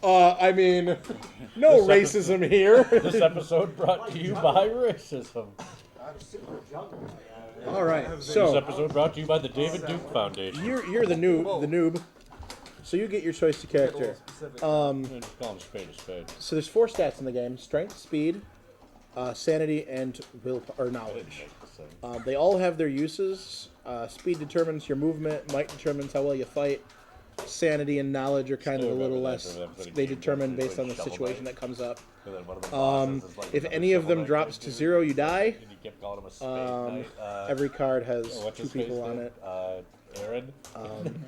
I mean, no racism here. This episode brought to you by racism. I'm super jungle. All right, This so episode brought to you by the David Duke Foundation. you're the noob. So you get your choice to character. Just call him a spade a spade. So there's 4 stats in the game: strength, speed, sanity, and will or knowledge. They all have their uses. Speed determines your movement. Might determines how well you fight. Sanity and knowledge are kind of a little less. They determine based on the situation that comes up. If any of them drops to 0, you die. Every card has 2 people on it. Aaron.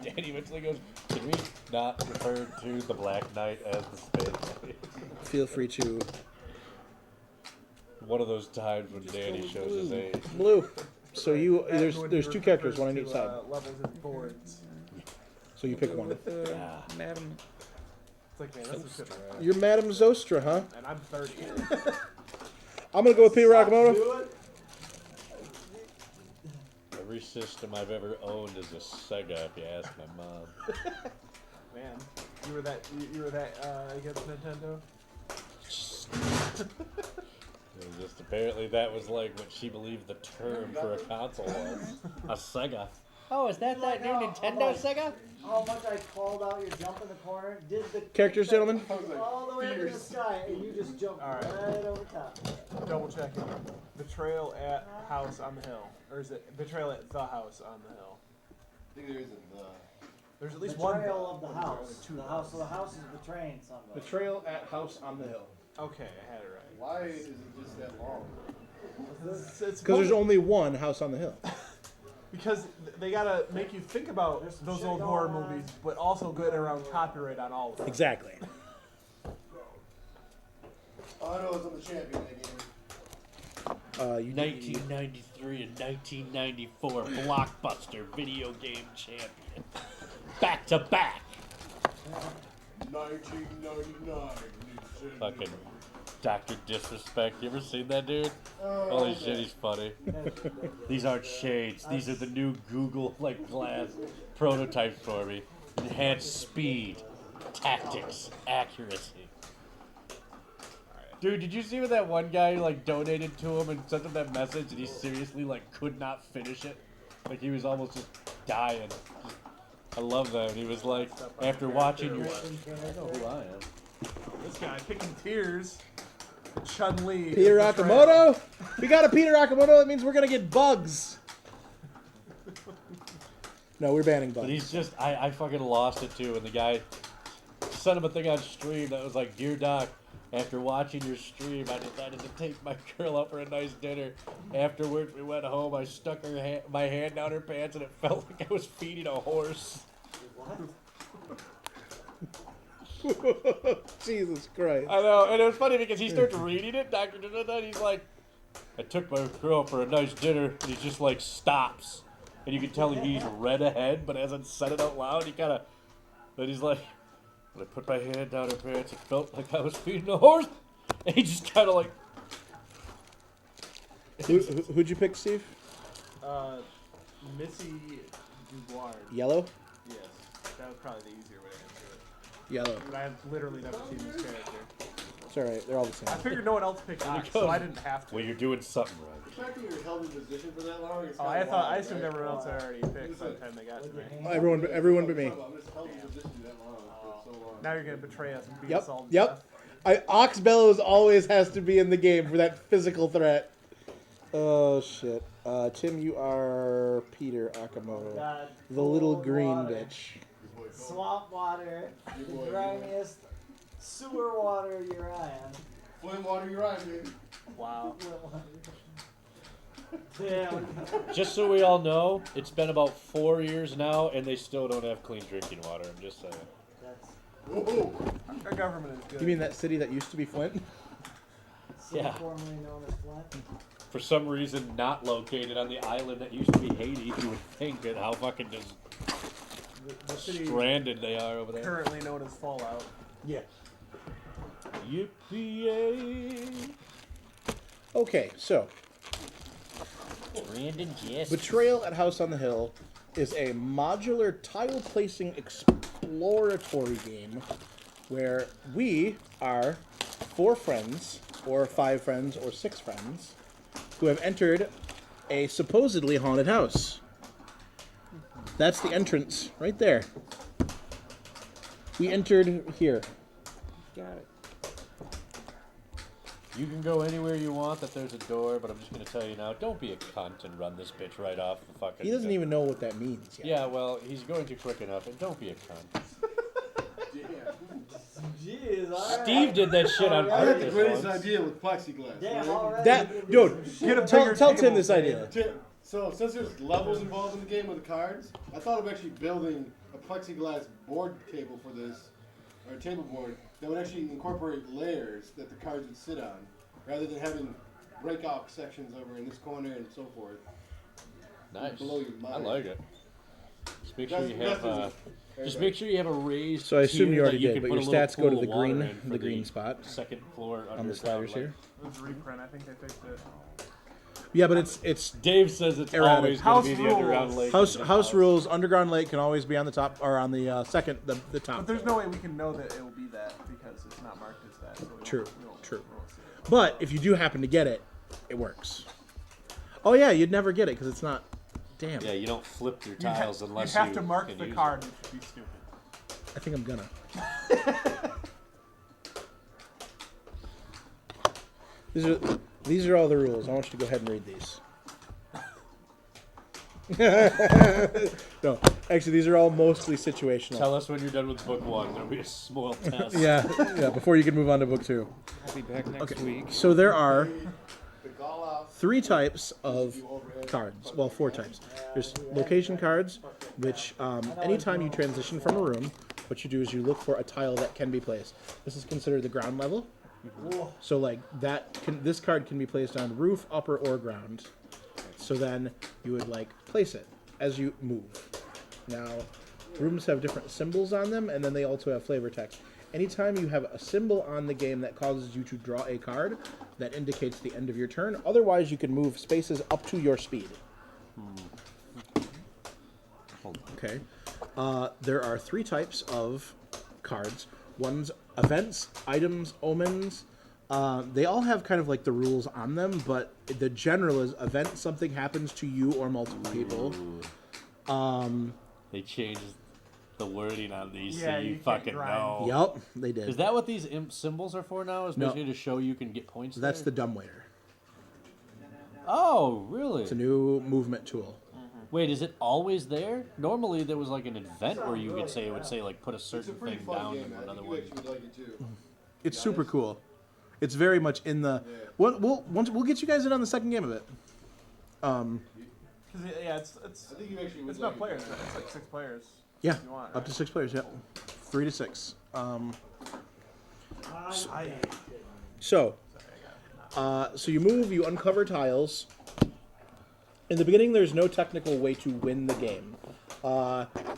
Danny eventually goes, can we not refer to the Black Knight as the Spade Knight? Feel free to. One of those times when Danny shows his age. Blue. So there's 2 characters, one on each side. Levels and boards. So you pick one. Madam. It's like, man, that's a shit. You're Madame Zostra, huh? And I'm 30. I'm gonna go with Peter Akamoto. Every system I've ever owned is a Sega, if you ask my mom. Man, you were that against Nintendo? Just apparently that was like what she believed the term for a console was. A Sega. Oh, is that Like new how- Nintendo how Sega? How much I called out your jump in the corner? Did the Characters, gentlemen. all the way up in the sky, and you just jumped All right. right over top. Double checking. Betrayal at house on the hill. Or is it betrayal at the house on the hill? I think there isn't the. There's at least one. Betrayal of the One house. or two The of house. So those. the house is betraying somebody. Betrayal at House on the Hill. Okay, I had it right. Why is it just that long? It's Because there's only one House on the Hill. because they gotta make you think about There's some those shit old going horror on. movies, but also get around copyright on all of them. Exactly. Oh, I know it's on the champion that game. You 1993 and 1994 blockbuster video game champion. Back to back. 1999. Fucking Dr. Disrespect. You ever seen that dude? Oh, Holy shit, he's funny. These aren't shades. These are the new Google like glass prototypes for me. Enhanced speed, tactics, accuracy. Dude, did you see what that one guy like donated to him and sent him that message and he seriously like could not finish it? Like he was almost just dying. I love that. He was like, after watching your. I know who I am. This guy picking tears. Chun-Li. Peter is betrayal. Akamoto? We got a Peter Akamoto, that means we're gonna get bugs. No, we're banning But bugs. he's just, I fucking lost it too. And the guy sent him a thing on stream that was like, Dear Doc, after watching your stream, I decided to take my girl out for a nice dinner. Afterwards, we went home. I stuck my hand down her pants, and it felt like I was feeding a horse. Jesus Christ. I know, and it was funny because he starts reading it, Dr. And he's like, I took my girl for a nice dinner, and he just like stops. And you can tell he's read ahead, but hasn't said it out loud. He kind of, then he's like, when I put my hand down her pants, it felt like I was feeding a horse. And he just kind of like, Who'd you pick, Steve? Missy Dubois. Yellow? Yes, that was probably the easier way to answer it. Yellow. But I've literally never seen this character. It's alright, they're all the I same. figured no one else picked Ox, so I didn't have to. well, you're doing something right. The fact that you're held in position for that long is Oh, kinda I thought I wild, assumed right? everyone else had already picked by the time they got to me. Everyone but me. I'm just held in position that long for so long. Now you're gonna betray us and beat Yep, us all to yep. death. Ox Bellows always has to be in the game for that physical threat. Oh, shit. Tim, you are Peter Akamoto. God, The little cold green water, bitch. Swamp water, Your the boy, grimiest sewer water Uriah. Flame water, you're right, man. Wow. Damn. Just so we all know, it's been about 4 years now, and they still don't have clean drinking water. I'm just saying. That's Whoa. Our government is good. You mean that city that used to be Flint? Yeah. formerly known as Flint. For some reason, not located on the island that used to be Haiti, you would think, and how fucking just the city stranded they are over there. currently known as Fallout. Yeah. Yippee! Okay, so Brandon, yes. Betrayal at House on the Hill is a modular tile placing explosion exploratory game where we are 4 friends, or 5 friends, or 6 friends who have entered a supposedly haunted house. That's the entrance right there. We entered here. Got it. You can go anywhere you want that there's a door, but I'm just going to tell you now, don't be a cunt and run this bitch right off the fucking... He doesn't even know what that means yet. Yeah, well, he's going to quick enough, and don't be a cunt. Jeez, alright. Steve did that shit on I had the purpose greatest once. idea with plexiglass. Damn, right? already. That, dude, tell Tim this idea. So since there's levels involved in the game with the cards, I thought of actually building a plexiglass board table for this, or a table board, that would actually incorporate layers that the cards would sit on, rather than having breakout sections over in this corner and so forth. Nice. Below your I mind. like it. Just make sure That's- you have that's- just make sure you have a raised. So I assume tier you already that you did, can but put your a little stats go to pool the of water green, in for the green spot second floor on the sliders here. It was reprint. I think they fixed it. Yeah, but it's Dave says it's Erratic. always going to be House the underground rules. lake. house rules. Underground lake can always be on the top or on the second, the top. But there's no way we can know that it will be that because it's not marked as that. So we True, won't- we won't- true. we won't see it. But if you do happen to get it, it works. Oh yeah, you'd never get it because it's not. Damn. Yeah, you don't flip your You ha- tiles unless you have to can mark the use card, which would be stupid. I think I'm gonna. These are all the rules. I want you to go ahead and read these. No, actually, these are all mostly situational. Tell us when you're done with book 1. There'll be a small test. Yeah, before you can move on to book 2. I'll be back next week. So there are The gall out. 3 types of cards. Well, 4 types. There's location cards, which anytime you transition from a room, what you do is you look for a tile that can be placed. This is considered the ground level. So like this card can be placed on roof, upper, or ground. So then you would like place it as you move. Now, rooms have different symbols on them, and then they also have flavor text. Anytime you have a symbol on the game that causes you to draw a card, that indicates the end of your turn. Otherwise, you can move spaces up to your speed. Okay. There are 3 types of cards. One's events, items, omens. They all have kind of like the rules on them, but the general is event, something happens to you or multiple people. They changed the wording on these Yeah, so you you can't fucking grind. know. Yep, they did. Is that what these imp symbols are for now? Is No. basically to show you can get points That's the there? dumbwaiter. Oh, really? It's a new movement tool. Wait, is it always there? Normally there was like an event where you could say, it would say like put a It's a certain pretty thing fun down game, and man. I another think you one. actually would like it too. It's super cool. It's very much in the. We'll get you guys in on the second game of it. 'Cause yeah, it's I think you actually would it's like not players. it. It's like 6 players. Yeah, If you want, up to 6 players. Yep, 3 to 6. So you move, you uncover tiles. In the beginning, there's no technical way to win the game.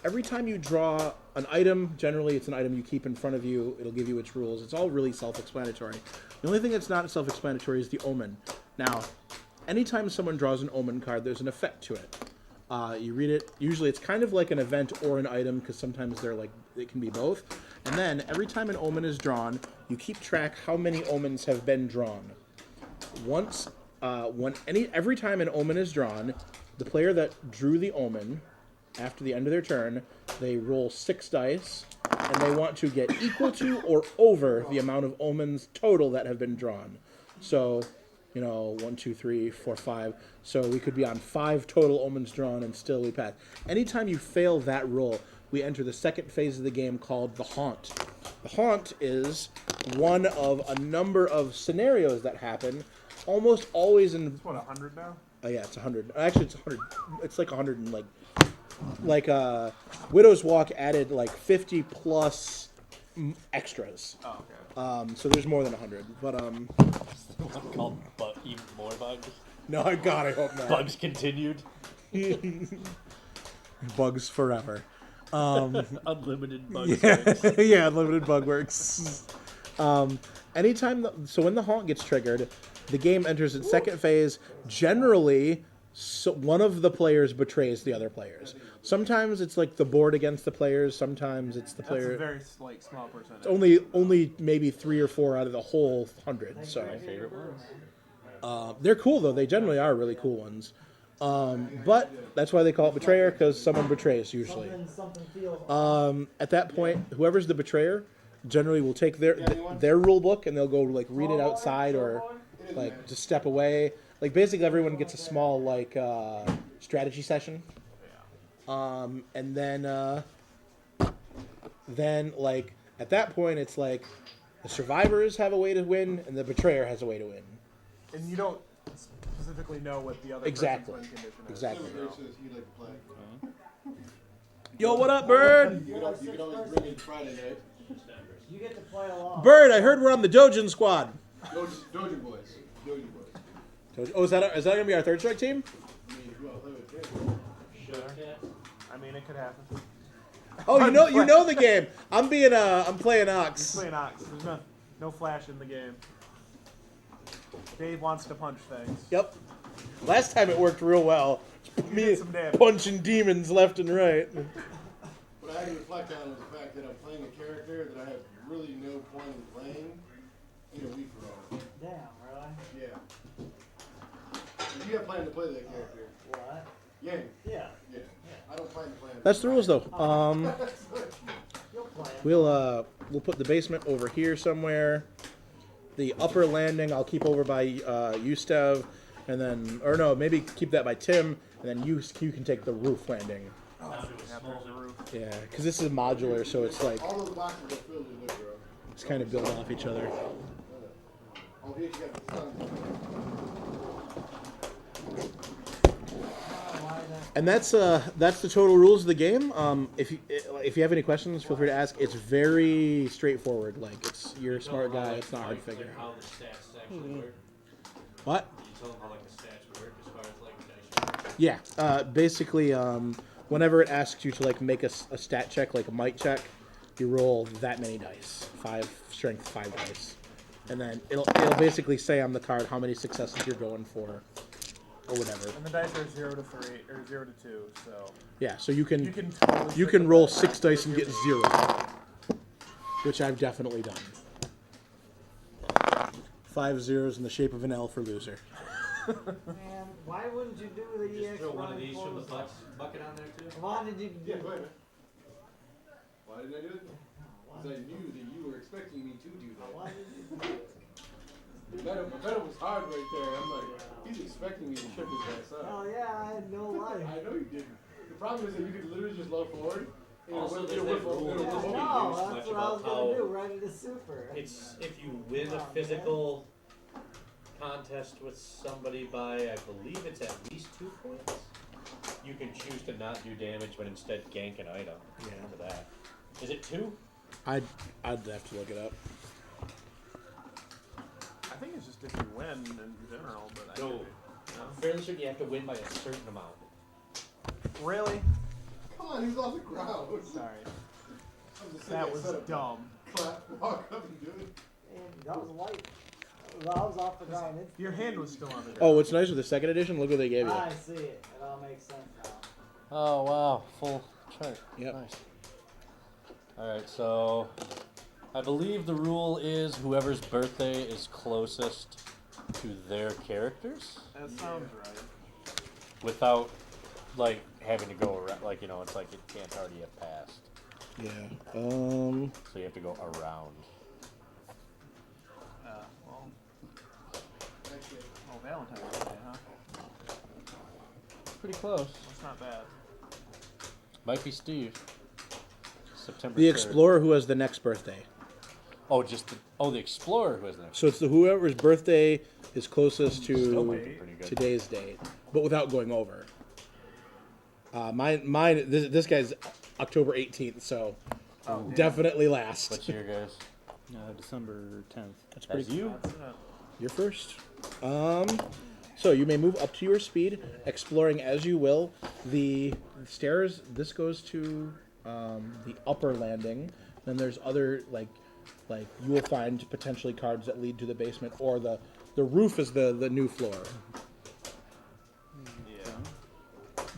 Every time you draw an item, generally it's an item you keep in front of you, it'll give you its rules. It's all really self-explanatory. The only thing that's not self-explanatory is the omen. Now, anytime someone draws an omen card, there's an effect to it. You read it. Usually it's kind of like an event or an item, because sometimes they're like, it can be both. And then every time an omen is drawn, you keep track how many omens have been drawn. Every time an omen is drawn, the player that drew the omen, after the end of their turn, they roll 6 dice, and they want to get equal to or over the amount of omens total that have been drawn. So, 1, 2, 3, 4, 5. So we could be on 5 total omens drawn and still we pass. Anytime you fail that roll, we enter the second phase of the game called the Haunt. The Haunt is one of a number of scenarios that happen, almost always in. It's what, 100 now? Oh yeah, it's 100. Actually, it's 100. It's like 100 and Widow's Walk added like 50 plus extras. Oh, okay. So there's more than 100. But One called even more bugs. no, God, I hope not. Bugs continued. Bugs forever. Unlimited bugs. Yeah, unlimited bug works. So when the Haunt gets triggered, the game enters its second phase. Generally, so one of the players betrays the other players. Sometimes it's like the board against the players. Sometimes it's the That's player. a very like small percentage. It's only maybe 3 or 4 out of the whole 100. So My favorite ones. they're cool though. They generally are really cool ones. But that's why they call it betrayer, because someone betrays usually. Something feels off. At that point, whoever's the betrayer generally will take their rule book and they'll go like read it outside or like just step away. Like basically everyone gets a small like strategy session. And then like at that point it's like the survivors have a way to win and the betrayer has a way to win. And you don't specifically know what the other Exactly. person's win condition is. Exactly. Silver says he'd like to play. Yo, what up, Bird? You can always bring in Friday night. You get to play along. Bird, I heard we're on the Dojin squad. Doja Boys. Doja Boys. Oh, is that gonna be our third strike team? I mean, if you want to play with Jim. I mean, it could happen. Oh, you know the game. I'm playing Ox. Playing Ox. There's no flash in the game. Dave wants to punch things. Yep. Last time it worked real well. Me did some damage. punching demons left and right. What I had to reflect on was the fact that I'm playing a character that I have really no point in playing in a week from now. Damn, really? Yeah. If you have planned to play that character, What? Yang. Yeah. Yeah. I don't plan to play him. That's the rules, though. You'll play it. We'll put the basement over here somewhere. The upper landing I'll keep over by Yustev, and then maybe keep that by Tim, and then you can take the roof landing. Yeah, there's a roof. Yeah, because this is modular, so it's like All those boxes are filled with liquor. it's kind of built off each other. Oh, here you got the sun. And that's the total rules of the game. If you have any questions, feel free to ask. It's very straightforward. Like you're a smart guy. It's not hard to figure out. How the stats actually work. What? Can you tell them how like the stats work as far as like dice? Yeah. Basically, whenever it asks you to like make a stat check, like a might check, you roll that many dice, 5 strength, 5 dice, and then it'll basically say on the card how many successes you're going for, or whatever. And the dice are 0 to 3 or 0 to 2, so Yeah. So you can totally you stick can with roll that. 6 dice and get 0, which I've definitely done. 5 zeros in the shape of an L for loser. Man, why wouldn't you do the EX Throw one of running these from the forward? bucket on there too. Why did you Yeah, do go ahead, man. Why did I do it? Because I knew that you were expecting me to do that. Why did you do it? The bet was hard right there. I'm like, he's expecting me to trip his ass up. Hell yeah, I had no life. I know you didn't. The problem is that you could literally just low forward. And Also, it'll there's whip that over- rule it'll that whip you over. don't No, use that's much what I was about gonna how do, right into super. It's if you win a physical contest with somebody by, I believe it's at least 2 points, you can choose to not do damage, but instead gank an item. Yeah. For that. Is it 2? I'd have to look it up. I think it's just if you win in general, but I No. could be- I'm fairly certain you have to win by a certain amount. Really? Come on, he was off the ground. Sorry. I'm just That sitting was there, set up, dumb. clap, walk up and do it. And that was light. That was off the ground. Your hand was still on the ground. Oh, what's nice with the second edition? Look what they gave you. I see it. It all makes sense now. Oh wow, full chart. Yep. Nice. Alright, so I believe the rule is whoever's birthday is closest to their characters That sounds right. without like having to go around, like, you know, it's like it can't already have passed. Yeah. So you have to go around. Well, Actually, Valentine's Day, huh? Pretty close. That's not bad. Might be Steve. September The 3rd. explorer who has the next birthday. Oh, the explorer who has the next. So it's the whoever's birthday is closest Still to might be pretty good. today's date, but without going over. Mine. This guy's October 18th, so definitely last. What's your guys? December 10th. That's pretty. As you? That's You're first. So you may move up to your speed, exploring as you will. The stairs. This goes to the upper landing. Then there's other like you will find potentially cards that lead to the basement, or the roof is the new floor. Yeah.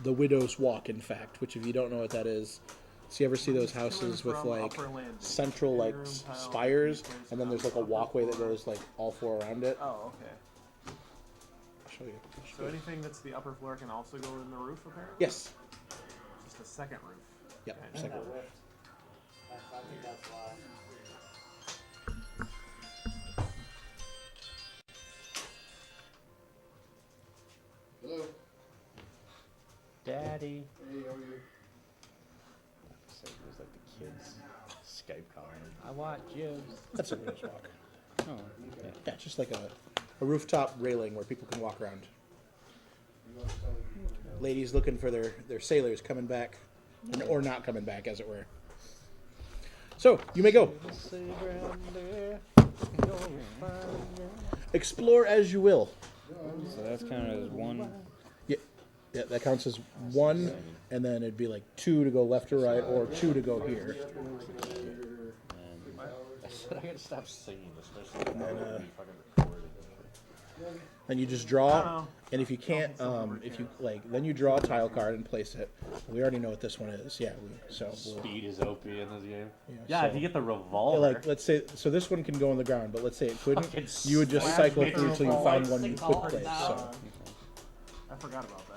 the Widow's Walk, in fact. Which, if you don't know what that is, so you ever see those houses with like central like spires, and then there's like a walkway that goes like all four around it? Oh, okay. I'll show you. So anything that's the upper floor can also go in the roof, apparently? Yes. Just a second roof. Yep. Okay. Second. I think that's why. Hello. Daddy. Hey, how are you? So it was like the kids Skype calling. I want you. That's a Widow's Walk. Oh, Yeah, just like a rooftop railing where people can walk around. Ladies looking for their sailors coming back, or not coming back, as it were. So, you may go. Explore as you will. so that's counted as one. Yeah, that counts as one, and then it'd be like 2 to go left or right, or 2 to go here. I gotta stop singing, especially And then, when we fucking recorded. Then you just I don't draw, know. and if you can't, if you like, then you draw a tile card and place it. We already know what this one is. Yeah, we'll, Speed is OP in this game. Yeah, If so- you get the revolver. like, let's say, so this one can go on the ground, but let's say it couldn't. Fucking You would just slap cycle me through till you through find the one you wall. could place. So I forgot about that.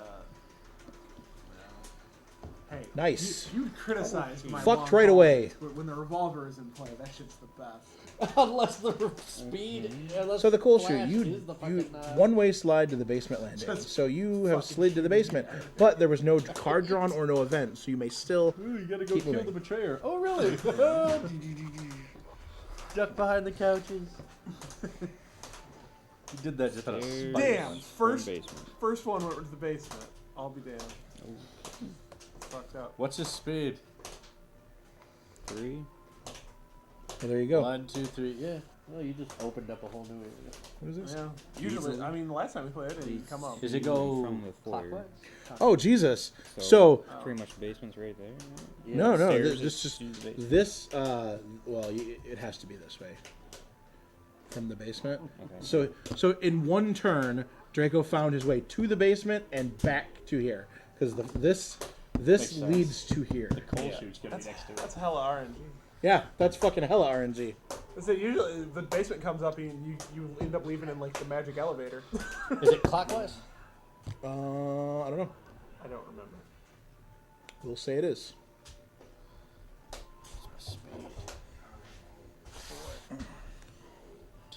Hey, Nice. You criticize my Fucked long right ball away. when the revolver is in play. That shit's the best. Unless the speed. Unless So the cool Flash shoot, you is the fucking, one-way slide to the basement landing. So you have slid to the basement, but there was no card drawn or no event, so you may still. Ooh, you gotta go Keep kill moving. the betrayer. Oh, really? Duck behind the couches. You did that just out of spite. Damn, first basement. first one went to the basement. I'll be damned. Fucked up. What's his speed? 3. Well, there you go. 1, 2, 3. Yeah. Well, you just opened up a whole new area. What is this? Yeah. Usually, I mean, the last time we played, it didn't come up. Does it go From the foyer. clockwise? Oh Jesus! So Pretty much the basement's right there. Yeah. no, Stairs this is just to the basement. this. Well, it has to be this way from the basement. Okay. So in one turn, Draco found his way to the basement and back to here because this Makes sense. leads to here. The coal chute's gonna be next to it. That's hella RNG. Yeah, that's fucking hella RNG. Is that usually the basement comes up and you end up leaving in like the magic elevator? Is it clockwise? I don't know. I don't remember. We'll say it is. Speed.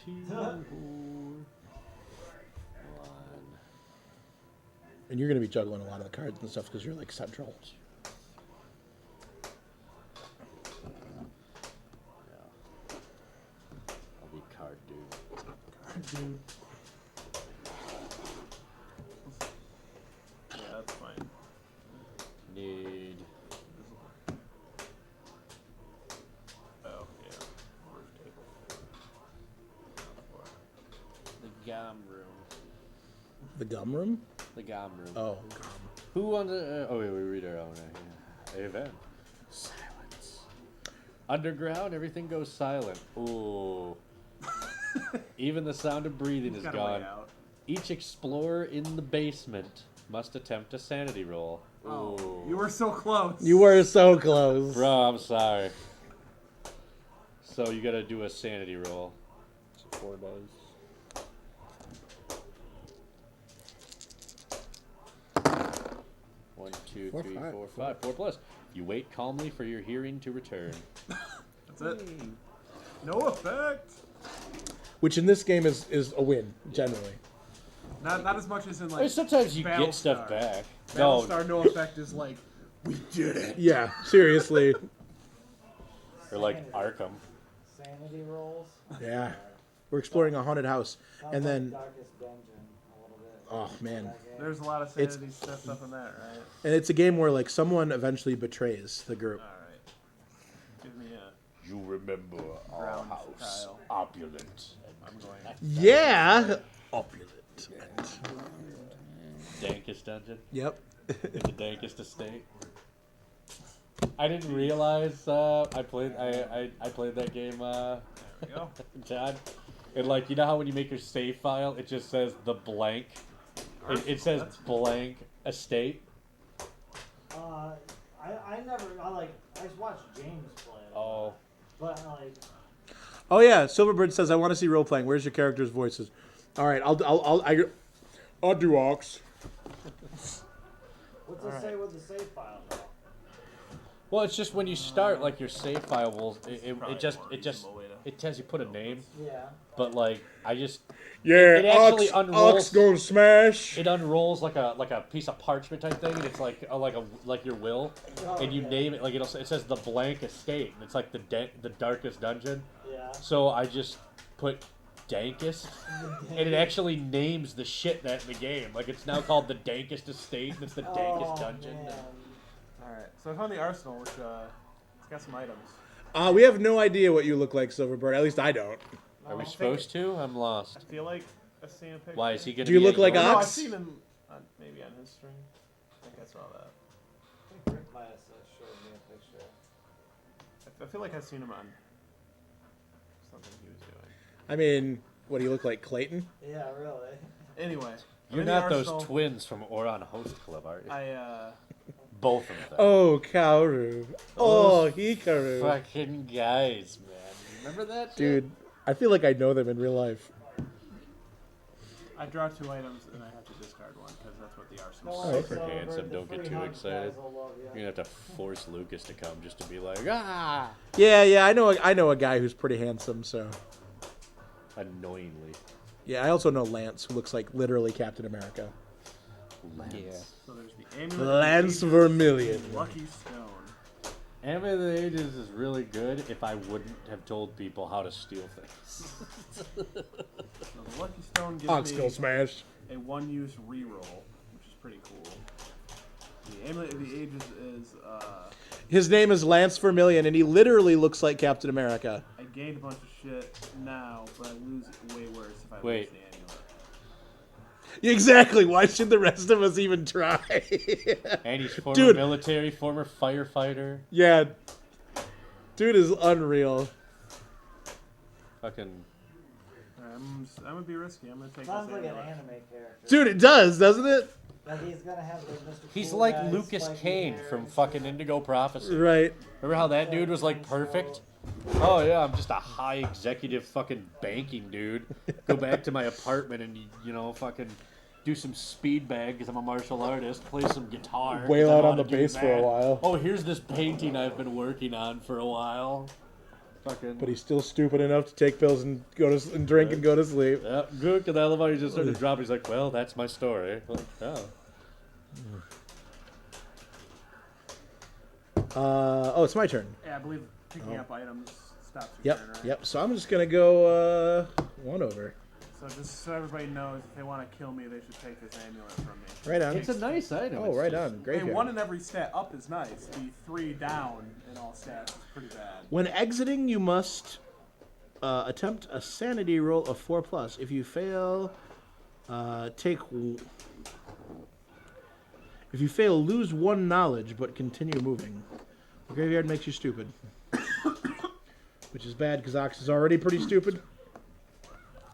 2, 1. And you're gonna be juggling a lot of the cards and stuff because you're like central. I'll be card dude. Dude. Yeah, that's fine. Need. Oh, yeah. Roof table. The gum room. The gum room? The gum room. Oh, Who wants to? Oh wait, we read our own. Event. Silence. Underground, everything goes silent. Ooh. Even the sound of breathing is Got a way gone. out. Each explorer in the basement must attempt a sanity roll. Oh, Ooh. you were so close. you were so close. Bro, I'm sorry. So you gotta do a sanity roll. So 4 dice. One, two, Four, three, five. 4, 5. 4 plus. You wait calmly for your hearing to return. That's it. No effect. Which in this game is a win generally. Not as much as in I mean, like. sometimes you get stuff Battlestar. back. No, Battlestar no effect is like we did it. Yeah, seriously. or like Arkham. Sanity rolls. Yeah, we're exploring a haunted house, Sounds and like then Darkest Dungeon a little bit. oh man, That game. There's a lot of It's- sanity stuff in that, right? and it's a game where like someone eventually betrays the group. All right. Give me a. You remember our Ground house, tile. opulent. I'm going. Yeah, opulent. Dankest dungeon Yep. in the dankest estate. I didn't realize I played that game, There we go. John. And like, you know how when you make your save file, it just says the blank. It says That's blank estate. I just watched James play it. Oh. But like, Oh yeah, Silverbird says I want to see role playing. Where's your character's voices? All right, I'll do Ox. what's it say with the save file though? Well, it's just when you start, like your save file will it tells you put a name, Yeah. but like it Yeah, actually Ox unrolls. gonna smash. It unrolls like a piece of parchment type thing, and it's like your will, and you name it like it says the blank estate, and it's like the darkest dungeon. Yeah. So I just put Dankest, and it actually names the shit that in the game. Like it's now called the Dankest Estate, and it's the Dankest Dungeon. Man. Alright, so I found the arsenal, which it's got some items. We have no idea what you look like, Silverbird. At least I don't. Are we supposed to? I'm lost. I feel like I've seen a picture. Why is he gonna? Do you be look at like yours? No, I've Ox? seen him maybe on his stream. I think I saw that. I think Rick might have showed me a picture. I feel like I've seen him on something he was doing. I mean, what do you look like, Clayton? Yeah, really. Anyway, You're in the not those arsenal. twins from Oron Host Club, are you? I Both of them. Oh, Kaoru. Oh, Hikaru. Fucking guys, man. Remember that? shit? Dude, I feel like I know them in real life. I draw 2 items and I have to discard one because that's what the arsenal. No is. worries, Super Silverbird, handsome, the don't get free too hunt excited. guys will love ya. You're gonna have to force Lucas to come just to be like, ah, Yeah, I know a guy who's pretty handsome, so. annoyingly. Yeah, I also know Lance, who looks like literally Captain America. Lance. Yeah. So there's the amulet. of Lance the Vermillion. Ages, Lucky Stone. Amulet of the Ages is really good if I wouldn't have told people how to steal things. So the Lucky Stone gives Ox me still smash. a 1-use reroll, which is pretty cool. The Amulet of the Ages is His name is Lance Vermillion, and he literally looks like Captain America. I gained a bunch of shit now, but I lose way worse if I Wait. lose the amulet. Exactly. Why should the rest of us even try? And he's former Dude. military, former firefighter. Yeah. Dude is unreal. Fucking. I'm gonna be risky. I'm gonna take Sounds this like an amulet. anime character. Dude, it does, doesn't it? Like he's gonna have the Mr. He's Cool like guy, Lucas spiky Kane hair from and fucking stuff. Indigo Prophecy. Right. Remember how that dude was like perfect? Oh yeah, I'm just a high executive fucking banking dude. Go back to my apartment and fucking do some speed bag because I'm a martial artist. Play some guitar. 'cause Wail I out know on how the to do bass for a that. while. Oh, here's this painting I've been working on for a while. Fucking. But he's still stupid enough to take pills and and drink and go to sleep. Yeah, good. Because I love how he just started dropping. He's like, well, that's my story. Like, oh. It's my turn. Yeah, I believe picking up items stops your Yep, turn, right? yep. So I'm just gonna go 1 over. So just so everybody knows, if they want to kill me, they should take this amulet from me. Right on. It's a nice item. Oh, It's right just- on. Great. Hey, 1 in every stat up is nice. The 3 down in all stats is pretty bad. When exiting, you must attempt a sanity roll of 4+. If you fail, If you fail, lose 1 knowledge, but continue moving. The graveyard makes you stupid. Which is bad, because Ox is already pretty stupid.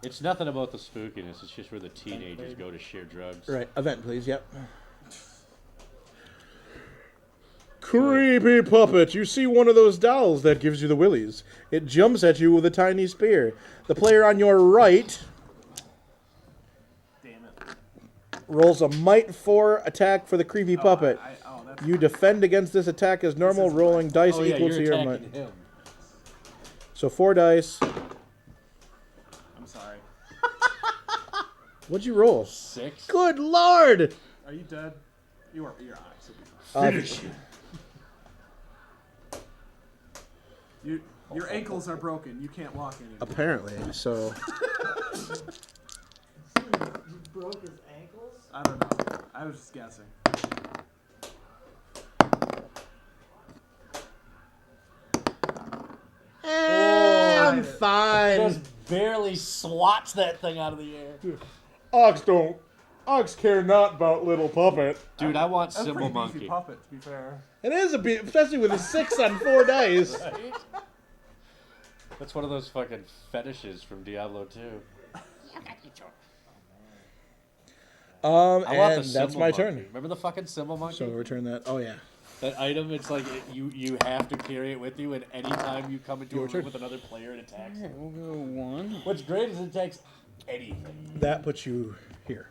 It's nothing about the spookiness. It's just where the teenagers go to share drugs. Right, event, please, yep. Creepy puppet, you see one of those dolls that gives you the willies. It jumps at you with a tiny spear. The player on your right Damn it. rolls a Might 4 attack for the creepy puppet. That's You defend against this attack as normal, is rolling dice Oh yeah, equal you're to your attacking might. him. So 4 dice. I'm sorry. What'd you roll? 6. Good lord! Are you dead? You're Ox. Finish you. Your ankles are broken. You can't walk anymore. Apparently, so. You broke his ankles? I don't know. I was just guessing. I'm fine. Just barely swats that thing out of the air. Ox care not about little puppet. Dude, I want That's a Symbol pretty Monkey. beefy puppet, to be fair. It is a bit, especially with a 6 on 4 dice. Right? That's one of those fucking fetishes from Diablo 2. And I want the that's Symbol my Monkey. turn. Remember the fucking Symbol Monkey? So return that. Oh yeah. That item, it's like you have to carry it with you, and anytime you come into a room with another player, it attacks. Alright, we'll go 1. What's great is it attacks anything. That puts you here.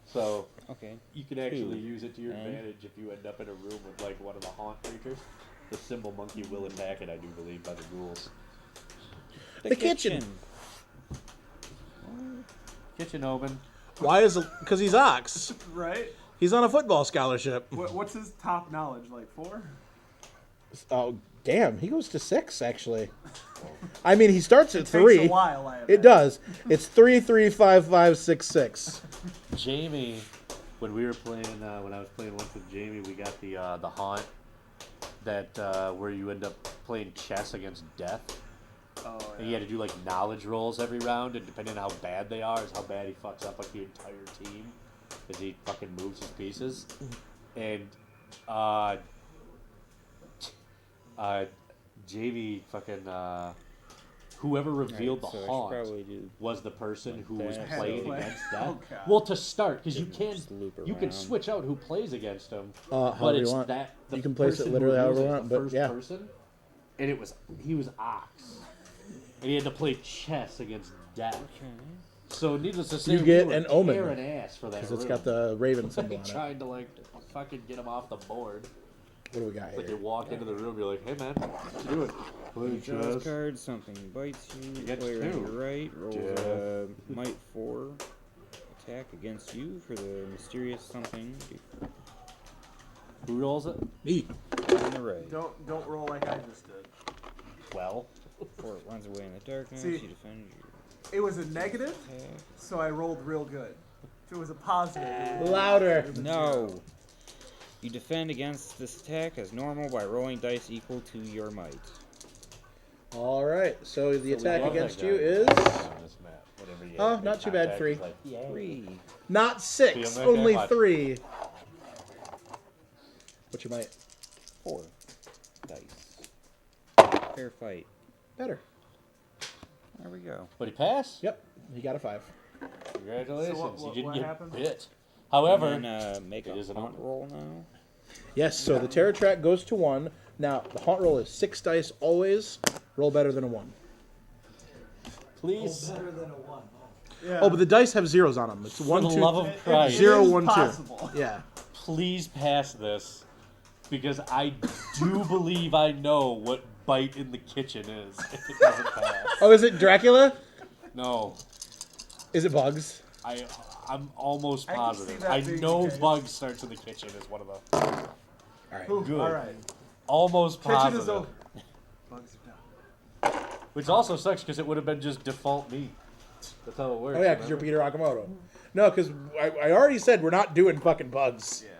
So Okay. you can actually 2, use it to your and- advantage if you end up in a room with like one of the haunt creatures. The symbol monkey will attack it, I do believe, by the rules. The kitchen. Kitchen open. Why is because he's Ox. Right? He's on a football scholarship. What's his top knowledge? Like 4? Oh damn, he goes to 6 actually. I mean, he starts at Takes 3. a while, I It imagine. does. It's 3, 3, 5, 5, 6, 6. Jamie, when we were playing, when I was playing once with Jamie, we got the haunt that where you end up playing chess against death, Oh, and you had to do like knowledge rolls every round, and depending on how bad they are, is how bad he fucks up like the entire team, as he fucking moves his pieces, and Jamie fucking whoever revealed Alright, so I the should haunt probably do was the person like who was that. playing Play. against death. Oh, God. Well, to start, because you can Just loop you can around. switch out who plays against him, However but you it's want. that the You can place it person who literally however reveals you it want, is but the first yeah. person, and he was Ox, and he had to play chess against death. Okay. So needless to say, You get we were an omen, tearing ass for that Because it's room. got the raven symbol like on it. trying to like fucking get him off the board. What do we got Like you here? walk into the room, you're like, "Hey man, what you doing?" Playing Draws chess. card, something bites you. You get Player 2. on your right rolls Yeah. a might 4 attack against you for the mysterious something Who rolls it? Me. on the right. Don't roll like I just did. Well, Before it runs away in the darkness, See- you defend your It was a negative, attack. so I rolled real good. If it was a positive, it would've Louder. been No! 0. You defend against this attack as normal by rolling dice equal to your might. All right. So the attack love that against guy you is on this map. Whatever he Oh, has, not make too bad, contact, 3. he's like, "Yay." 3. not See, 6, I'm not only gonna watch. 3. What's your might? 4 dice. Fair fight. Better. There we go. But he passed. Yep. He got a 5. Congratulations, So what- you didn't what get happened? bit. However, And then make it a is an haunt omen. roll now. Yes. So the terror track goes to 1. Now the haunt roll is 6 dice always. Roll better than a 1. please, Better than a 1. Yeah. Oh, but the dice have zeros on them. It's for 1, the 2, love of It Christ, Zero, is 1, 2. possible. Yeah. please pass this, because I do believe I know what bite in the kitchen is. If it doesn't pass, Oh, is it Dracula? no, Is it Bugs? I'm almost I can see positive. that I being know the case. bug starts in the kitchen is one of the All right. Ooh, Good. all right. almost Kitchen positive. is open. Bugs are down. Which also sucks because it would have been just default me. That's how it works. Oh yeah, because you're remember? Peter Akamoto. No, because I already said we're not doing fucking Bugs. Yeah.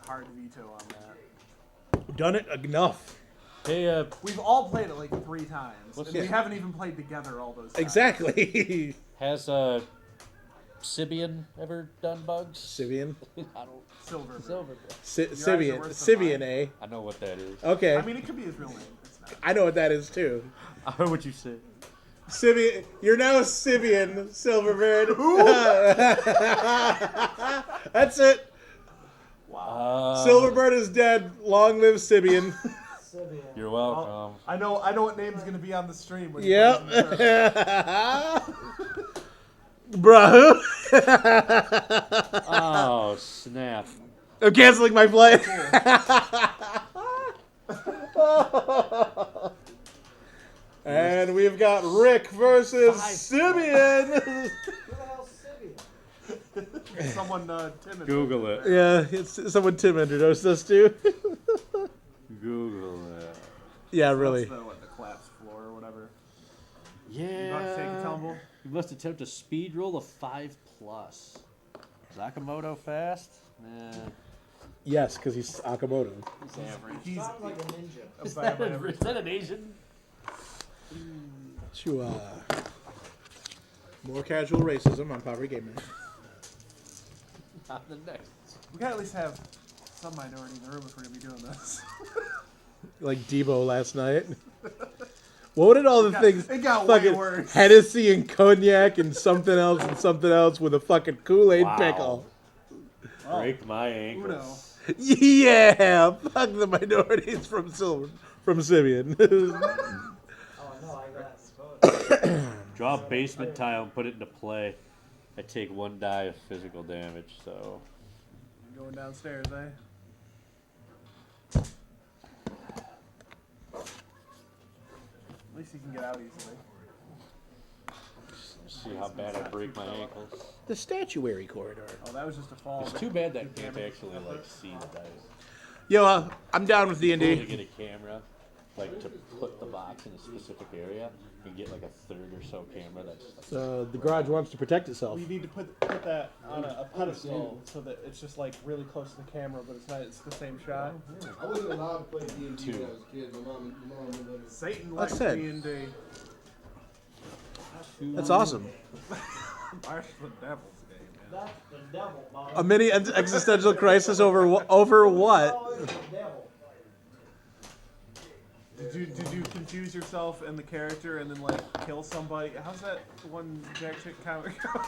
Hard veto on that. Done it enough. Hey, We've all played it like 3 times. What's And we this? haven't even played together all those times. Exactly. has Sibian ever done bugs? Sivian. I don't. Silver. Silver. Sivian. eyes are worse than Sivian, mine. eh? I know what that is. Okay. I mean, it could be his real name. It's not. I know what that is too. I heard what you said. Sivian. You're now Sivian, Silverbird. That's it. Silverbird is dead. Long live Sibian. Sibian. You're welcome. I know what name's gonna be on the stream. When he Yep. plays in the tournament. Bro. Oh snap! I'm canceling my flight. And we've got Rick versus Sibian. Who the hell's Sibian? Someone Tim. Google it. Yeah, it's someone Tim introduced us to. Google it. Yeah, That's really. the collapsed floor or whatever. Yeah. You about to take a tumble? You must attempt a speed roll of 5+. Sakamoto fast? Nah. Yes, because he's Akamoto. He's Sounds like a ninja. Is that, is that an Asian? To more casual racism on Poverty Game Night. Not the next. We gotta at least have some minority in the room if we're gonna be doing this. Like Debo last night. What did all the things? It got way Fucking worse. Hennessy and cognac and something else with a fucking Kool-Aid Wow. pickle. Break my ankles. Uno. Yeah, fuck the minorities from Simeon. Oh no, I got Draw a basement tile and put it into play. I take 1 die of physical damage, so. Going downstairs, eh? At least you can get out easily. See how bad I break my ankles. The statuary corridor. Oh, that was just a fall. It's too bad that can't actually like see the dice. Yo, I'm down with Cool to D&D. get a camera, like to put the box in a specific area and get like a third or so camera that's. The garage wants to protect itself. We need to put that on a pedestal so that it's just like really close to the camera, but it's not. It's the same shot. I wasn't allowed to play D&D when I was a kid. My mom wouldn't let me. Satan That's likes it. D&D. That's awesome. Marsh the Devil's game, man. that's the devil, Bob. A mini existential crisis over what? Always the devil. Did you confuse yourself and the character and then like kill somebody? How's that one jack chick comic go?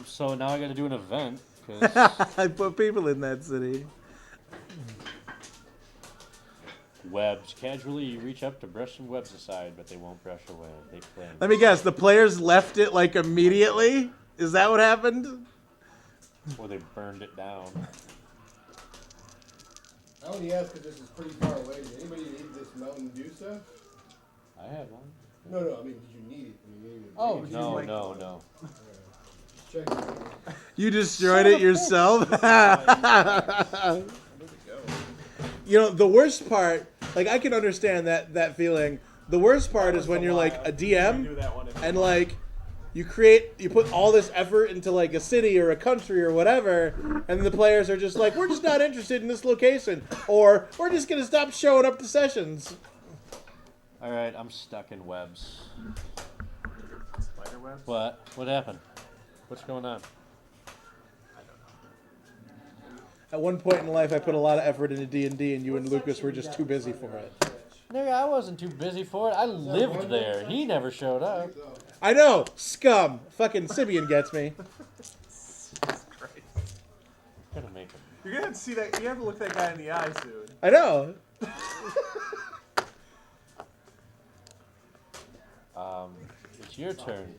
So now I got to do an event because I put people in that city. webs. Casually, you reach up to brush some webs aside, but they won't brush away. They cling. Let me guess, the players left it like immediately? Is that what happened? Or they burned it down. I only ask because this is pretty far away. Did anybody need this Mountain Dew stuff? I had one. No, I mean, did you need it? I mean, maybe Oh Would you no, like- no. check it. You destroyed it yourself? You know, the worst part, like, I can understand that feeling. The worst part is when you're like a Do DM that one if and like you put all this effort into like a city or a country or whatever, and the players are just like, we're just not interested in this location, or we're just gonna stop showing up to sessions. All right, I'm stuck in webs. spider webs. What? What happened? What's going on? At one point in life, I put a lot of effort into D&D, and you and Lucas were just too busy for it. Nigga, I wasn't too busy for it. I lived there. He never showed up. I know, scum. Fucking Sibian gets me. Gonna make him. You're gonna have to see that. You have to look that guy in the eye soon. I know. It's your turn.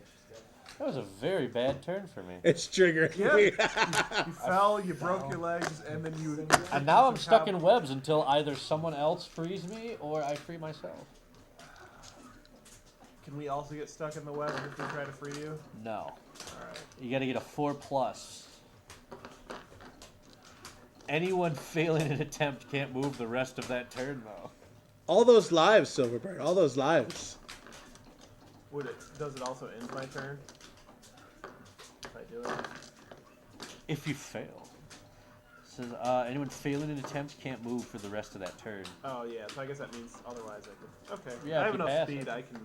That was a very bad turn for me. It's triggering Yeah. me. You fell, you broke your legs, and then you. And now I'm stuck in webs until either someone else frees me or I free myself. Can we also get stuck in the web if we try to free you? No. Alright. You gotta get a 4+. Anyone failing an attempt can't move the rest of that turn, though. All those lives, Silverburn. All those lives. Does it also end my turn? If I do it? If you fail. It says, anyone failing an attempt can't move for the rest of that turn. Oh yeah, so I guess that means otherwise I could. Okay. Yeah, I if have you enough pass speed. it. I can.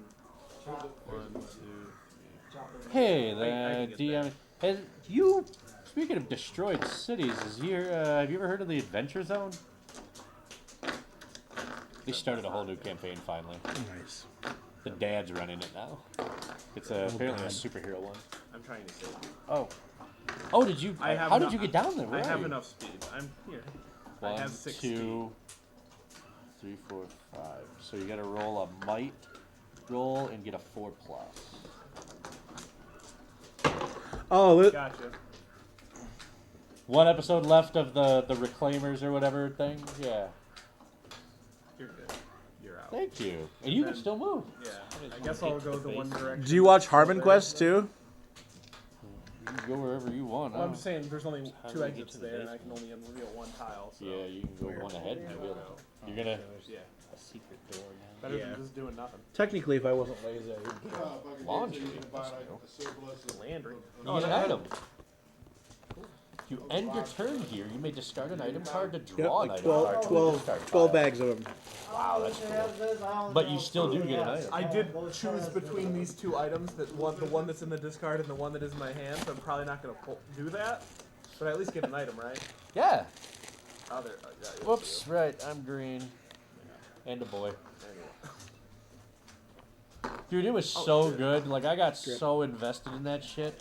Hey, I the can get DM. Has you? Speaking of destroyed cities, have you ever heard of the Adventure Zone? They started a whole new campaign finally. Nice. The dad's running it now. It's apparently a superhero one. I'm trying to save you. Oh. Oh, did you? I have How did enough- you get down there? Where I are have you? enough speed. I'm here. One, I have 6 speed. 2, 3, 4, 5. So you got to roll a might roll and get a 4+. Oh, Gotcha. One episode left of the Reclaimers or whatever thing. Yeah. You're good. You're out. Thank you. And you can Then- still move. Yeah. I guess I'll go the one direction. do you watch Harmon Quest too? You can go wherever you want. Well, I'm huh? saying there's only How do 2 I get exits to the there, and I basement? can only unreveal 1 tile. So. Yeah, you can go one ahead and reveal it. You're gonna Yeah. a secret door now. Better Yeah. than just doing nothing. Technically, if I wasn't lazy, I would. If I could Laundry, get you to buy that's like cool. a surplus of Landry. You get an item. If you end your turn here, you may discard an item card to Yep, draw an like item card 12, from the discard 12 pile. bags of them. Wow, that's cool. But you still do get an item. I did choose between these 2 items, the one that's in the discard and the one that is in my hand, so I'm probably not going to do that. But I at least get an item, right? Yeah. Oh, there. Yeah, yeah, Whoops. Right. I'm green. And a boy. there you go. Dude, it was Oh, so shit. good. Like I got so invested in that shit.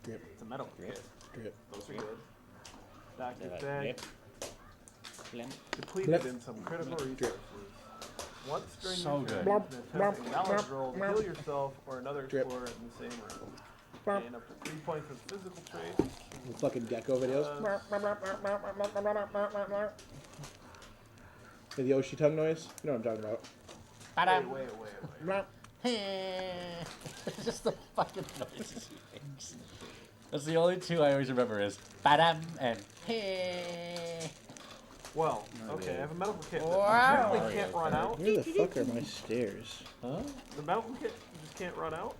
It's a metal kit. Drip. Those are good. Doctor's Like, bag. yep. Limp. Depleted Blip. in some critical Drip. resources. Once during So your good. turn, you can attempt a knowledge roll to heal yourself or another Drip. explorer in the same room. Gain up to 3 points of physical traits. Fucking gecko videos. The Yoshi tongue noise. You know what I'm talking about. Wait. It's just the fucking noises he makes. That's the only two I always remember is ba-dum and hey. Well, okay, I have a medical kit that Wow. apparently can't run out. Where the fuck are my stairs? Huh? The medical kit just can't run out.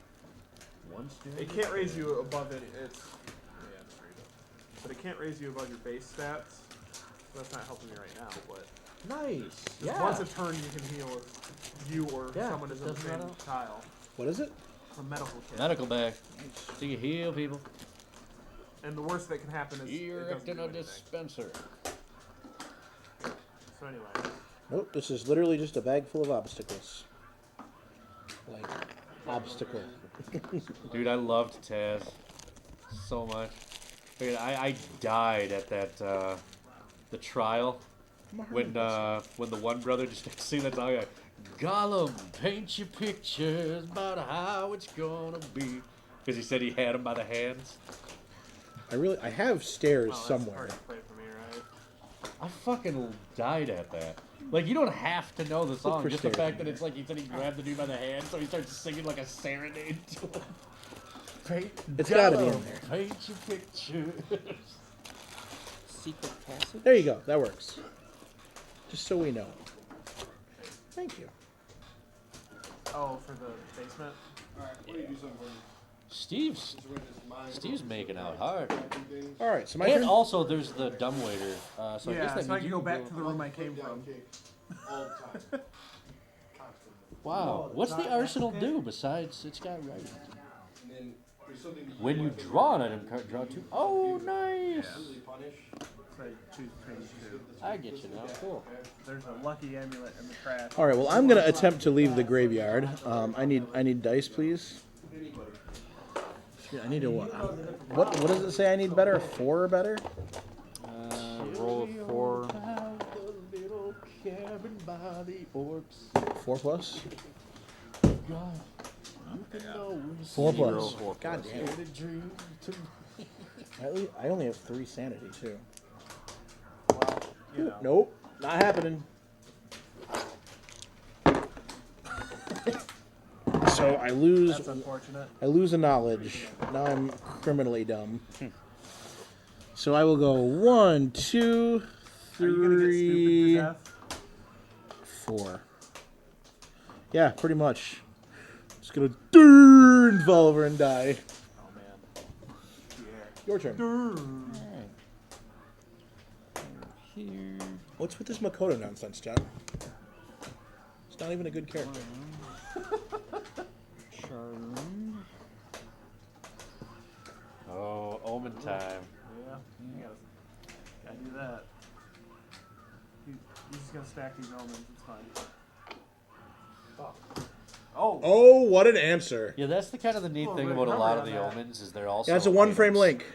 One steering. It can't raise you above it. It's yeah, just read it. But it can't raise you above your base stats. So that's not helping me right now. But Nice. just once a turn, you can heal if you or Yeah, someone is in the doesn't same run out. tile. What is it? It's a medical kit. Medical bag. So you heal people. And the worst that can happen is it You're doesn't in do a anything. dispenser. So anyway, Nope, this is literally just a bag full of obstacles. Like, obstacle. Dude, I loved Taz so much. I died at that the trial when the one brother just sing that song like, Gollum, paint your pictures about how it's gonna be, because he said he had him by the hands. I have stairs well, that's somewhere. hard to play for me, right? I fucking died at that. Like, you don't have to know the song, for just the stairs fact that it's like he said he grabbed the dude by the hand, so he starts singing like a serenade to him. It's gotta be in Gollum, there. paint your pictures. Secret passage? There you go. That works. Just so we know. Thank you. Oh, for the basement. Alright, what do you do something for me? Steve's Just run this mine. Steve's making out hard. All right, so my And turn. also, there's the dumbwaiter. So I guess Yeah, that so I means can you go back to the room I came Down from. kick all the time. Constantly. Wow, Oh, what's the that- arsenal okay. do besides it's got writing? And then there's something that When you want to draw an item card, draw two. Oh, nice. completely punish. So I choose between the two. I get you now. Cool. There's a lucky amulet in the trash. All right, well, I'm gonna attempt to leave the graveyard. I need dice, please. Yeah, I need a what? What does it say? I need better. 4 or better? Roll a 4. The little cabin by the orcs. 4 plus. God, you can always 4 see plus. Four God plus. damn. the dream to me. At least, I only have 3 sanity too. Well, you know. Nope, not happening. So I lose. That's unfortunate. I lose a knowledge. Now I'm criminally dumb. So I will go 1, 2, Are you gonna get 3, stupid to death? 4. Yeah, pretty much. Just gonna turn, fall over and die. Oh man. Your turn. Alright. Here. What's with this Makoto nonsense, John? It's not even a good character. Charlene. Oh, Omen time. Yeah. You gotta do that. He's just gonna stack these omens. It's fine. Oh. Oh, what an answer! Yeah, that's the kind of the neat Oh, thing right, about a lot of cover the on that. omens is they're also. Yeah, it's a 1-frame items. link.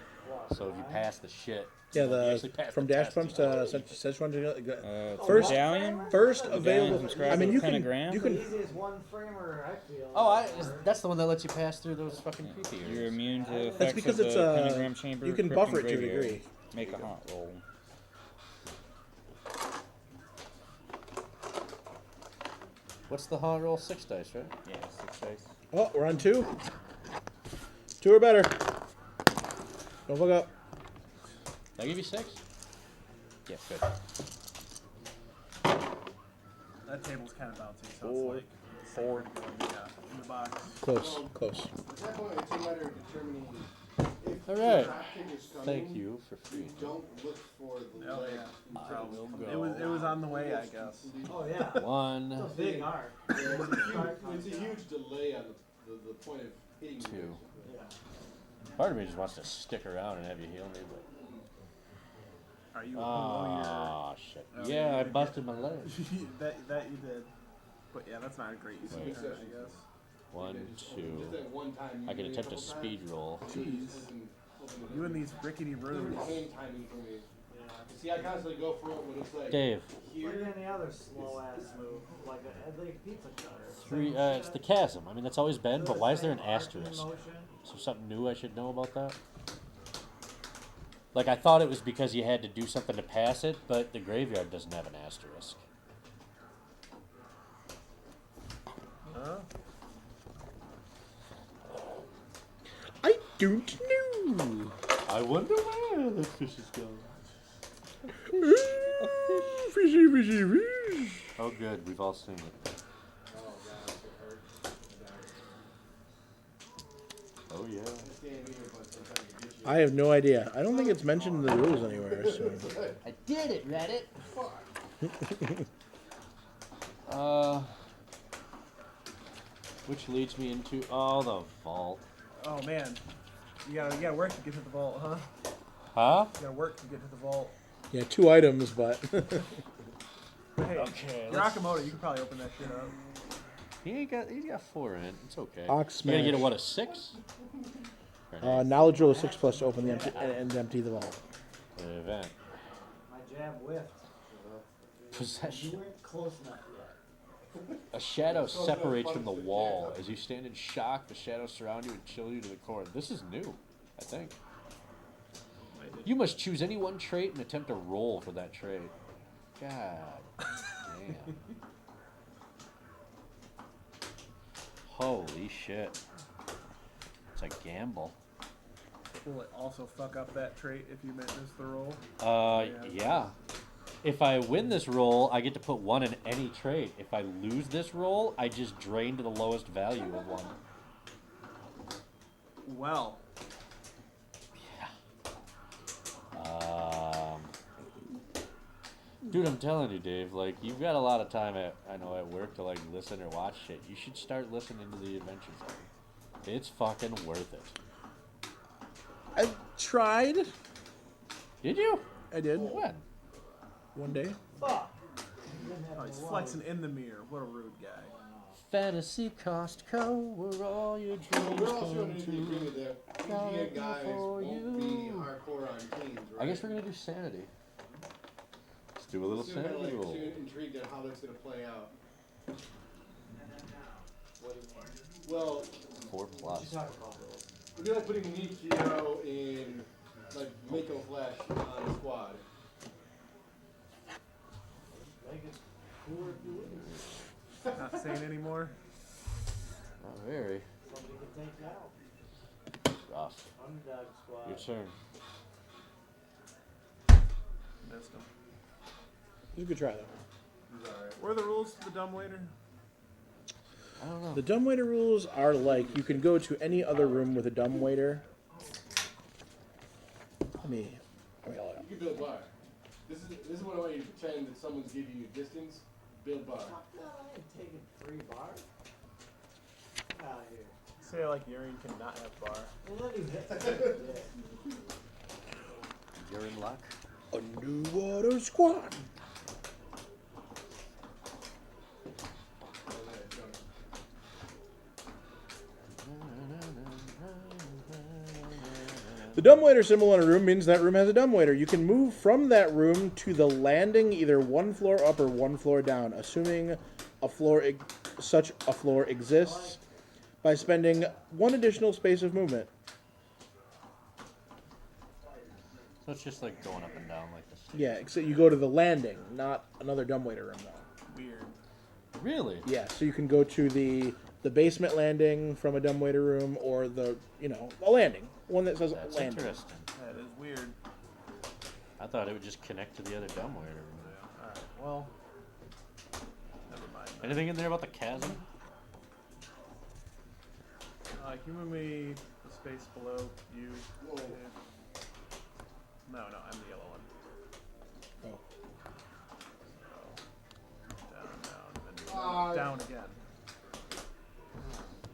So if you pass the shit. Yeah, you actually the pass from the Dash test, Punch you know. to Szechuan. First First, medallion. first Medallion available. subscribe I mean, to you the can pentagram. you The can easiest one framer, I feel. Oh, that's the one that lets you pass through those fucking creepy You're areas. immune to the That's effects because of it's the pentagram chamber. you can crypt, buffer and it to a graveyard. degree. Make a hot roll. What's the hot roll? 6 dice, right? Yeah, 6 dice. Oh, we're on 2. 2 or better. Don't fuck up. Did I give you 6? Yeah, good. That table's kind of bouncy, so Four. it's like 4 in the box. Close, close. At that point, it's a matter of determining if All right. the dropkick is coming. Thank you for free. You don't look for the Oh leg yeah. until it's will coming. go. It was on the way, I guess. Oh yeah. It's a 1, big arc. Yeah, it's a huge delay on the point of hitting 2. you. Yeah. Part of me just wants to stick around and have you heal me, but. Are you? Oh, shit. Oh, Yeah, yeah, I you busted my leg. that you did. But yeah, that's not a great use of Wait. your turn, I guess. 1, Just 2. that one time you I can did it attempt a couple speed roll. Jeez. times, You and these rickety rooms. hand timing for me. See, I constantly go for it when it's like Dave, here. Like any other slow ass move, like a pizza cutter. three. Same It's shit. the chasm. I mean, that's always been. Do But the why is there an same arcing asterisk? motion. So something new I should know about that? Like I thought it was because you had to do something to pass it, but the graveyard doesn't have an asterisk. Huh? I don't know. I wonder where the fish is going. Fishy, fishy, fish. Oh, good. We've all seen it. Oh god, it hurts. Oh yeah. I stand here, but sometimes it gets you. I have no idea. I don't think it's mentioned in the rules anywhere. So. I did it, Reddit. Which leads me into the vault. Oh man, you gotta work to get to the vault, huh? Huh? You gotta work to get to the vault. Yeah, 2 items, but But hey, Okay, you're let's- Akamoto, you can probably open that shit up. He's got 4 in it. It's okay. Ox You gotta get a smash. what, a 6? Or an knowledge roll is 6+ to open the empty and empty the vault. event. My jab whiffed. You Possession. weren't close enough yet. A shadow separates from the wall. As you stand in shock, the shadows surround you and chill you to the core. This is new, I think. You must choose any one trait and attempt to roll for that trait. God damn. Holy shit. It's a gamble. Will it also fuck up that trait if you miss the roll? Yeah. If I win this roll, I get to put 1 in any trait. If I lose this roll, I just drain to the lowest value of 1. Well, Dude, I'm telling you, Dave, like, you've got a lot of time at work to, like, listen or watch shit. You should start listening to the Adventure Zone. It's fucking worth it. I tried. Did you? I did. When? One day. Fuck. You didn't have oh, to he's lie. flexing in the mirror. What a rude guy. Fantasy Costco, where all your dreams We're also come under the true. agreement that Got PGA it guys for won't be you. hardcore on teams, right? I guess we're gonna do sanity. Let's do a little Still kinda, sanity like, roll. intrigued at how that's gonna play out. Well, 4 plus. it'd be like putting Nikio in like Mako Flash on the squad. Make it cooler if you lose. Not saying anymore. Not very. Somebody can take you out. Rough. Underdog squad. Your turn. Missed him. It was a good try, though. He's alright. What are the rules to the dumbwaiter? I don't know. The dumbwaiter rules are like you can go to any other room with a dumbwaiter. Let me yell it out. You can build bar. This is what I want you to pretend that someone's giving you distance. Build bar. Fuck no, I ain't taking 3 bars. Get out of here. Say it like Urian cannot have bar. Well, let me hit yeah. You're in luck. Underwater squad. The dumbwaiter symbol on a room means that room has a dumbwaiter. You can move from that room to the landing either 1 floor up or 1 floor down, assuming such a floor exists, by spending 1 additional space of movement. So it's just like going up and down like this. Yeah, except you go to the landing, not another dumbwaiter room, though. Weird. Really? Yeah, so you can go to the basement landing from a dumbwaiter room, or a landing, one that says That's landing. interesting. That is weird. I thought it would just connect to the other dumbwaiter room. Alright, well. Never mind. Anything in there about the chasm? Human me the space below you. Whoa. No, I'm the yellow one. Oh. So, down, down again.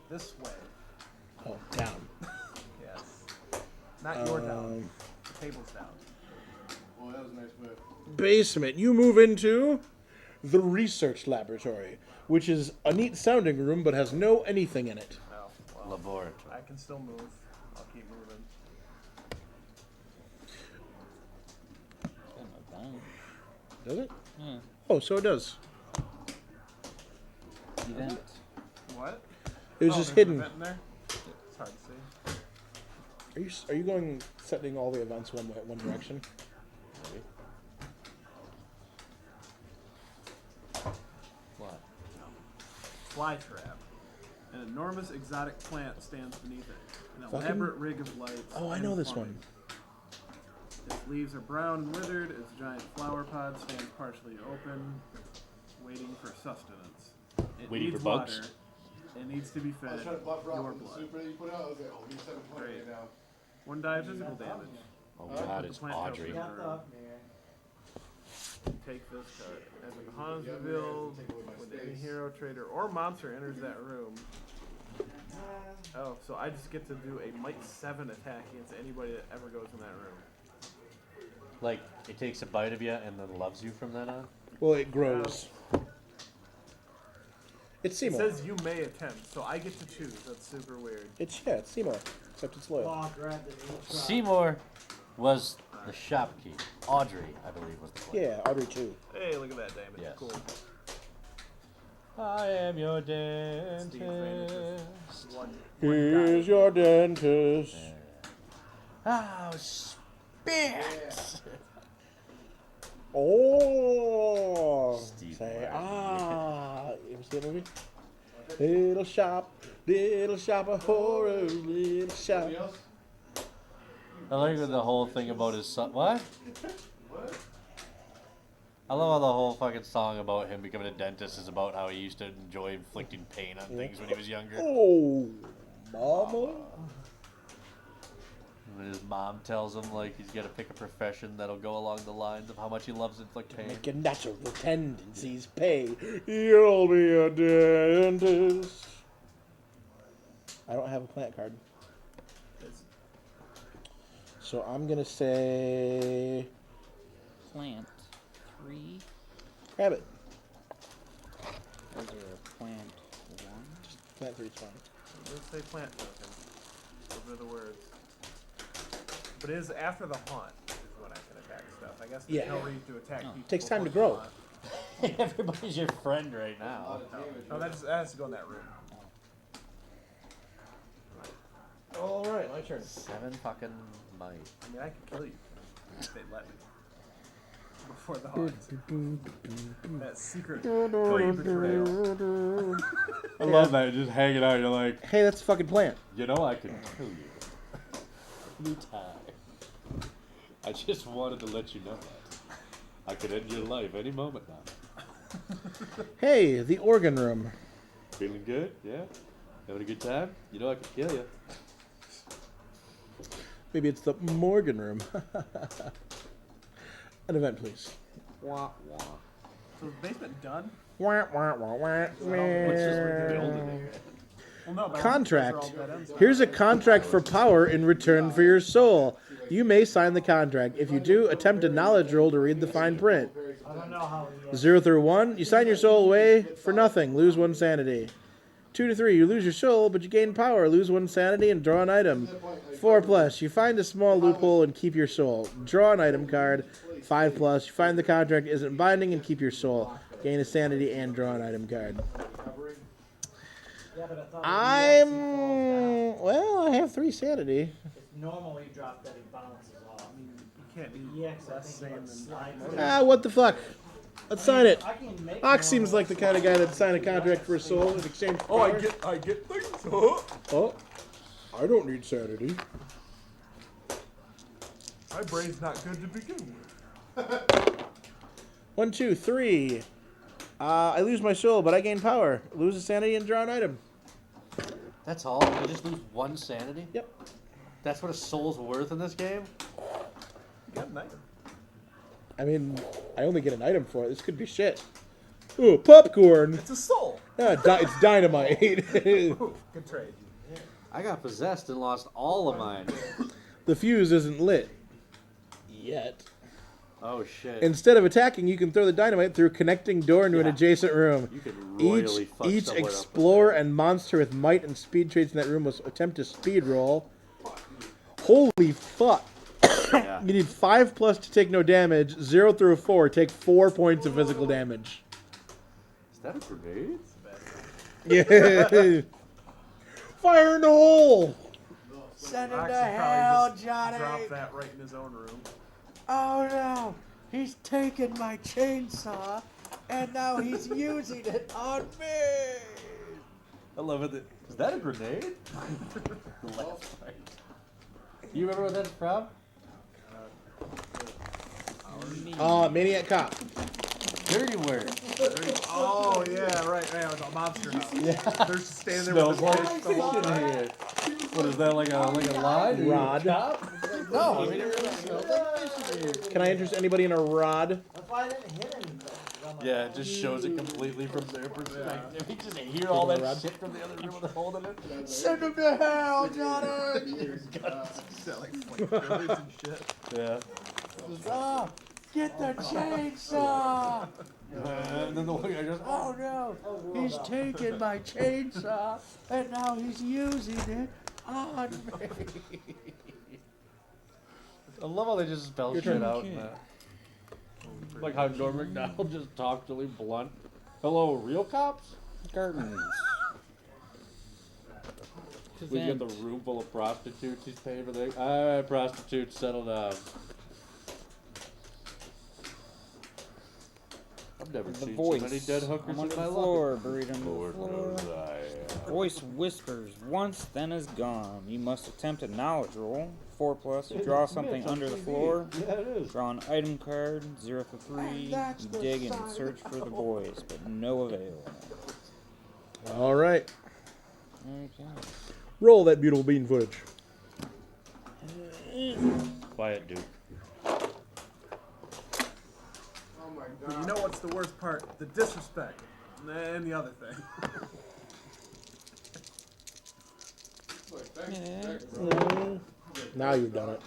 This way. Oh, down. Yes. Not your down. Um, The table's down. Oh, that was a nice whip. Basement. You move into the research laboratory, which is a neat sounding room but has no anything in it. Oh, well. Laboratory. I can still move. I'll keep moving. Does it? Yeah. Oh, so it does. Event. What? It was Oh, just there's an hidden. event in there? It's hard to see. Are you going setting all the events one direction? What? Fly trap. An enormous exotic plant stands beneath it. An Fucking- elaborate rig of lights. Oh, I and know this plumbing. one. Its leaves are brown and withered. Its giant flower pod stands partially open, waiting for sustenance. It Waiting needs for bugs? water. It needs to be I fed. was trying to buffer out Your from the blood. super that you put out. I was like, oh, give me 7 points Great. right now. One die of physical damage. Oh Put God, the it's plant Audrey. token. Got the up there. Take this card. As a Bahamut is Yeah, revealed, take away my when any space. hero, trader, or monster enters that room. Oh, so I just get to do a Might 7 attack against anybody that ever goes in that room. Like, it takes a bite of you and then loves you from then on? Well, it grows. It's It Seymour. says you may attempt, so I get to choose. That's super weird. It's Seymour, except it's loyal. Oh, grab the knee drop. Seymour was the shopkeep. Audrey, I believe, was the player. Yeah, Audrey too. Hey, look at that damage. Yes. Cool. I am your Steve Vanderbilt. dentist. One Here's die. your dentist. Oh, spit! Oh, Steve say Martin. You ever see that movie? Little shop of horrors, little shop. Anybody else? I like the whole thing about his son. What? What? I love how the whole fucking song about him becoming a dentist is about how he used to enjoy inflicting pain on things when he was younger. Oh, mama. And his mom tells him like he's got to pick a profession that'll go along the lines of how much he loves to inflict pain. Make your natural tendencies pay. You'll be a dentist. I don't have a plant card, It's- so I'm gonna say Plant 3. grab it. Is there a plant 1? Plant 3's fine. Let's say plant token. Those are the words. But it is after the haunt is when I can attack stuff. I guess there's Yeah. no reason to attack people. Takes time to before the grow. haunt. Everybody's your friend right A lot now. of damage. No, that has to go in that room. All right, my turn. 7 fucking might. I mean, I could kill you if they let me. Before the haunt. That secret play betrayal. I love that. Just hanging out. You're like, Hey, that's a fucking plant. you know, I can kill you. Anytime. I just wanted to let you know that. I could end your life any moment now. Hey, the organ room. Feeling good? Yeah? Having a good time? You know I can kill you. Maybe it's the Morgan room. An event, please. Wah, wah. So is the basement done? Wah, wah, wah, wah, Let's just build wah. it. Well, no, but Contract. those are all dead ends. Here's a contract for power in return for your soul. You may sign the contract. If you do, attempt a knowledge roll to read the fine print. I don't know how he 0 through 1, you sign your soul away for nothing. Lose 1 sanity. 2 to 3, you lose your soul, but you gain power. Lose 1 sanity and draw an item. 4 plus, you find a small loophole and keep your soul. Draw an item card. 5 plus, you find the contract isn't binding and keep your soul. Gain a sanity and draw an item card. Yeah, but I thought it falls I'm well. I have 3 sanity. down. It's normally dropped that it bounces off. You can't be Yeah, 'cause I less think sane it than slides. Ah, what the fuck? Let's sign it. I can make Ox seems normal like the kind of guy that'd sign a contract for a soul in exchange for Oh, power. I get things. Oh. Oh, I don't need sanity. My brain's not good to begin with. 1, 2, 3. I lose my soul, but I gain power. Lose a sanity and draw an item. That's all? You just lose 1 sanity? Yep. That's what a soul's worth in this game? You got an item. I mean, I only get an item for it. This could be shit. Ooh, popcorn. It's a soul. Ah, it's dynamite. Ooh, good trade. I got possessed and lost all of mine. The fuse isn't lit. Yet. Oh shit. Instead of attacking, you can throw the dynamite through a connecting door into an Yeah. adjacent room. You could royally fuck Each somewhere up with explorer that. and monster with might and speed traits in that room must attempt a speed roll. Holy fuck. Yeah. You need 5+ to take no damage. 0 through 4 take 4 points of physical damage. Is that a grenade? Yeah. Fire in the hole. Send him Ox to would probably hell, just Johnny. drop that right in his own room. Oh no, he's taken my chainsaw, and now he's using it on me. I love it. Is that a grenade? You remember what that's from? Maniac Cop. Dirty Work. Oh yeah, right. Yeah, it was a monster house. Yeah. They're just standing there with Smells his like fish fish still in alive. here. What is that, like a line? Are you a Rod. cop? No, I mean it really smells like fish in here. Can I interest anybody in a rod? That's why I didn't hit anything. Yeah, it just shows it completely from their perspective. You just hear all that shit from the other room when they're holding it. Send him to hell, Johnny. Like flamethrowers and shit. Yeah. Stop. Get the chainsaw. And then the one guy goes, Oh no, he's taken my chainsaw, and now he's using it on me. I love how they just spell Your shit turn. out. Okay. Like how Norm McDonald just talked really blunt. Hello, real cops? Gardens. We got the room full of prostitutes he's paying for. Alright, prostitutes, settle down. I've never The seen voice. so many dead hookers I'm on in the my floor, life. buried under the floor. Voice whispers, once, then is gone. You must attempt a knowledge roll. 4+. You draw something under the floor. Yeah, it is. Draw an item card. 0 for 3. And that's You the dig and sign. search for the voice, but no avail. All right. Okay. Roll that beautiful bean footage. Quiet, dude. But you know what's the worst part? The disrespect. And the other thing. Now you've done it.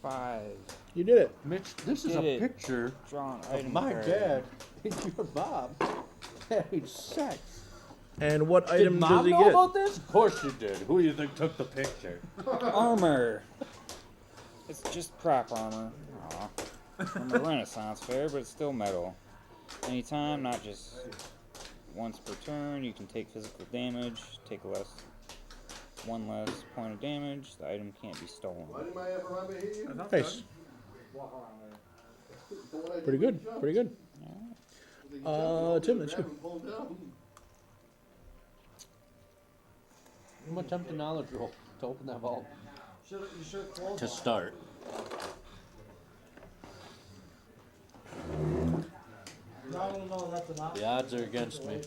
5. You did it. Mitch, this is Did a it. picture Draw an of item my card. dad and your mom having sex. And what Did item mom does he know get? about this? Of course you did. Who do you think took the picture? Armor. It's just prop armor. Aw. From a Renaissance fair, but it's still metal. Anytime, not just once per turn, you can take physical damage, take one less point of damage. The item can't be stolen. Why didn't I ever run behind you? Nice. Pretty good. Pretty good. Tim, that's you. I'm gonna attempt a knowledge roll to open that vault. You should close To start. No, that's enough. The odds are against me.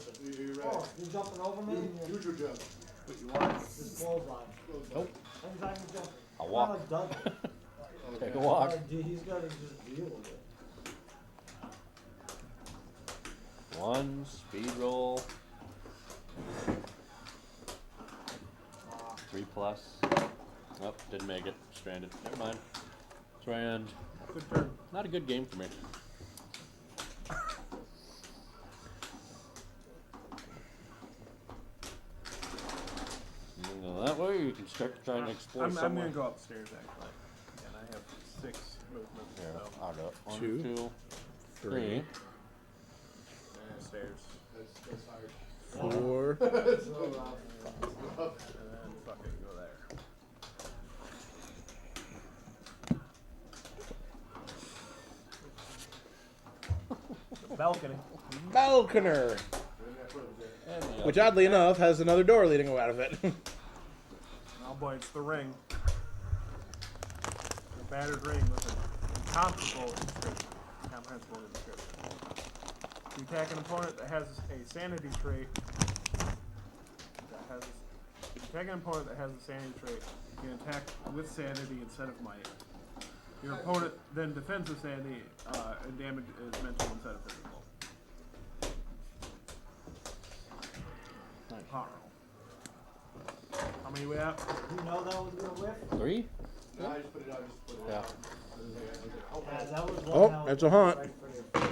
Oh, you're jumping over me? Neutral jump. This clothesline. Nope. Anytime you jump. I'll walk. Doug. Take a walk. He's got to just deal with it. 1 speed roll. 3+. Oh, didn't make it. Stranded. Never mind. Strand. Good turn. Not a good game for me. You can go that way, or you can start to try and explore I'm somewhere. gonna go upstairs actually. And I have 6 movement. Here, So I'll go. 1, Two. 2, 3. 3, upstairs. 4. And then fucking go there. Balcony. Balconer. And the Which, oddly enough, has another door leading out of it. Oh boy, it's the ring. A battered ring with an incomprehensible description. Incomprehensible description. You attack an opponent that has a sanity trait. You attack an opponent that has a sanity trait. You can attack with sanity instead of might. Your opponent then defends with sanity, and damage is mental instead of physical. Nice. Hot roll. How many we have? You know that was going to whiff? 3? No, I just put it out. Yeah. Yeah, that was one Oh, hell of that's a haunt. right for the-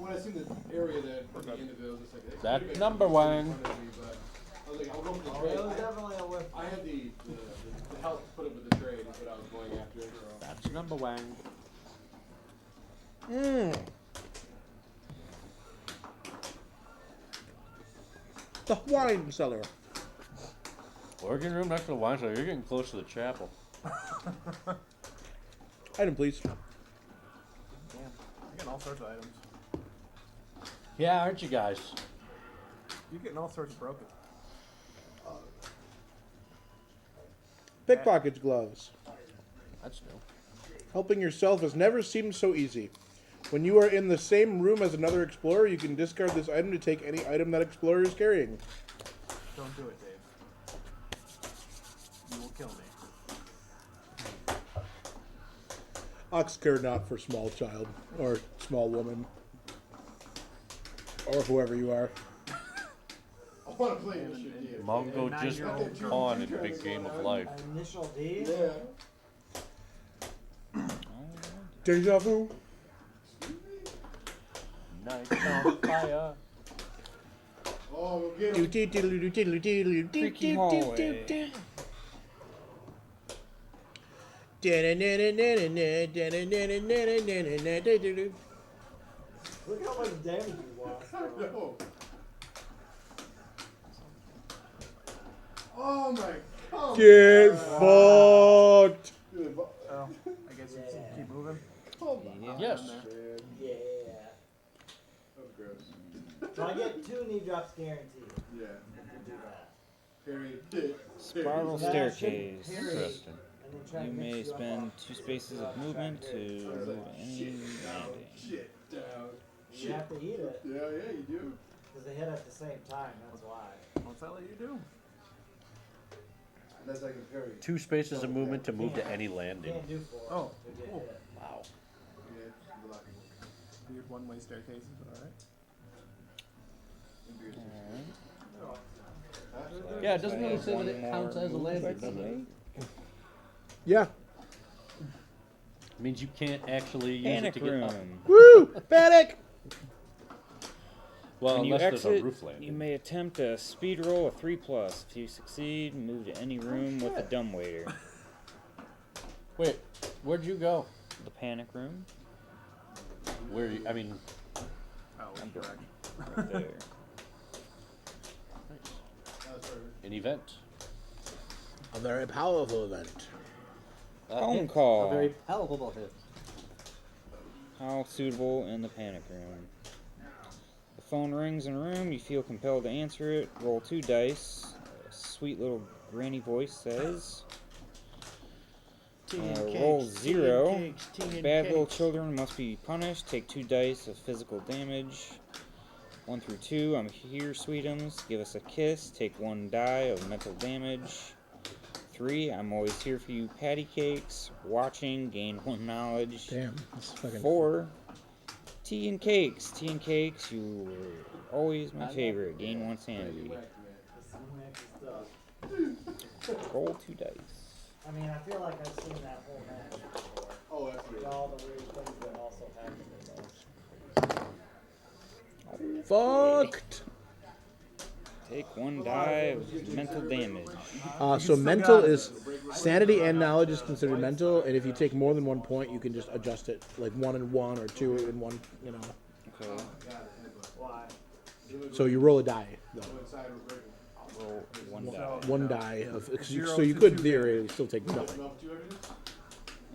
When I seen the area that at the end of it, I was just like, That's pretty much number in one. front of me, but I was like, I'll go with the Oh, trade. it was definitely a whip. I had the help to put it with the trade is what I was going after. That's number one. Mmm. The wine cellar. Organ room next to the wine cellar. You're getting close to the chapel. Item, please. Damn. You're getting all sorts of items. Yeah, aren't you guys? You're getting all sorts of broken. Pickpocket's gloves. That's new. Helping yourself has never seemed so easy. When you are in the same room as another explorer, you can discard this item to take any item that explorer is carrying. Don't do it, Dave. You will kill me. Ox care not for small child or small woman or whoever you are. I want to play this shit here. Mongo just nine-year-old on in Big Game of Life. Initial D? Yeah. Deja vu. Night on fire. Oh, we'll get him. Freaky hallway. Look how much damage you lost. No. Oh my god. Get fucked. Oh, I guess you keep moving. Oh my Yes. Yeah. That was gross. So I get 2 knee drops guaranteed. Yeah. If you do that. Period. Spiral That should staircase. period, Interesting. and then try You and may mix you up spend on- 2 spaces of movement to move any landing. Shit down. You have to eat it, Yeah, yeah, you do. because they hit at the same time, that's why. What's that let you do? Unless I can parry. 2 spaces of movement to move to any You landing. can't do 4 Oh, to get cool. hit. Wow. Yeah, good luck. Weird one-way staircases, alright. Yeah, it doesn't really say that it counts as a landing, does it? Yeah. It means you can't actually use Panic it to get up. room. Woo! Panic! Well, When you unless there's a exit, roof you landing. may attempt a speed roll of 3+. If you succeed, move to any room with a dumbwaiter. Wait, where'd you go? The panic room, Where? I mean, Oh, I'm correct. right there. an event. A very powerful event. Phone Hit. call. A very palatable hit. How suitable in the panic room. The phone rings in a room. You feel compelled to answer it. Roll 2 dice. A sweet little granny voice says. Roll 0. Bad little children must be punished. Take 2 dice of physical damage. 1 through 2. I'm here, sweetums. Give us a kiss. Take 1 die of mental damage. 3. I'm always here for you, patty cakes. Watching. Gain 1 knowledge. Damn. That's fucking. 4. Tea and cakes. Tea and cakes. You were always my favorite. Gain 1 sanity. It's some nasty stuff. Roll 2 dice. I mean, I feel like I've seen that whole match before. Oh, With absolutely. all the weird things that also happen in those. Fucked. Take 1 die of mental damage. So mental is sanity and knowledge is considered mental, and if you take more than 1 point, you can just adjust it, like 1 and 1 or 2 and 1. You know. Okay. Why? So you roll a die, though. Roll 1 die. 1 die of. Zero So you to could 2 theoretically still take nothing.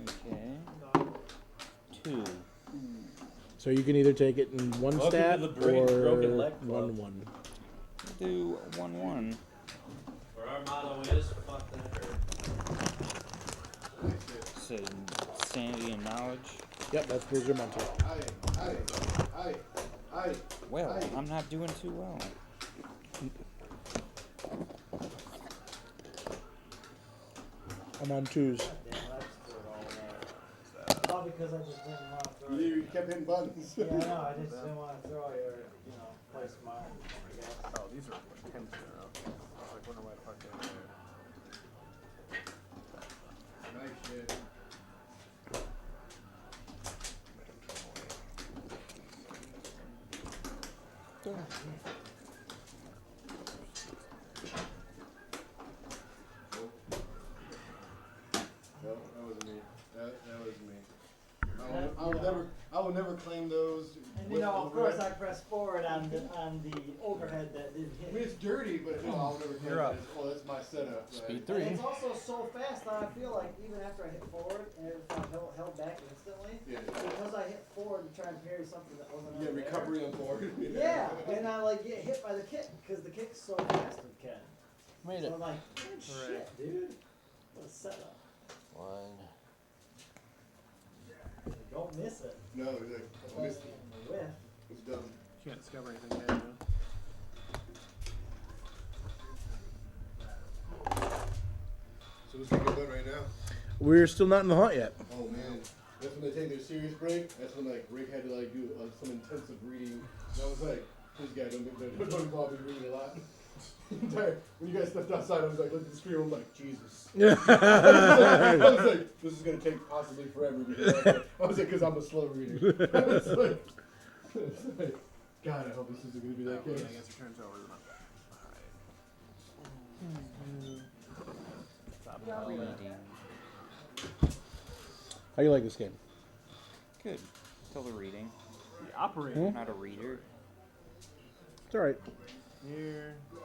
Okay. 2. So you can either take it in 1 Welcome stat to the Broken or Leg Club. 1-1. Do 1-1. Where our motto is, fuck that. So sanity and knowledge. Yep, that's those are mental. Well, I'm not doing too well. I'm on 2s. Damn, that's good all night. All because I just didn't want to throw you. You kept hitting buttons. Yeah, I know, I just didn't want to throw you or, play smart, I guess. Oh, these are like 10 in a row. I was like, wonder why the fuck they're there. Nice shit. would never claim those. And with of course, overhead. I pressed forward on the overhead that didn't I hit. mean, it's dirty, but I'll never claim You're up. it as, oh, that's my setup. Speed And 3. it's also so fast that I feel like even after I hit forward and it felt held back instantly, Yeah. because I hit forward to try and parry something that wasn't Yeah, over there. recovery on board. Yeah, and I like get hit by the kick because the kick's so fast with Ken. Made So it. I'm like, good shit, dude. What a setup. 1. Don't miss it. No, he's like, I missed it. Whiff. It's dumb. You can't discover anything yet, you know? So what's going on right now? We're still not in the hunt yet. Oh man, that's when they take their serious break. That's when like Rick had to like do some intensive reading. And I was like, this guy don't involve me reading a lot. When you guys stepped outside, I was like, look at the screen. I'm like, Jesus. I was like, this is gonna take possibly forever. Because I was like, because I'm a slow reader. I was like, God, I hope this isn't gonna be that I case. guess your turn's over. How you like this game? Good. Still the reading. The operator Hmm? Not a reader. It's all right. here. Yeah,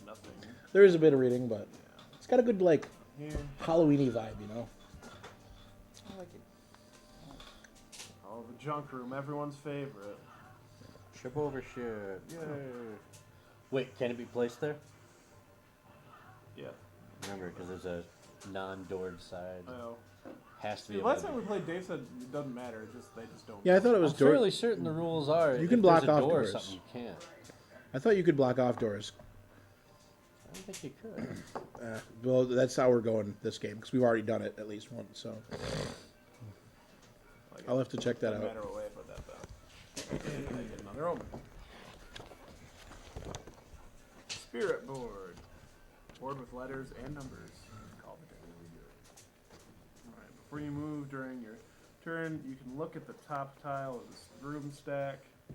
nothing. There is a bit of reading, but it's got a good like Here. Halloweeny vibe, you know. I like it. Oh, the junk room, everyone's favorite. Ship over ship. Yay. Wait, can it be placed there? Yeah. Remember, because there's a non-doored side. I know. Has to be. The a last window. time we played, Dave said it doesn't matter. It's just they just don't. Yeah, I thought it was I'm door. fairly certain the rules are. You if can there's block a off door doors. Or something, you can't. I thought you could block off doors. I don't think you could. Well, that's how we're going this game because we've already done it at least once. So Like, I'll have to check that doesn't out. matter what way I put that though. And I get another omen. Spirit board. Board with letters and numbers. Call it Alright, before you move during your turn, you can look at the top tile of this room stack. If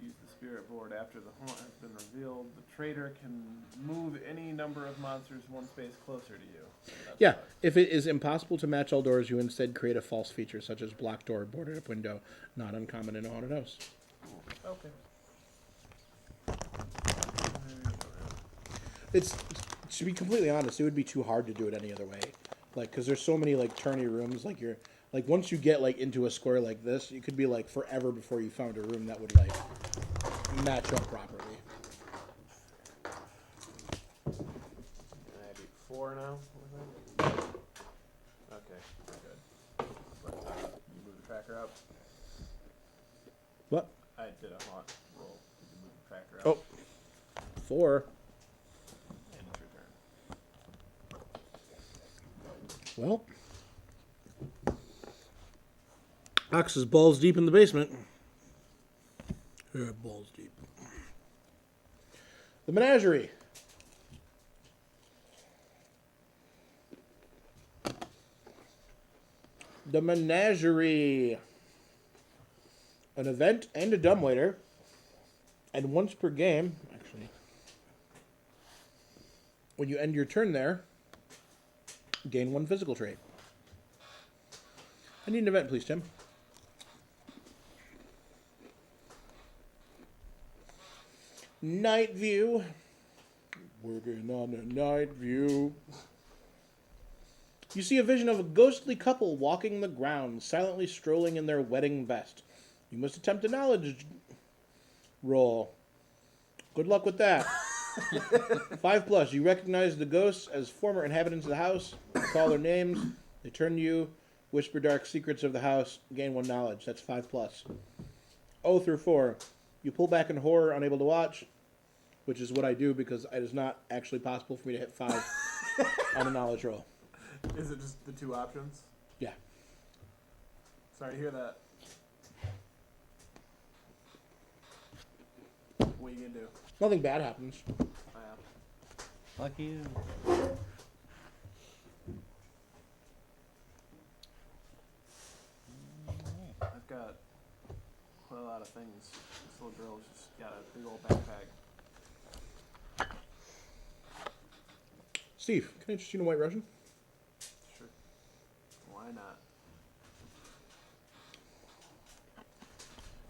you use the spirit board after the haunt has been revealed, the trader can move any number of monsters one space closer to you. So that's Yeah, fine. if it is impossible to match all doors, you instead create a false feature such as blocked door, boarded up window, not uncommon in a haunted house. Okay. It's to be completely honest, it would be too hard to do it any other way. Like, because there's so many like turny rooms. Like you're like once you get like into a square like this, you could be like forever before you found a room that would like match up properly. Can I be 4 now? Okay, good. But, you move the tracker up. What? I did a haunt roll. Did you move the tracker up? Oh. 4. And it's your turn. Well, Ox is balls deep in the basement. Yeah, balls deep. The menagerie. The menagerie. An event and a dumbwaiter. And once per game, actually. When you end your turn there, gain 1 physical trait. I need an event, please, Tim. Night view. Working on a night view. You see a vision of a ghostly couple walking the ground, silently strolling in their wedding vest. You must attempt a knowledge roll. Good luck with that. 5+. You recognize the ghosts as former inhabitants of the house. Call their names. They turn to you. Whisper dark secrets of the house. Gain 1 knowledge. That's 5+. 0 through 4. You pull back in horror, unable to watch, which is what I do because it is not actually possible for me to hit 5 on a knowledge roll. Is it just the 2 options? Yeah. Sorry to hear that. What are you gonna do? Nothing bad happens. I am. Lucky you. I've got quite a lot of things. This little girl's just got a big old backpack. Steve, can I interest you in a White Russian? Sure. Why not?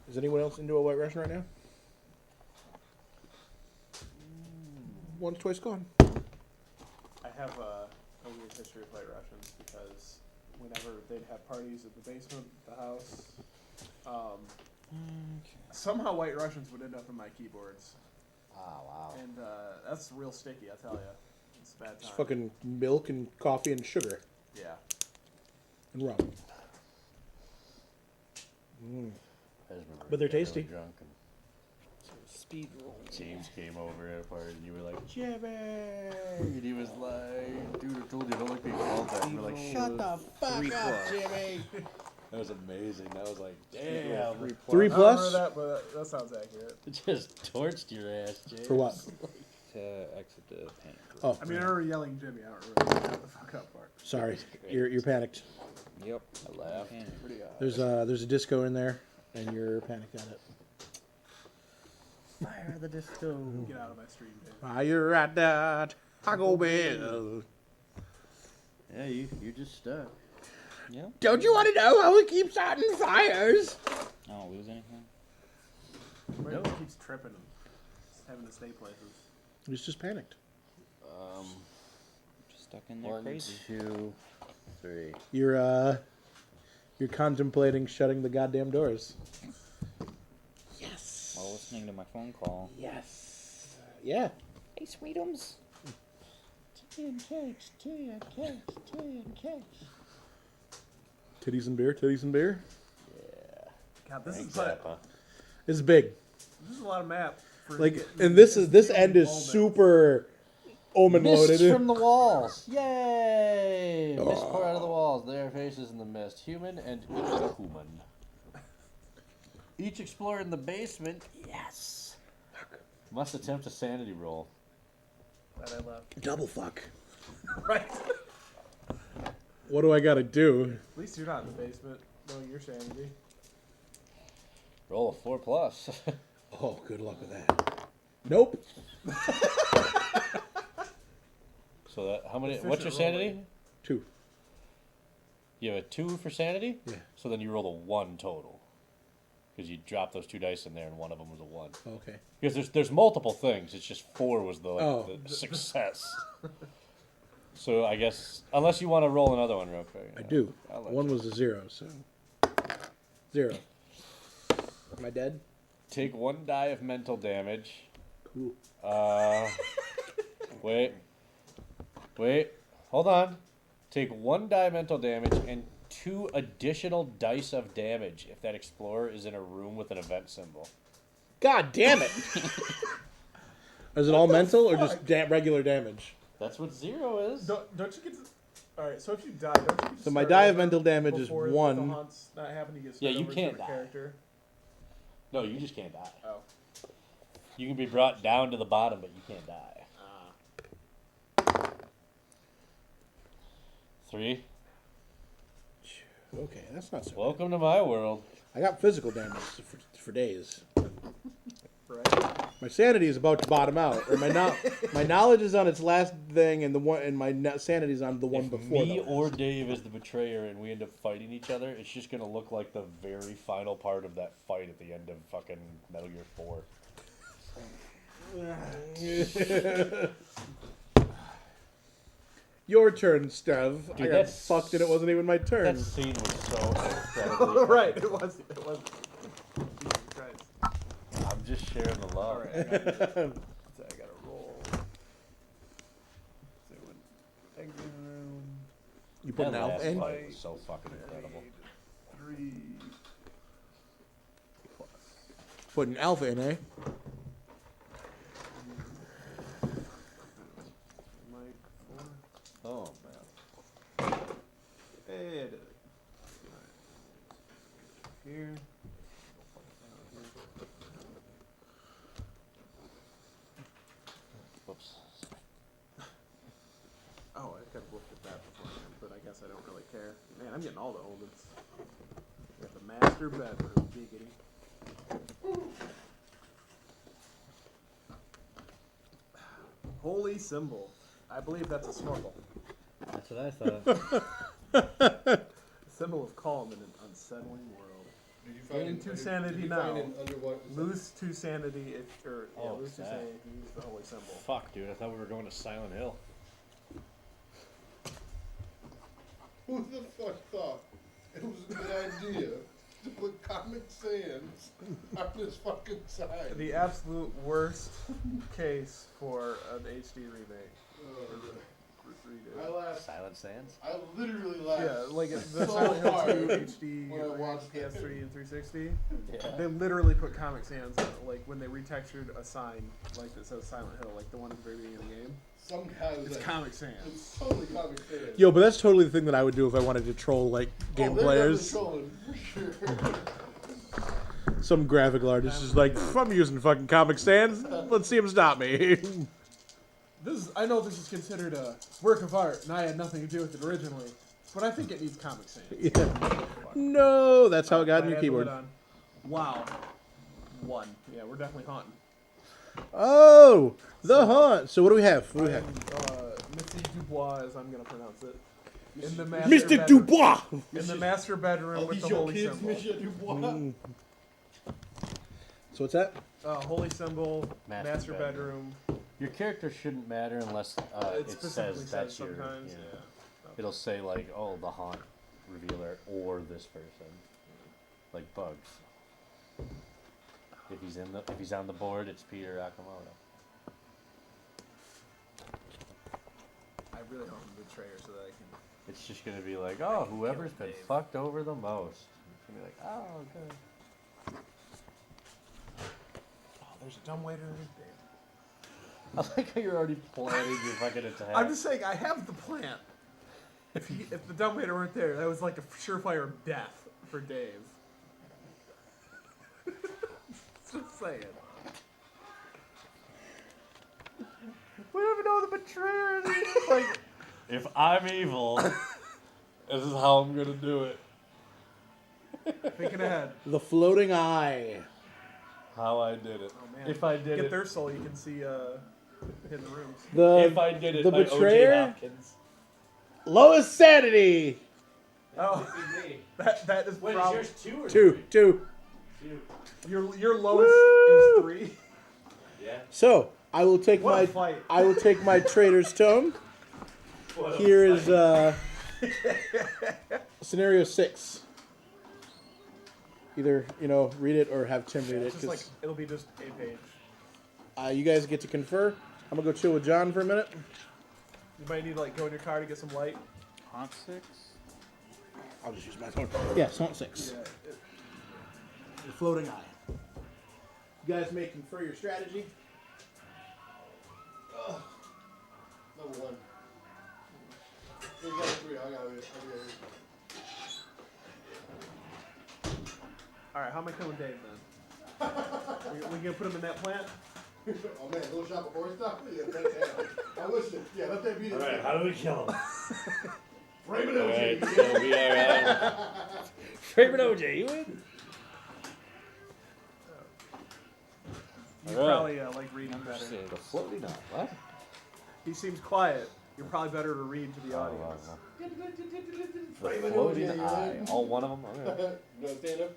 Is anyone else into a White Russian right now? Once, twice gone. I have a weird history with White Russians because whenever they'd have parties at the basement of the house, somehow White Russians would end up in my keyboards. Oh, wow. And that's real sticky, I tell you. It's a bad It's time. fucking milk and coffee and sugar Yeah. and rum. I just remember But they're getting tasty. really drunk and Speed roll. James came over at a party and you were like, Jimmy! And he was like, dude, I told you I don't like being called that. And we're like, Shut the fuck up, Jimmy. That was amazing. That was like, damn. 3 I don't plus? remember that, but that sounds accurate. It just torched your ass, James. For what? To exit the panic room. Oh, I mean, I remember yelling Jimmy. I don't remember the fuck up part. sorry. You're panicked. Yep. I laughed Panic. pretty hard. There's a disco in there, and you're panicked at it. Fire the disco. Get out of my stream, Dave. Fire at that Taco Bell. Yeah, you're just stuck. Yep. Don't you want to know how it keeps starting fires? I don't lose anything. Nope. Keeps tripping and having to stay places. He's just panicked. Just stuck in there 1, crazy. 2, 3. You're contemplating shutting the goddamn doors. Yes. While listening to my phone call. Yes. Yeah. Hey, sweetums. Tea and cakes, tea and cakes, tea and cakes. Titties and beer, titties and beer. God, this is Exactly. This is big. this is a lot of map. For Like, getting and this end is moment. super omen Mists loaded. from the walls. Yay! Mist pour out of the walls. Their faces in the mist. Human and human. Each explorer in the basement. Yes. Must attempt a sanity roll. That I left. Double fuck. Right. What do I gotta do? At least you're not in the basement, knowing your sanity. Roll a 4+. Oh, good luck with that. Nope. So that how many? Efficient What's your sanity? rolling. 2. You have a 2 for sanity. Yeah. So then you roll a 1 total. Because you dropped those 2 dice in there, and one of them was a 1. Okay. Because there's multiple things. It's just 4 was the Oh. the success. So I guess unless you want to roll another one real quick. I do. I'll let 1 you. was a 0, so 0. Am I dead? Take 1 die of mental damage. Cool. Wait. Hold on. Take 1 die mental damage and 2 additional dice of damage if that explorer is in a room with an event symbol. God damn it! Is it all mental or just regular damage? That's what 0 is. Don't you get to... Alright, so if you die, don't you get to So my start die of over mental damage is before 1. The haunt's not happening, you get to Yeah, start you over as can't a die. character. No, you just can't die. Oh. You can be brought down to the bottom, but you can't die. 3. Okay, that's not so bad. Welcome to my world. I got physical damage for days. Right? My sanity is about to bottom out, or my knowledge is on its last thing, and my sanity is on the one If before. me the last. or Dave is the betrayer and we end up fighting each other, it's just gonna look like the very final part of that fight at the end of fucking Metal Gear 4. Your turn, Stev. Dude, I got that's- fucked and it wasn't even my turn. That scene was so incredibly. Right, it was. Jesus Christ. I'm just sharing the love. Alright, I gotta roll. So when exit room, You put an That alpha last in? fight was so fucking incredible. 3 plus. Put an alpha in, eh? Mike 4. Oh man. Hey, I did it. Alright. Here. Whoops. Oh, I could have looked at that beforehand, but I guess I don't really care. Man, I'm getting all the omens. We got the master bedroom, giggity. Holy symbol. I believe that's a snorkel. That's what I thought. Symbol of calm in an unsettling world. Did you find Gain it 2 under- sanity did you now. find it under what? Lose 2 sanity if, Oh, lose 2 that. sanity if you use the holy symbol. Fuck, dude. I thought we were going to Silent Hill. Who the fuck thought it was a good idea to put Comic Sans on this fucking side? The absolute worst case for an HD remake. I Redo. laughed. Silent Sands? I literally laughed. Yeah, like the so Silent Hill 2 hard HD when I watched it. PS3 and 360. Yeah. They literally put Comic Sans on it, like when they retextured a sign like that says Silent Hill, like the one at the very beginning of the game. Some guy was It's like, Comic Sans. it's totally Comic Sans. Yo, but that's totally the thing that I would do if I wanted to troll like game Oh, they're players. definitely trolling, for sure. Some graphical artist is like, I'm using fucking Comic Sans. Let's see him stop me. I know this is considered a work of art, and I had nothing to do with it originally, but I think it needs Comic Sans. Yeah. No, that's how it got I in your had the lid keyboard. on. Wow. 1. Yeah, we're definitely haunting. Oh, the haunt. So what do we have? What do we have? Missy Dubois, as I'm gonna pronounce it. In the master Mr. bedroom- Dubois. In the master bedroom Are with these the your holy kids, symbol. Monsieur Dubois? Mm. So what's that? Holy symbol, Master master bedroom. bedroom. Your character shouldn't matter unless It it specifically says that's says your. sometimes, Yeah. yeah. It'll say like, oh, the haunt revealer or this person, like Bugs. If he's on the board, it's Peter Akamoto. I really hope I'm a betrayer so that I can. It's just gonna be like, oh, whoever's been Dave. fucked over the most. It's gonna be like, oh, good. Oh, there's a dumb waiter. I like how you're already planning your fucking attack. I'm just saying, I have the plan. If the dumb waiter weren't there, that was like a surefire death for Dave. Just saying. We don't even know what the betrayer is. Like, if I'm evil, this is how I'm gonna do it. Thinking ahead. The floating eye. How I did it. Oh man. If I did Get it. their soul, you can see hidden rooms. If The I did it, the like betrayer? O.J. Hopkins. lowest sanity. Oh, that is Wait, is probably yours 2 or 2. 2. 2? your lowest Woo! is 3. Yeah. So I will take What a my fight. I will take my trader's tome. Here is scenario 6. Either read it or have Tim read it. It's just 'cause, like it'll be just a page. you guys get to confer. I'm gonna go chill with John for a minute. You might need to go in your car to get some light. Haunt 6? I'll just use my phone. Yeah, Haunt 6. The floating eye. You guys may confer your strategy. Number 1. You got 3. I got it. All right, how am I killing Dave then? we gonna put him in that plant? Oh man, little shop of horse stuff? Yeah, let that be the Alright, how do we kill him? Frame it Alright, OJ. so we are Frame it OJ, you win? You All right. probably like reading Number better. 6. The floating eye. What? He seems quiet. You're probably better to read to the Oh, audience. wow, wow. The Frame it floating OJ, eye. right? All one of them? Okay. No, stand up.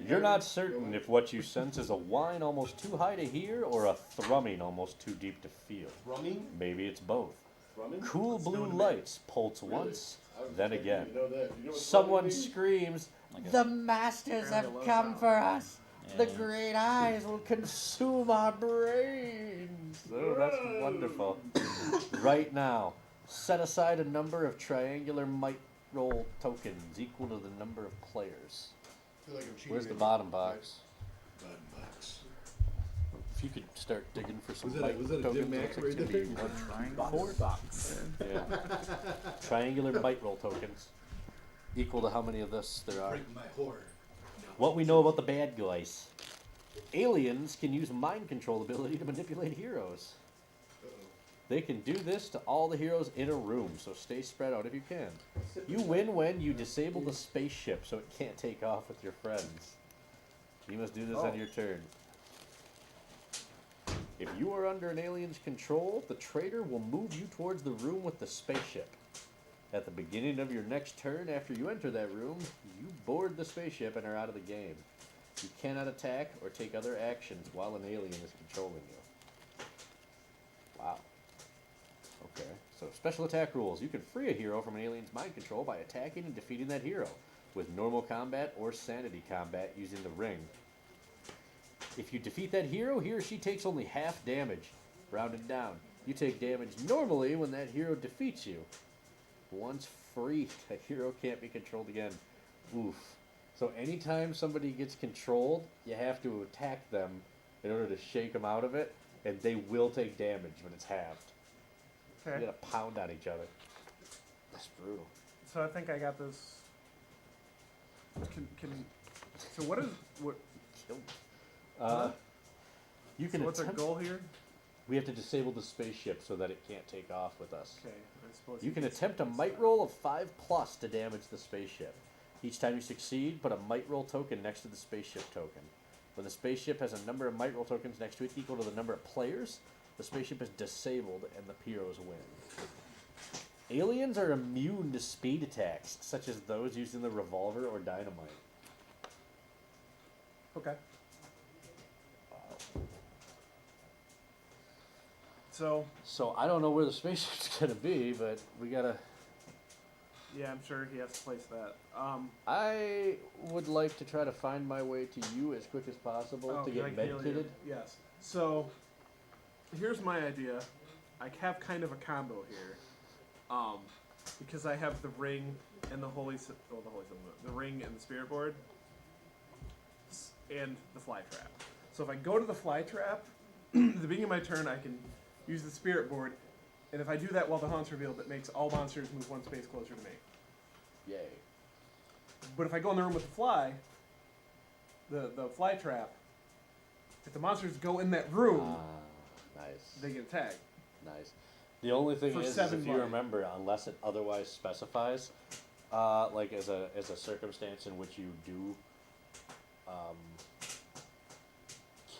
You're not certain if what you sense is a whine almost too high to hear or a thrumming almost too deep to feel. Running? Maybe it's both. Running? Cool blue lights pulse once, then again. You know that. You know what Someone running means? screams, The masters have Apparently a low come sound. for us. The Yeah. great eyes will consume our brains. oh, that's wonderful. Right now, set aside a number of triangular might roll tokens equal to the number of players. I feel like I'm cheating Where's the right bottom now. box? Bottom box. If you could start digging for some Was that a- might was that a tokens, Jim Max looks like it's right gonna be there? one Box. Yeah. Triangular might roll tokens. Equal to how many of this there are. Break my whore. What we know about the bad guys. Aliens can use mind control ability to manipulate heroes. They can do this to all the heroes in a room, so stay spread out if you can. You win when you disable the spaceship so it can't take off with your friends. You must do this on your turn. If you are under an alien's control, the traitor will move you towards the room with the spaceship. At the beginning of your next turn after you enter that room, you board the spaceship and are out of the game. You cannot attack or take other actions while an alien is controlling you. Wow. Okay, so special attack rules. You can free a hero from an alien's mind control by attacking and defeating that hero with normal combat or sanity combat using the ring. If you defeat that hero, he or she takes only half damage, rounded down. You take damage normally when that hero defeats you. Once free, a hero can't be controlled again. Oof. So anytime somebody gets controlled, you have to attack them in order to shake them out of it, and they will take damage when it's halved. Okay. You gotta pound on each other. That's brutal. So I think I got this. So what is what? Kill me. You can So what's our attempt- goal here? We have to disable the spaceship so that it can't take off with us. Okay, I suppose You can attempt a might roll of 5+ to damage the spaceship. Each time you succeed, put a might roll token next to the spaceship token. When the spaceship has a number of might roll tokens next to it equal to the number of players, the spaceship is disabled and the heroes win. Aliens are immune to speed attacks, such as those using the revolver or dynamite. Okay. So So I don't know where the spaceship's gonna be, but we gotta. yeah, I'm sure he has to place that. I would like to try to find my way to you as quick as possible to can get I heal you? med-kitted. Yes. So here's my idea. I have kind of a combo here, because I have the ring and the the ring and the spirit board, and the fly trap. So if I go to the fly trap, at the beginning of my turn, I can use the spirit board, and if I do that while the haunt's revealed, it makes all monsters move one space closer to me. Yay. But if I go in the room with the fly, the fly trap, if the monsters go in that room, Nice. they get attacked. Nice. The only thing For is 7 if you money. remember, unless it otherwise specifies, like as a circumstance in which you do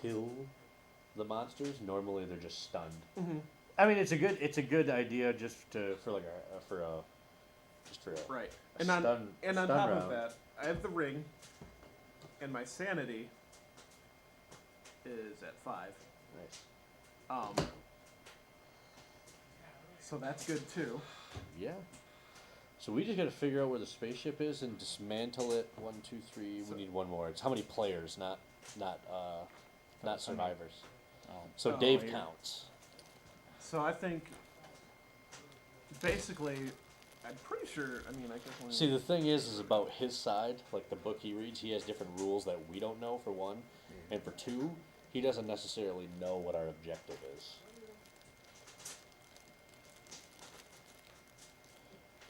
kill the monsters, normally they're just stunned. Mm-hmm. I mean, it's a good idea just for a Right. A And on stun- and on stun top of round. that, I have the ring, and my sanity is at 5. nice. So that's good too. Yeah. So we just got to figure out where the spaceship is and dismantle it. 1, 2, 3. So- We need one more. It's how many players, not survivors. So Oh, Dave yeah. counts. So I think basically, I'm pretty sure. I mean, I guess only. See, the thing is about his side, like the book he reads, he has different rules that we don't know, for one. And for two, he doesn't necessarily know what our objective is.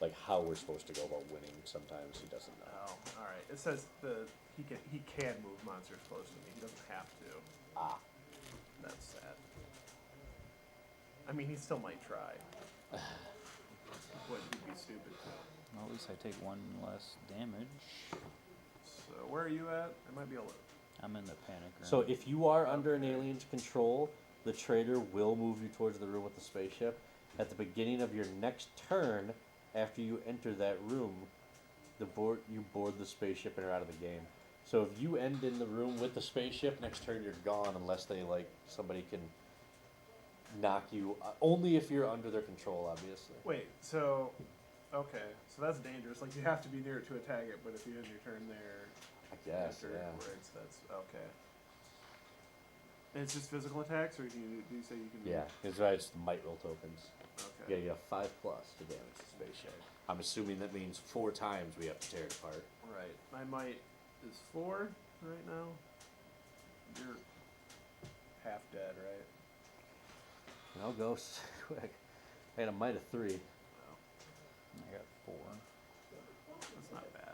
Like how we're supposed to go about winning, sometimes he doesn't know. Oh, all right. It says he can move monsters close to me. He doesn't have to. Ah. That's sad. I mean, he still might try. Would he'd be stupid to. Well, at least I take 1 less damage. So where are you at? I might be able to. I'm in the panic room. So if you are under an alien's control, the trader will move you towards the room with the spaceship. At the beginning of your next turn, after you enter that room, you board the spaceship and are out of the game. So if you end in the room with the spaceship, next turn you're gone unless somebody can knock you. Only if you're under their control, obviously. Wait. So, okay. So that's dangerous. Like you have to be near it to attack it. But if you end your turn there, I guess, yeah. afterwards, that's okay. And it's just physical attacks, or do you say you can? Yeah, that's right. It's the might roll tokens. Okay. Yeah, you got 5+ to damage the spaceship. I'm assuming that means 4 times we have to tear it apart. Right. My might is 4 right now. You're half dead, right? I'll go quick. I had a might of 3. I got 4. That's not bad.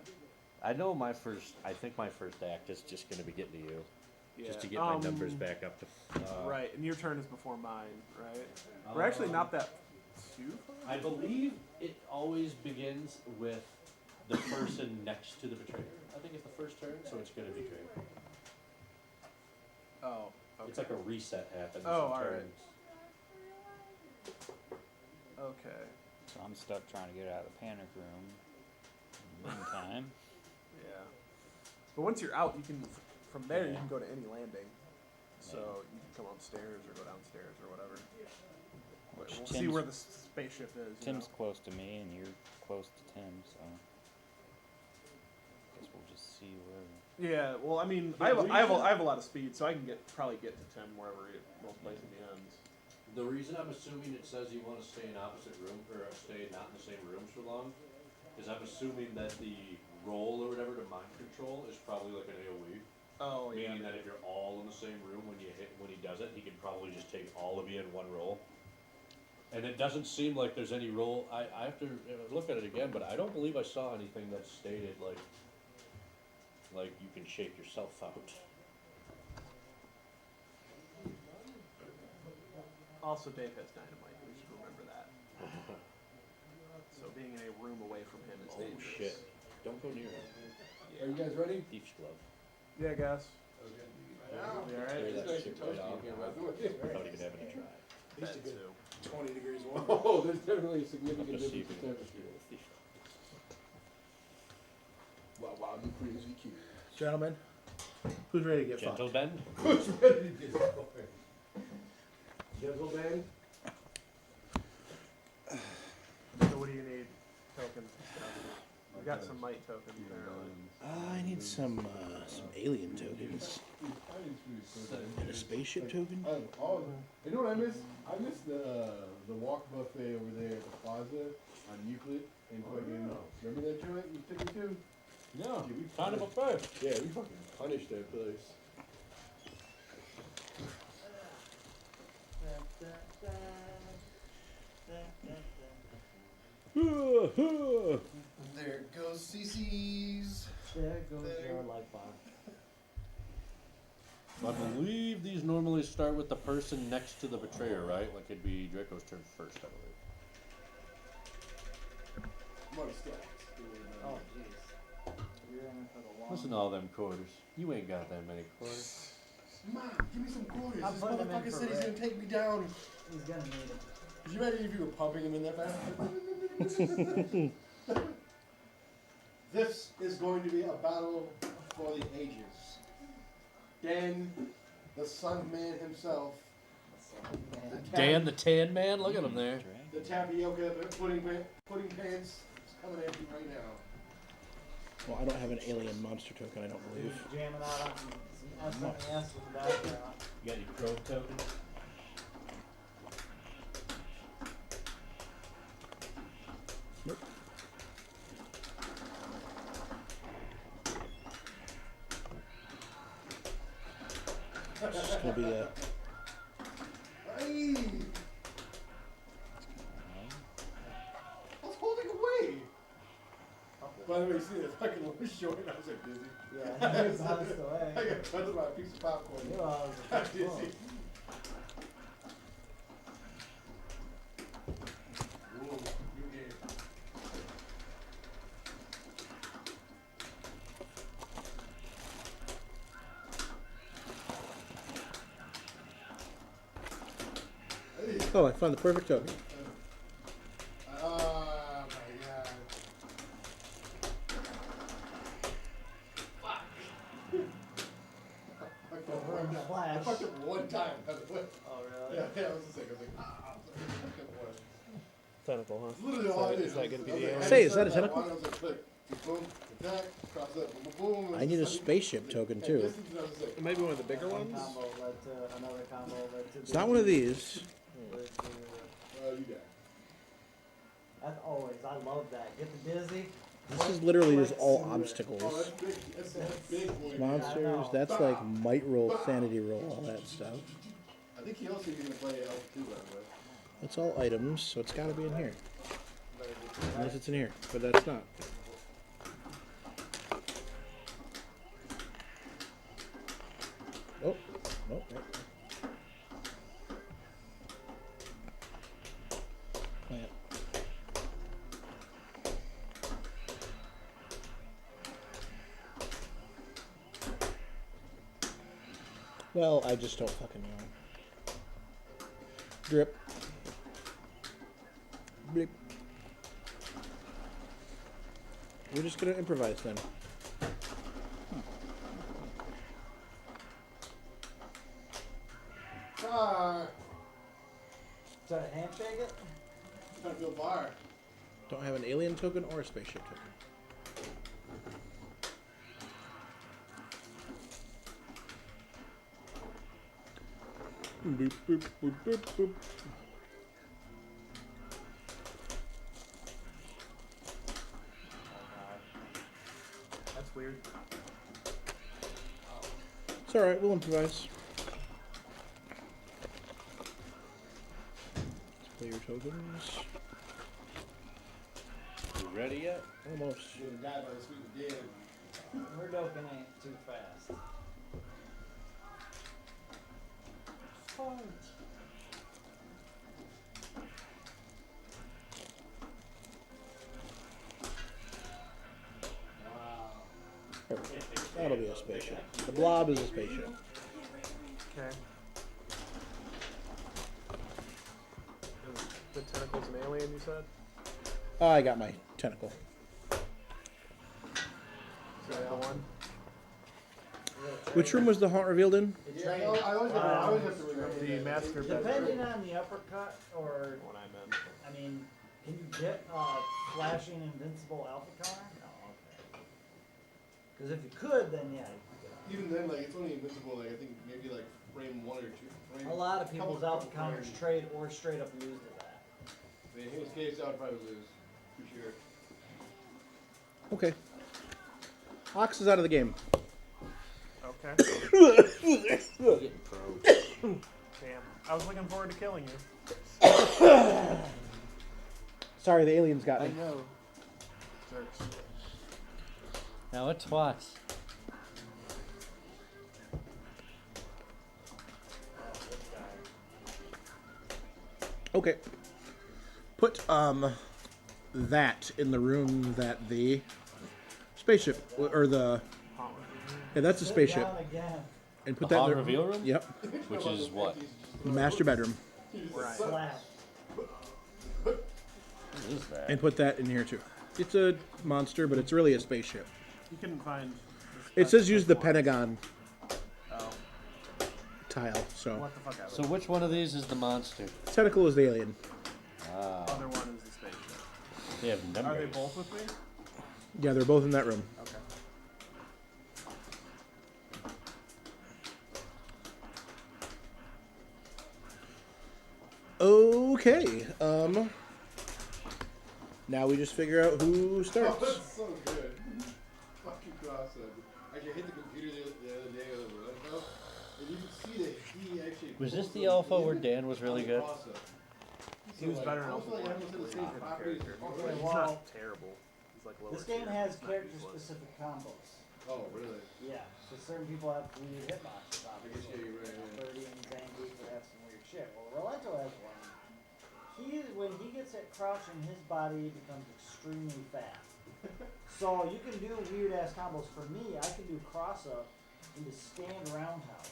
I know I think my first act is just going to be getting to you. Yeah. Just to get my numbers back up to. Right, and your turn is before mine, right? We're actually not that too far. I believe it always begins with the person next to the betrayer. I think it's the first turn, so it's going to betray. Oh, okay. It's like a reset happens. Oh, in alright. turns. Okay. So I'm stuck trying to get out of the panic room. In the meantime, Yeah. But once you're out, you can from there you can go to any landing. So you can come upstairs or go downstairs or whatever. But we'll see Tim's- where the spaceship is. You Tim's know? close to me, and you're close to Tim, so guess we'll just see where. Yeah. Well, I mean, Yeah, I have a lot of speed, so I can probably get to Tim wherever most places he ends. The reason I'm assuming it says you want to stay in opposite room or stay not in the same rooms for long is I'm assuming that the roll or whatever to mind control is probably like an AoE. Oh yeah. Meaning that if you're all in the same room when he does it, he can probably just take all of you in one roll. And it doesn't seem like there's any roll. I have to look at it again, but I don't believe I saw anything that stated like you can shake yourself out. Also, Dave has dynamite. We should remember that. So being in a room away from him is Oh dangerous. shit! Don't go near him. Are you guys ready? Thief's glove. Yeah, guys. Okay. You Tear alright? that It's shit nice and right off. toasty in here, by the way. Without even having to try. That too. 20 degrees warm. Oh, there's definitely a significant Just see if difference you in can temperature. steal a thief. Wow, I'm crazy cute. Gentlemen, who's ready to get Gentle fucked? Ben. Who's ready to get going? Gentle Ben? So what do you need? Tokens and stuff. We got some might tokens apparently. I need some alien tokens and a spaceship token. Oh, you know what I miss? I miss the walk buffet over there at the plaza on Euclid and fucking. Remember that joint you took me to? Yeah, we kind of a fair. Yeah, we fucking punished that place. There goes CC's. There goes your light bar. I believe these normally start with the person next to the betrayer, right? Like it'd be Draco's turn first, I believe. Money stacks. Oh, jeez. You're in for the long. Listen to all them quarters. You ain't got that many quarters. Mom, give me some quarters. I'm This putting them in motherfucker for said he's Rick. gonna take me down. He's gonna need it. Could you imagine if you were pumping him in that fast? This is going to be a battle for the ages. Dan, the son of man himself, Man. Dan the Tan Man, look at him there. the tapioca pudding pants, is coming at you right now. Well, I don't have an alien monster token, I don't believe. Jamming out on some SNES with the background. You got your crow token? Nope. It's just gonna be a. Hey! I was holding away! By the way, you see that fucking little short? I was like dizzy. Yeah, he bounced I away. got touched by a piece of popcorn. You know, I was I'm like, dizzy. whoa. Whoa, new game. Hey. Oh, I found the perfect token. Oh my god. I fucked We're in up Flash. I fucked up one time, by the way. Oh, really? Yeah, I was just like, ah. I fucked up once. Tentacle, huh? It's literally all I did. Is that gonna be I was the like, alien? Say, is that a I tentacle? was like, click, boom, attack, cross up, boom, boom. I need a spaceship token too. Distance, and I was like, Maybe one of the bigger One ones? combo led to another combo led to It's not one of these. led to- you got it. That's always, I love that. Get the dizzy. This is literally just all Flex. Oh, obstacles. that's big. That's big boy. Monsters, that's like might roll, sanity roll, all that stuff. I think he also going to play Elf too, by the way. It's all items, so it's gotta be in here. Unless it's in here, but that's not. Oh, oh, right. Plant. Well, I just don't fucking know. Drip. Blip. We're just gonna improvise then. Ah, Try to handshake it? trying to build bar. Don't have an alien token or a spaceship token. Boop, boop, boop, boop, boop. That's weird. It's alright, we'll improvise. Let's play your tokens. You ready yet? Almost. Should have died by the sweet dead. Murdokin ain't too fast. Perfect. That'll be a spaceship. The blob is a spaceship. Okay. The tentacle's an alien, you said? I got my tentacle. So the other one? Which room was the haunt revealed in? Yeah, I always have to remember The master bedroom. Depending on the uppercut, or, What I meant. I mean, can you get flashing invincible alpha counter? No, okay. Because if you could, then yeah, you could get it. Even then, like, it's only invincible, like, I think maybe like frame 1 or 2. Frame, A lot of people's couple alpha counters frames. trade or straight up lose to that. I mean, in his case, I would probably lose. For sure. Okay. Ox is out of the game. Okay. Getting pro. Damn. I was looking forward to killing you. Sorry, the aliens got I me. know. Jerks. Now it's what? Okay. Put that in the room that the spaceship or the yeah, that's a Sit spaceship. down again. And put The that haunt in the reveal room? Yep. Which is what? Master bedroom. Right. Slap. What is that? And put that in here too. It's a monster, but it's really a spaceship. You couldn't find. It says use the one. Pentagon Oh. tile, so What the fuck out of So it? which one of these is the monster? tentacle is the alien. Ah, Other one is the spaceship. they have numbers. Are they both with me? Yeah, they're both in that room. Okay. Okay. Now we just figure out who Oh, starts. that's so good. Fucking awesome. Actually, I hit the computer the other day on the laptop, and you can see that he actually. Was this pulls the up alpha where image Dan was really on good? Cross-up. He was So, better in almost Alpha like I one. almost had the He's same a properties. character. Okay, He's well, not terrible. He's like lower This game tier. has He's not character useless. specific combos. Oh, really? Yeah, so certain people have weird hitboxes, obviously. yeah, you're right, yeah. Birdie and Zangief would have some weird shit. Well, Rolento has one. When he gets at crouching, his body becomes extremely fast. So you can do weird ass combos. For me, I can do cross up into stand roundhouse,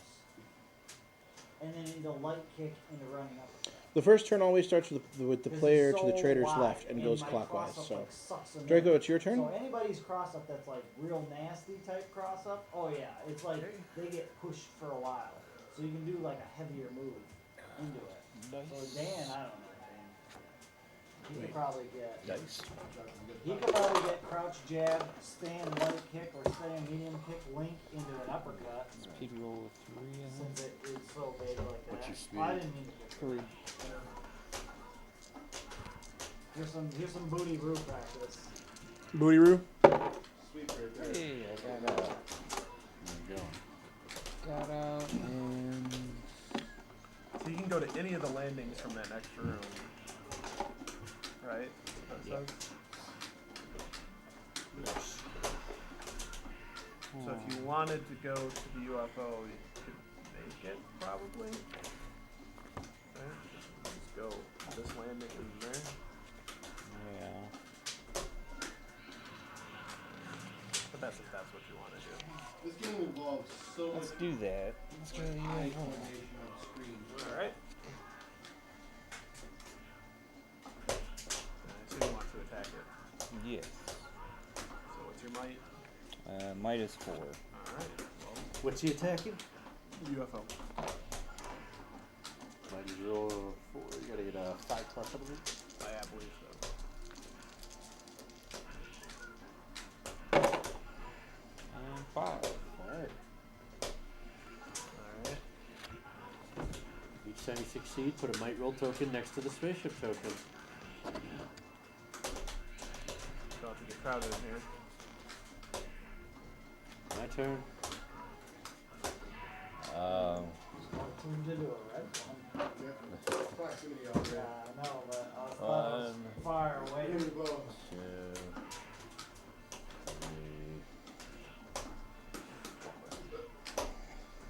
and then into light kick into running up. The first turn always starts with the 'Cause player he's to the so traitor's wide, left and goes my clockwise. cross-up, So, like, sucks him Draco, in. it's your turn. So anybody's cross up that's like real nasty type cross up, oh yeah, it's like they get pushed for a while. So you can do like a heavier move into it. So Dan, I don't know, Dan. He could probably get Nice. crouch jab, stand light kick, or stand medium kick link into an uppercut Speed roll 3, I think. since it is so big like that. What's your speed? I didn't mean to get 3. here's some booty roo practice. Booty-roo. Sweet right there. Hey, I got out. There you go. Got out and So you can go to any of the landings from that next room. Right? That Yep. says? So if you wanted to go to the UFO, you could make it probably. Right? Just go this landing and there. yeah. But that's if that's what you want to do. This game involves so Let's much do that. Let's go to the eye UFO. coordination on the screen. Alright. So you want to attack it. Yes. So Might is 4. Alright. Well, What's he attacking? UFO. Mighty roll 4. You gotta get a 5+, I believe. I believe so. And 5. Alright. Alright. Each time you succeed, put a might roll token next to the spaceship token. Don't have to get crowded in here. My turn. Tuned into a red one. Proximity already. Yeah, I know, but I thought it was far away. Here we go. 2, 3.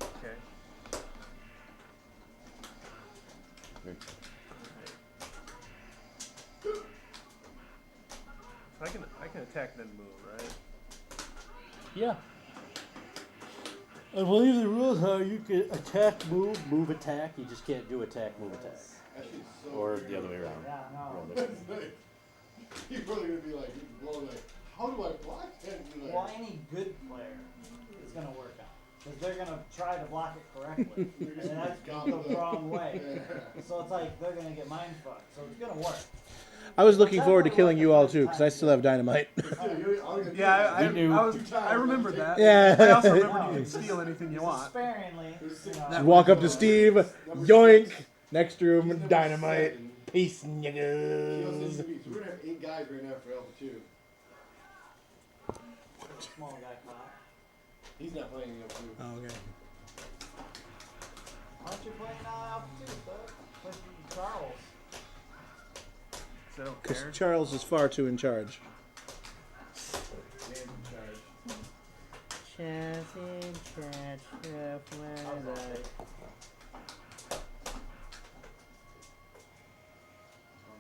Okay. Your So I can attack and then move, right? Yeah. I believe the rules are you can attack, move, attack. You just can't do attack, move, attack. Actually, so Or weird. the other way around. Yeah, no. Rather. It's like, you're probably gonna be like, blowing like, how do I block that? And you're Well, like, any good player is going to work out. Because they're going to try to block it correctly. You're and just that's gobbled the up. wrong way. Yeah. So it's like they're going to get mind fucked. So it's going to work. I was looking forward to killing you all too, because I still have dynamite. Yeah, You knew. I remember that. Yeah. I also remember you can steal anything you want. Sparingly. You know, Just walk up to Steve, Number yoink, 6. next He's room, number dynamite. 7. Peace, He also niggas. needs to be- So we're gonna have 8 guys right now for Alpha 2. small guy caught. He's not playing Alpha 2. Oh, okay. Why don't you play Alpha 2, bud? Play Charles. So I don't Because care. Charles is far too in charge. Dan's in charge. Don't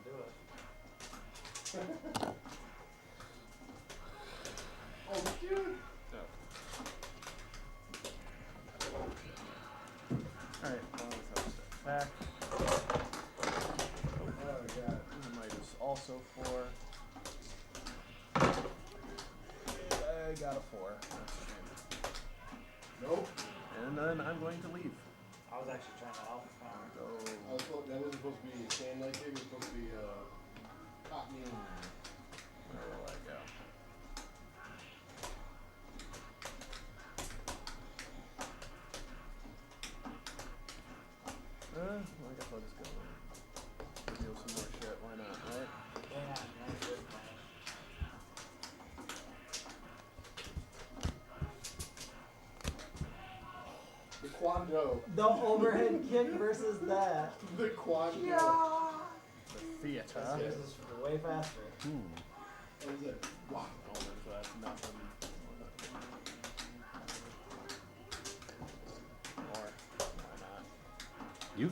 do it. Oh, shoot! Alright, well, let's have to attack. Oh, God. And might is also 4. I got a 4. That's a shame. Nope. And then I'm going to leave. I was actually trying to alpha counter. Go. That wasn't supposed to be sand like it was supposed to be hot meal. Where will I go? Well, I guess I'll just go deal some more shit. Why not, right? Yeah, that's good plan. The Quando. The overhead kick versus that. The Quando. The theater. This is way faster. What is it? Wow. Oh, so that's nothing. Or, why not? You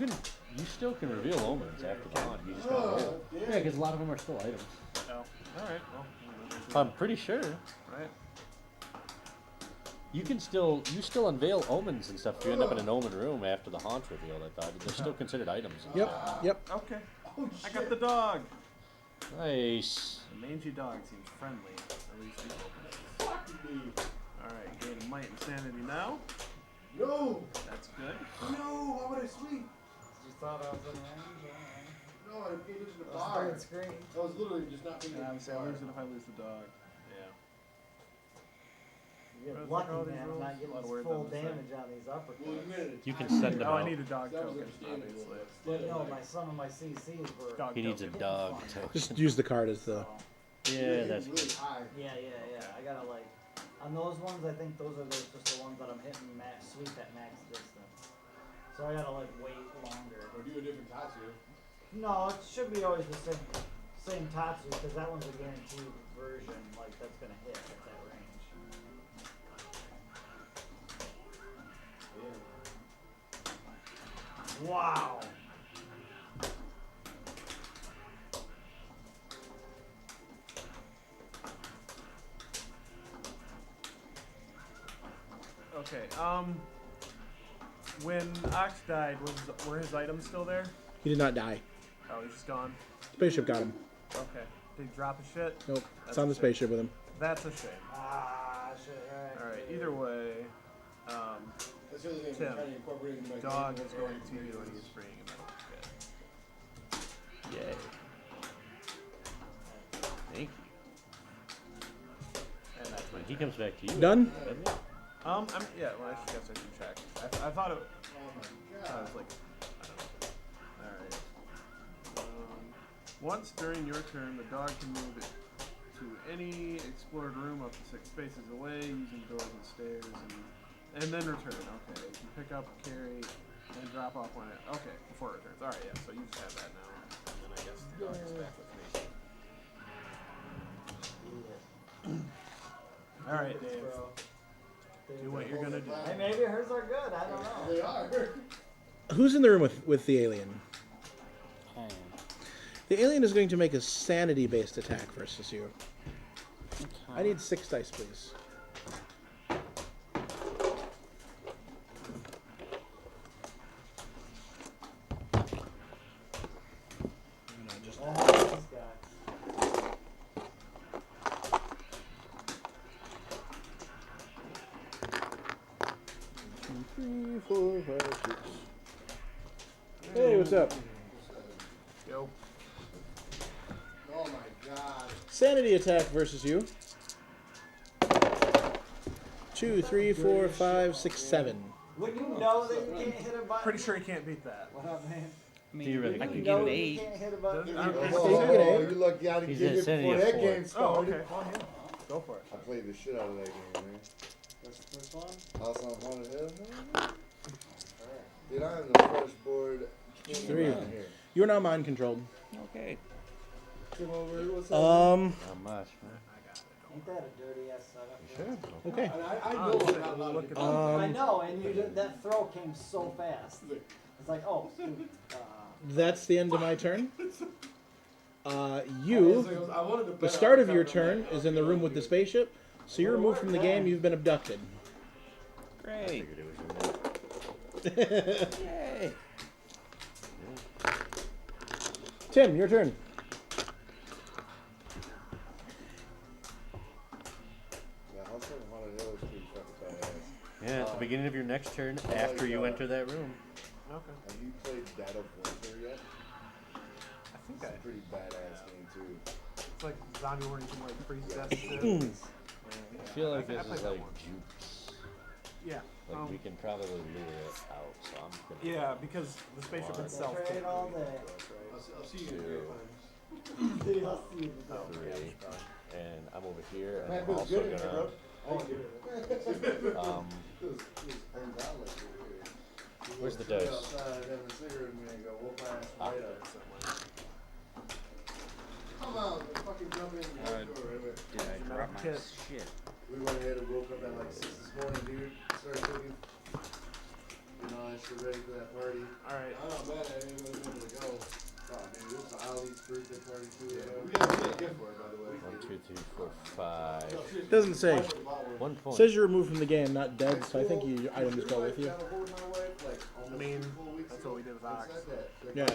still can reveal omens after dawn. You just gotta roll. Oh, Yeah, because a lot of them are still items. Oh, alright, well. I'm pretty sure. Right? You still unveil omens and stuff if you end up in an omen room after the haunt reveal, I thought. They're still considered items. Yep. Okay. Oh, I shit. got the dog. Nice. The mangy dog seems friendly. At least he opens it. Fuck me. Alright, gain might and sanity now. No! That's good. No! Why would I sleep? You thought I was in range? No, I paid attention to That bar. was third screen. I was literally just not paying And attention obviously to I bar. lose it if I lose the dog. Yeah. You What get is like all lucky, these man. rules? Not A getting lot of this words full on this thing. damage on these uppercuts. Well, you made it. You can send him Oh, I out. need a dog That was token, understandable. obviously. But no, Still, some of my CCs were. Dog He needs a token. dog. Just use the card as the. So, Yeah, that's really high. yeah. I gotta like. On those ones, I think those are just the ones that I'm hitting max sweep at max distance. So I gotta like wait longer. Or do a different Tatsu. No, it should be always the same Tatsu because that one's a guaranteed version. Like that's gonna hit at that range. Wow. Okay, when Ox died, were his items still there? He did not die. Oh, he's just gone. Spaceship got him. Okay. Did he drop his shit? Nope. It's That's on a the shame. spaceship with him. That's a shame. Ah, shit. Yeah, either way, That's the other thing. Tim, I'm trying to incorporate into my dog game. is going to you and he's bringing a metal kit. Yay. Thank you. And that's my He comes back to you. Done? doesn't he? well, I guess I should check. I thought it. Oh my I god. was like, I don't know. Alright. Once during your turn, the dog can move it to any explored room up to 6 spaces away using doors and stairs, and then return. Okay, you can pick up, carry, and drop off when it. Okay, before it returns. Alright, yeah. So you just have that now, and then I guess the dog is back with me. Alright, Dave. Do what you're gonna do. Hey, maybe hers are good. I don't know. They are. Who's in the room with the alien? I am. The alien is going to make a sanity-based attack versus you. I need 6 dice, please. Oh, this guy. 2, 3, 4, 5, 6. Hey, what's up? Go. Oh my god. Sanity attack versus you. 2, 3, 4, 5, 6, 7. When you know that you can't hit a button. Pretty sure he can't beat that. What up, man? I mean, Theoretically. I When could you get know an that you 8. can't hit a button. I'm Oh, Oh, you lucky I didn't He's get at it Sanity before at that 4. game Oh, started. okay. Well, yeah. Go for it. I played the shit out of that game, man. What's the first one? House on Haunted Hill. Dude, I'm the fresh board. king 3. around here. You're now mind controlled. Okay. Come over here, what's up? Not much, man. I got it. Ain't that a dirty ass setup? Sure. Okay. I know I'm not allowed to get I know, and you just, that throw came so fast. It's like, oh, dude, That's the end of my turn. You, I wanted to the bet start on of your that. turn is in the room with the spaceship, so you're removed from the game. You've been abducted. Great. Figured it was your name. Yay. Tim, your turn. Yeah, House on Haunted Hill is pretty fucking badass. Yeah, at the beginning of your next turn, after you enter that room. Okay. Have you played Dead of Winter yet? I think It's a that pretty badass game, too. it's like zombie where you can like freeze death shit. I feel like I this played is that like one. jukes. Yeah. Like we can probably lure it out, so I'm gonna. Yeah, because the spaceship One. itself. trade all day. I'll see you in Two. 3 Dude, I'll see you today. 3, and I'm over here, and Man, I'm feels also good in here, bro. gonna. Feels turns out like it. Where's the Chill dice? outside, having a cigarette with me and go, whoop my ass right up. Come on, fucking jump in the Alright. door right away. Did I drop my Kit. shit? We went ahead and woke up at like 6 this morning, dude. Started cooking. You know, I shit ready for that party. Alright. I'm not mad at anybody able to go. Oh, dude, it was Ali's birthday party too. We got a gift for it, by the way. 1, 2, 3, 4, 5. No, seriously. Doesn't say. I would've bought one. 1 point. Says you're removed from the game, not dead, so I think your items go with you. I mean, that's what we did with Ox. Yeah,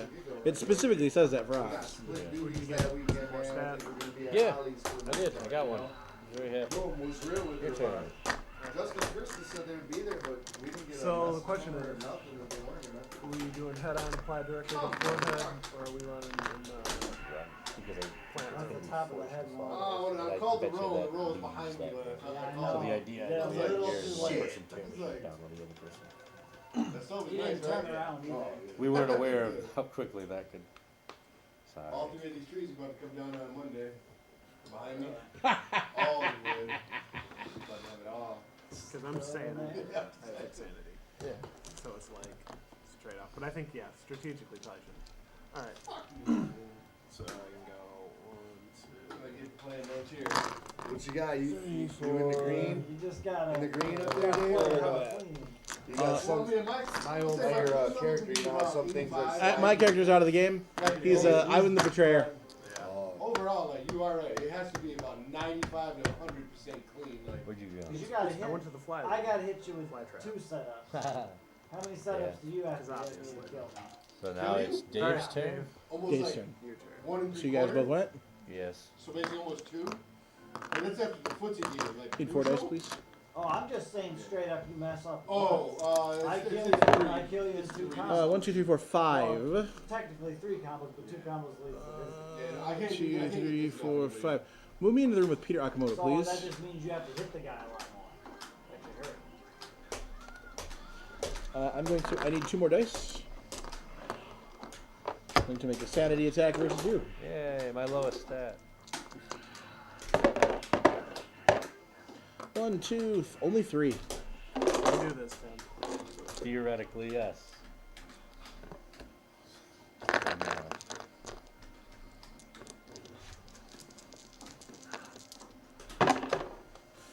it specifically says that for us. Yeah, I did. I got one. Very happy. Was real with Your their turn. Justin Christie said they would be there, but we didn't get a So, the message question or is- nothing that they weren't gonna. Are we doing head on apply directly to the forehead, or are we running in Because plant? Off the top of the head one. Oh, when I I called the bet you roll, that the roll was leaves behind me, that but I way. thought Yeah, I I know. So called the it. idea Yeah, is a that little you're too one late. person tearing It's like- down on the other person. That's always He nice, didn't turn right? around either. We weren't aware of how quickly that could. All Sorry. 3 of these trees are about to come down on Monday. Behind me. All of them would. About to have it all. Because I'm saying Yeah. I have insanity. Yeah. So it's like straight up. But I think, yeah, strategically probably shouldn't. Alright. So I can go 1, 2. I get playing notes here. What you got? You in the green? You just gotta. In the green up you there, gotta Dave? play Or it what? out clean. You got some. Well, me and Mike- My own say your like, character, you know how some things like. My character's out of the game. He's Ivan the Betrayer. Oh. Overall, like, you are right. It has to be about 95 to 100% clean. Like, Where'd you go? 'Cause you gotta hit. I went to the fly. I gotta hit you with Fly trap. 2 setups. How many setups do you have to hit me to kill me? So now it's Dave's Alright, turn. Dave, almost Dave's like turn. your turn. 1 and 3 So you guys both went? Yes. So basically almost 2. And that's after the footsie deal. Like, Need 4 dice, neutral? please. Oh, I'm just saying straight up, you mess up. Oh, I it's- kill it's you. three. I kill you in 2 combos. 1, 2, 3, 4, 5. Well, technically 3 combos, but 2 combos leads to his. Yeah, I can't do- I 2, can't 3, do this 4, stuff, 5. Move me into the room with Peter Akamoto, So please. that just means you have to hit the guy a lot more. That could hurt. I'm going to. I need 2 more dice. I'm going to make a sanity attack versus you. Yay, my lowest stat. 1, 2, only 3. You can do this, Tim. Theoretically, yes.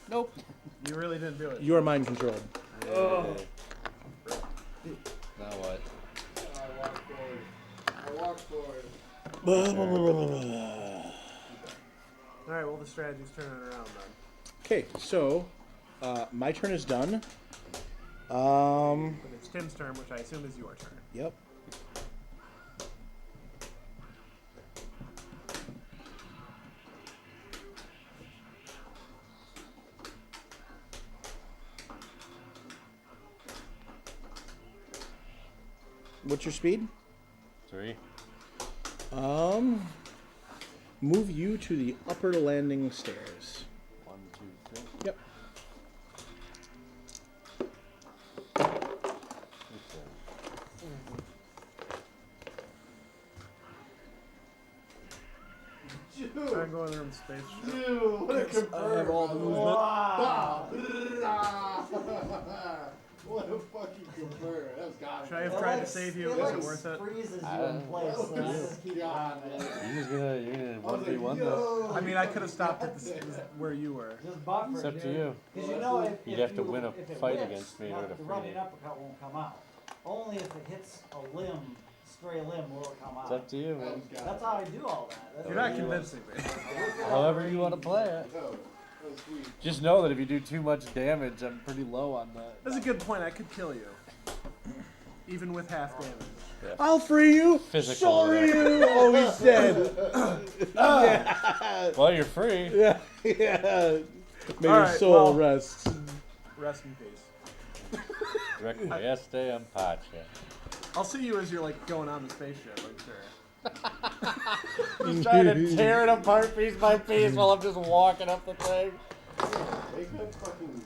Nope. You really didn't do it. You are mind controlled. Oh. Now what? I walk forward. I walk forward. All right. Well, the strategy's turning around then. Okay, so my turn is done. But it's Tim's turn, which I assume is your turn. Yep. What's your speed? 3. Move you to the upper landing stairs. 1, 2, 3. Yep. I'm going to the room space. Dude, what a confirm. I have all the movement. Wow. What a fucking confirm. That was God. Should I have It tried to like- save you? It Is like it worth it? freezes you I- in place. So I just keep God, on it. You're gonna I was 1v1 like, though. yo. I mean, I could have stopped at where you were. Just buffer. It's up to dude. you. Because you know if You'd if have to you- win a if it fight whips, against me in not- order to the free running me. uppercut won't come out. Only if it hits a limb, stray limb, will it come It's out. up to you, That man. was God. That's how I do all that. That's You're how not I do it. convincing me. However you want to play it. No, that was sweet. Just know that if you do too much damage, I'm pretty low on that. That's a good point. I could kill you, even with half damage. I'll free you. Physical Sorry attack. you. Oh, he's dead. Yeah. Well, you're free. Yeah. Yeah. May All your right, soul well- rest. Rest in peace. Direct my este on Pacha. I'll see you as you're like going on the spaceship. I'm sure. Just trying to tear it apart piece by piece while I'm just walking up the thing. Make that fucking.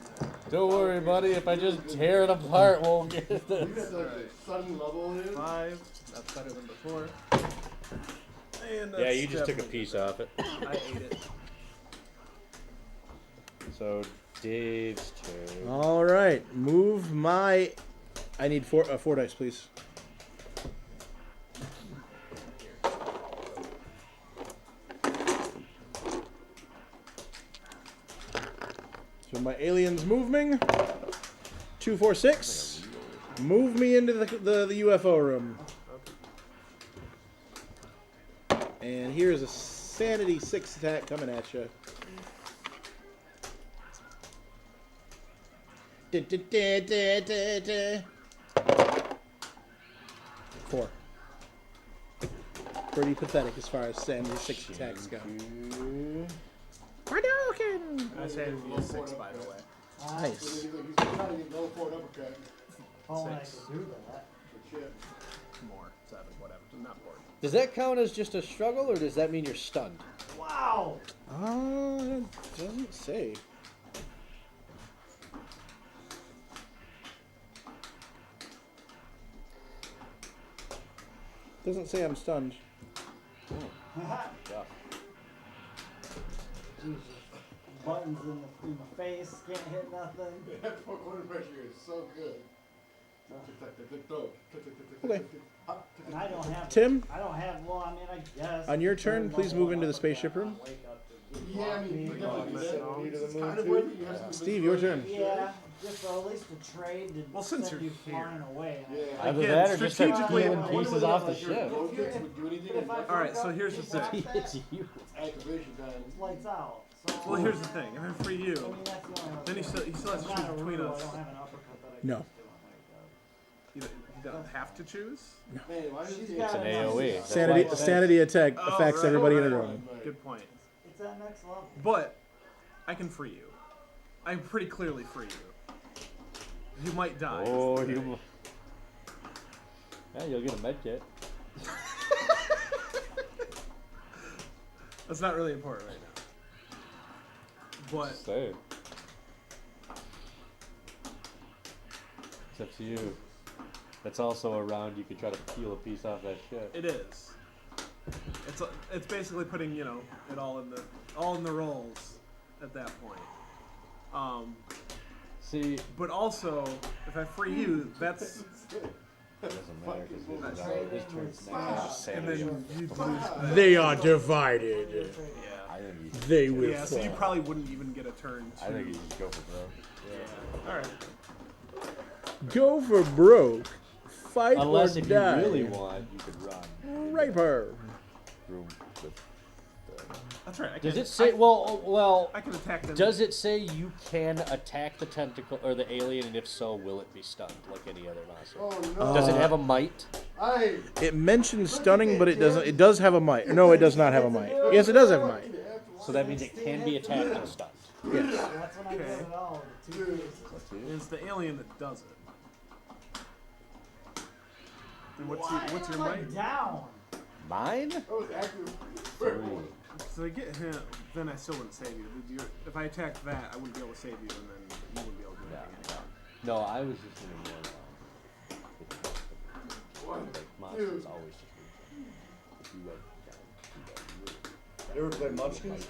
Don't worry, buddy. If I just tear it apart, we'll get You this. got like the sun level in it. 5. That's better than before. And Yeah, that's you just took a definitely piece off it. better. I ate it. So Dave's turn. All right. Move my. I need 4 dice, please. So my alien's moving. 2, 4, 6. Move me into the UFO room. And here's a sanity 6 attack coming at you. 4. Pretty pathetic as far as sanity 6 attacks go. Hadouken! I say it'd be a 6, by the way. Nice. He's like, he's trying to get low forward uppercut. Oh, and I 6. could do that. But shit. More. 7, whatever. Not 4. Does that count as just a struggle, or does that mean you're stunned? Wow. It doesn't say. Doesn't say I'm stunned. Yeah. Jesus. Buttons in my face, can't hit nothing. That four corner pressure is so good. Okay. And I don't have. Tim? I don't have. Well, I mean, I guess. On your turn, third please level move into the uppercut, spaceship room. I'll wake up to Yeah, I mean, you definitely do that. Need to the It's moon kind of too? worth it. You have some Steve, your turn. Yeah, just at least to trade to Well, since send you're you here. flying away. Yeah. Either Again, that or just start strategically- peeling What pieces was it off the Like your ship. road kicks would do anything. But if I and All right, so fuck here's up, the thing. you It's block you. activation time. that, Lights out. So, Well, here's the thing. If I free I you, mean, that's the only then he still has to It's choose not a between rule, us. I don't have an uppercut that I No. can do on You don't have to choose. Man, why does She's he got It's an it. AoE. That's Sanity, why it's sanity attack Oh, affects right, everybody in the right, room. Right. Good point. It's that next level. But I can free you. I pretty clearly free you. You might die. Oh, you. Yeah, you'll get a med kit. That's not really important right now. But Say. It's up to you. That's also a round you could try to peel a piece off that shit. it is. It's basically putting it all in the rolls at that point. See, But also, if I free you, that's it doesn't matter because his turn's next. and then you lose. They are divided. Yeah. I think you. They will Yeah. So you fall. probably wouldn't even get a turn. I think you just go for broke. All right. Go for broke. Fight Unless or if die. you really want, you could run. Rape her. Room with That's right. Does it say? Well. I can attack them. Does it say you can attack the tentacle or the alien, and if so, will it be stunned like any other monster? Oh no. Does it have a might? It mentions stunning, but it doesn't. It does have a might. No, it does not have a might. Yes, it does have a might. So that means it can be attacked and stunned. Yes. That's when I get it all. The two faces. It's the alien that does it. And what's your I'm might? down. Mine? That was active. 3. So I get him, then I still wouldn't save you. If I attacked that, I wouldn't be able to save you, and then you wouldn't be able to do anything anymore. No, I was just in a war. Like monsters always just reach. If you went down, You ever played Munchkins?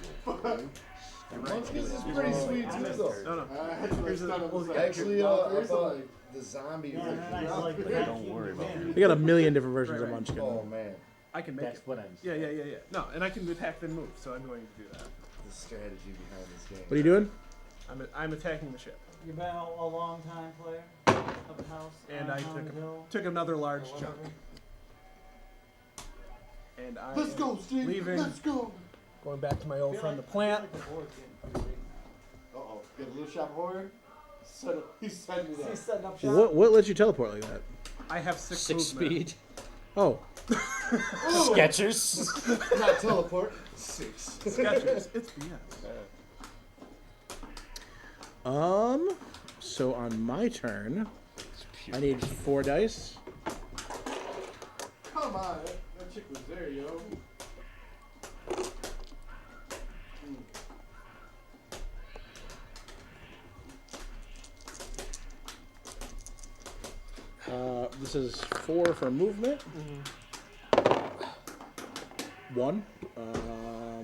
Munchkins is pretty Oh, sweet too, though. No, no. I had to Here's stun him. well, Actually, I thought the zombie. Yeah, and then I was like Don't worry about it. We got a million different versions of Right, right. Munchkin. Oh man, I can make That's it. what I'm Yeah, saying. yeah. No, and I can attack then move, so I'm going to do that. the strategy behind this game. What are you doing? I'm attacking the ship. You've been a long time player of the house. And on I Haunted Hill, took another or large whatever. chunk. And I Let's am go, Steve. leaving, Let's go. going back to my I old feel friend like- the plant. I feel like the board's getting pretty big. Uh-oh. Got a little shop horror. He's setting me He's down. setting up shop. What lets you teleport like that? I have 6 6 movement. speed. Oh, Skechers. Not teleport. 6. Skechers. It's BS. So on my turn, I need 4 dice. Come on. That chick was there, yo. This is 4 for movement. 1.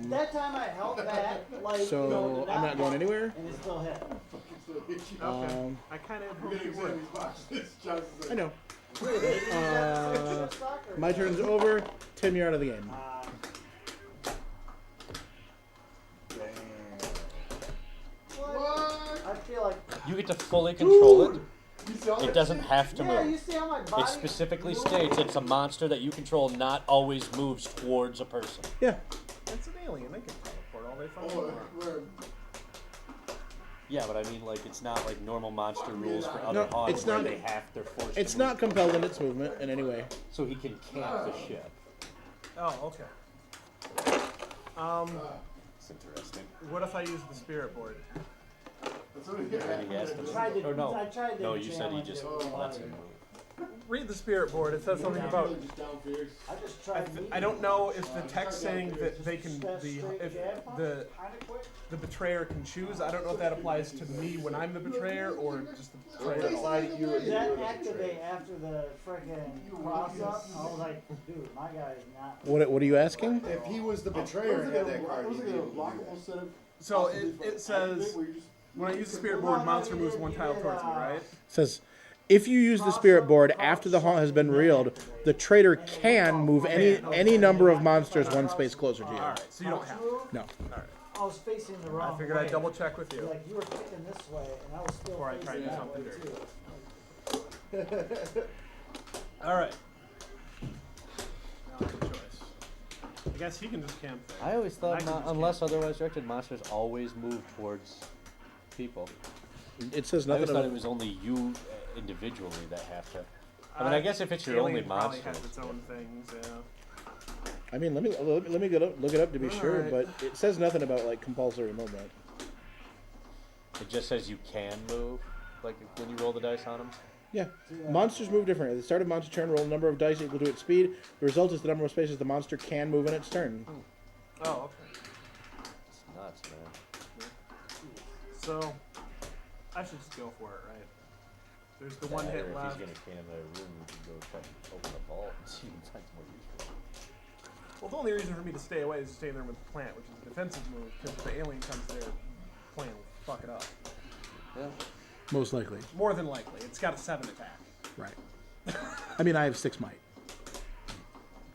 That time I held back, like, So I'm not going anywhere. and it still hit. Okay. I kind of We're hope gonna you would. examine these boxes. Johnson's I know. Uh, My turn's over. Tim, you're out of the game. What? I feel like. You get to fully control it. You saw It that doesn't shit? have to Yeah, you move. see how my body. It specifically moves? states it's a monster that you control not always moves towards a person. Yeah. It's an alien. They can teleport all they fucking Oh, want. we're Yeah, but I mean, like, it's not like normal monster rules for other No, hogs it's where not- they have, they're forced It's to not move. compelled in its movement in any way. So he can camp the ship. Oh, okay. It's interesting. What if I use the spirit board? That's what we And he asked him. Tried to- Or no. I tried to No, you said he challenge just it. lets him move. Read the spirit board. It says something about. Just down fierce. I just tried. I don't know if the text saying that they can That the straight if jab punch, the kinda quick. the betrayer can choose. I don't know if that applies to me when I'm the betrayer or just the betrayer. Did that activate after the friggin' cross up? I was like, dude, my guy is not. What are you asking? If he was the betrayer and had that card, he'd Wasn't be it a able to do lockable that. set of So it says where you just when I use the spirit board, monster moves one tile towards me, right? It says, if you use the spirit board after the haunt has been reeled, the traitor can move any number of monsters one space closer to you. All right, so you don't have. to. No. I was facing the wrong I figured way. I'd double check with you. Like you were kicking this way, and I was still Before I facing tried to do that something way dirty. too. All right. Now it's a choice. I guess he can just camp there. I always I thought, can just unless otherwise directed, monsters always move towards people. It says I always nothing thought it about. was only you individually that have to. I mean, I guess if it's your only Alien probably monster. has its own things, yeah. I mean, let me look it up to be sure, Alright. but it says nothing about like compulsory movement. It just says you can move, like when you roll the dice on them. Yeah. Monsters move differently. At the start of monster turn, roll a number of dice equal to its speed. The result is the number of spaces the monster can move in its turn. Oh, okay. It's nuts, man. So, I should just go for it, right? There's the one That, or hit if left. he's gonna can my room, we can go try and open a vault and see if it's more useful. Well, the only reason for me to stay away is to stay there with the plant, which is a defensive move, because if the alien comes there, the plant will fuck it up. Yeah. Most likely. More than likely. It's got a 7 attack. Right. I mean, I have 6 might.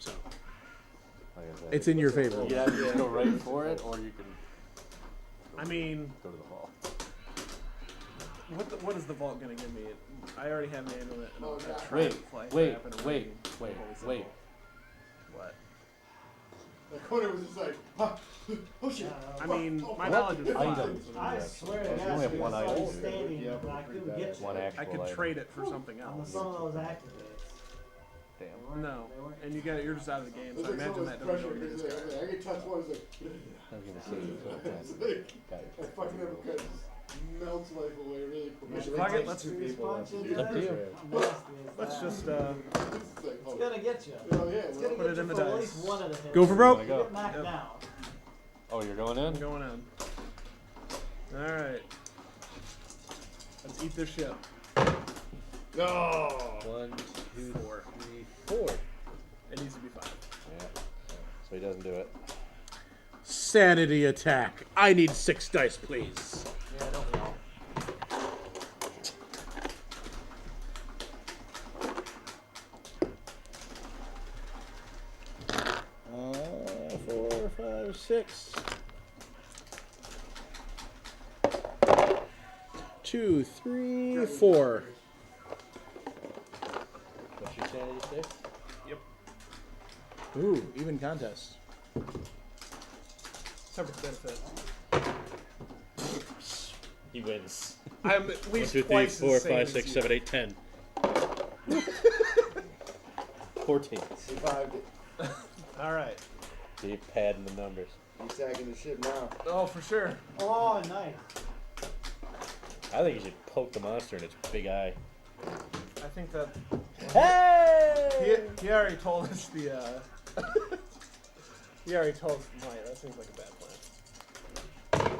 So, Like I said, it's in your favor. you can either go right for it, or you can I mean, go to the vault. what is the vault going to give me? I already have an amulet. And Oh, a yeah. trap, Wait, fly wait, trap, and a wait, ring. wait, Holy wait. symbol. What? That corner was just like, oh shit. I mean, my What knowledge is fine. items? I swear to You God, only have there's one somebody item. standing, Yeah, but I pretty couldn't bad. get you. One actual I could item. trade it for something On else. some of those activates. Damn. They No, weren't- and you're just out of the game, It's so I like imagine someone's that doesn't go pressure to this because guy. I get touch one, it's like, I was gonna say it's like, I fucking uppercut just melts life away really quick. Fuck it, let's Serious punch into Up to that? you. How nasty is let's that? just It's like, It's oh, gonna get you. oh yeah, It's well, gonna Put get it you in the for at dice. least one of the hits. Go for broke. You Go. get knocked Yep. down. Oh, you're going I'm in? going in. Alright. Let's eat this shit. no. 1, 2, 4. 3, 4. It needs to be 5. Yeah. So he doesn't do it. Sanity attack. I need 6 dice, please. Yeah, don't we all? Four, 5, 6. 2, 3, 4. What's your sanity 6? Ooh, even contest. Except for the benefit. He wins. I'm at 1, least 2, 3, twice 4, as sane 5, as 6, you. 7, 8, 10. 14. Survived it. Alright. Keep padding the numbers. He's tagging the ship now. Oh, for sure. Oh, nice. I think you should poke the monster in its big eye. I think that Hey! he already told us the he already told us the plan. That seems like a bad plan.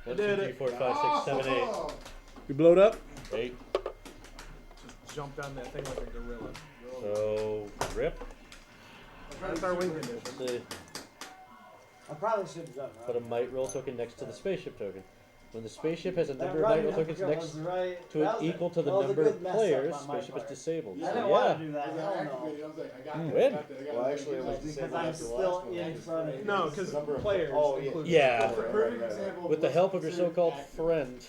1, did 2, 3, it. 4, 5, 6, 7, 8. Oh, You blowed up? 8. Just jump down that thing like a gorilla. So, rip. That's our win condition. The, I probably should have done put a right. might roll token next to the spaceship token. When the spaceship has a That number of might running roll tokens uppercut next was right. to That it was a- equal to the that was a number good of mess up players, on my spaceship is part. disabled. I So, didn't yeah. want to do that. I was Hell no. activated. I was like, I got You that, win. I got that, I got Well, that. actually, it was Because disabled I'm after the still last one. in front of you. No, because Number of- players oh, yeah. include Yeah. That's a perfect example. of With the what's help of your considered so-called active. friend,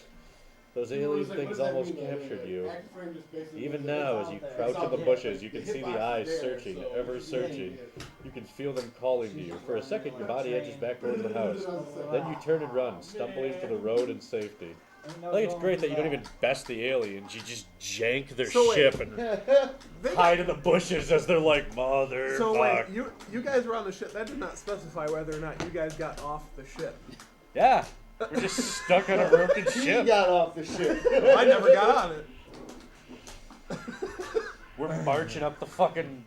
those People alien was like, things what does that almost mean? captured you. Active frame just basically Even was now, like, as you out there. crouch It's in the out bushes, there. you can The see the hitbox eyes is there, searching, so ever it's searching. yeah. You can feel them calling to you. For a second, your body edges back towards the house. Then you turn and run, stumbling to the road in safety. I think it's great that you don't even best the aliens. You just jank their So wait. ship and hide in the bushes as they're like, motherfuck. So wait, you guys were on the ship. That did not specify whether or not you guys got off the ship. Yeah, we're just stuck on a broken He ship. got off the ship. I never got on it. We're marching up the fucking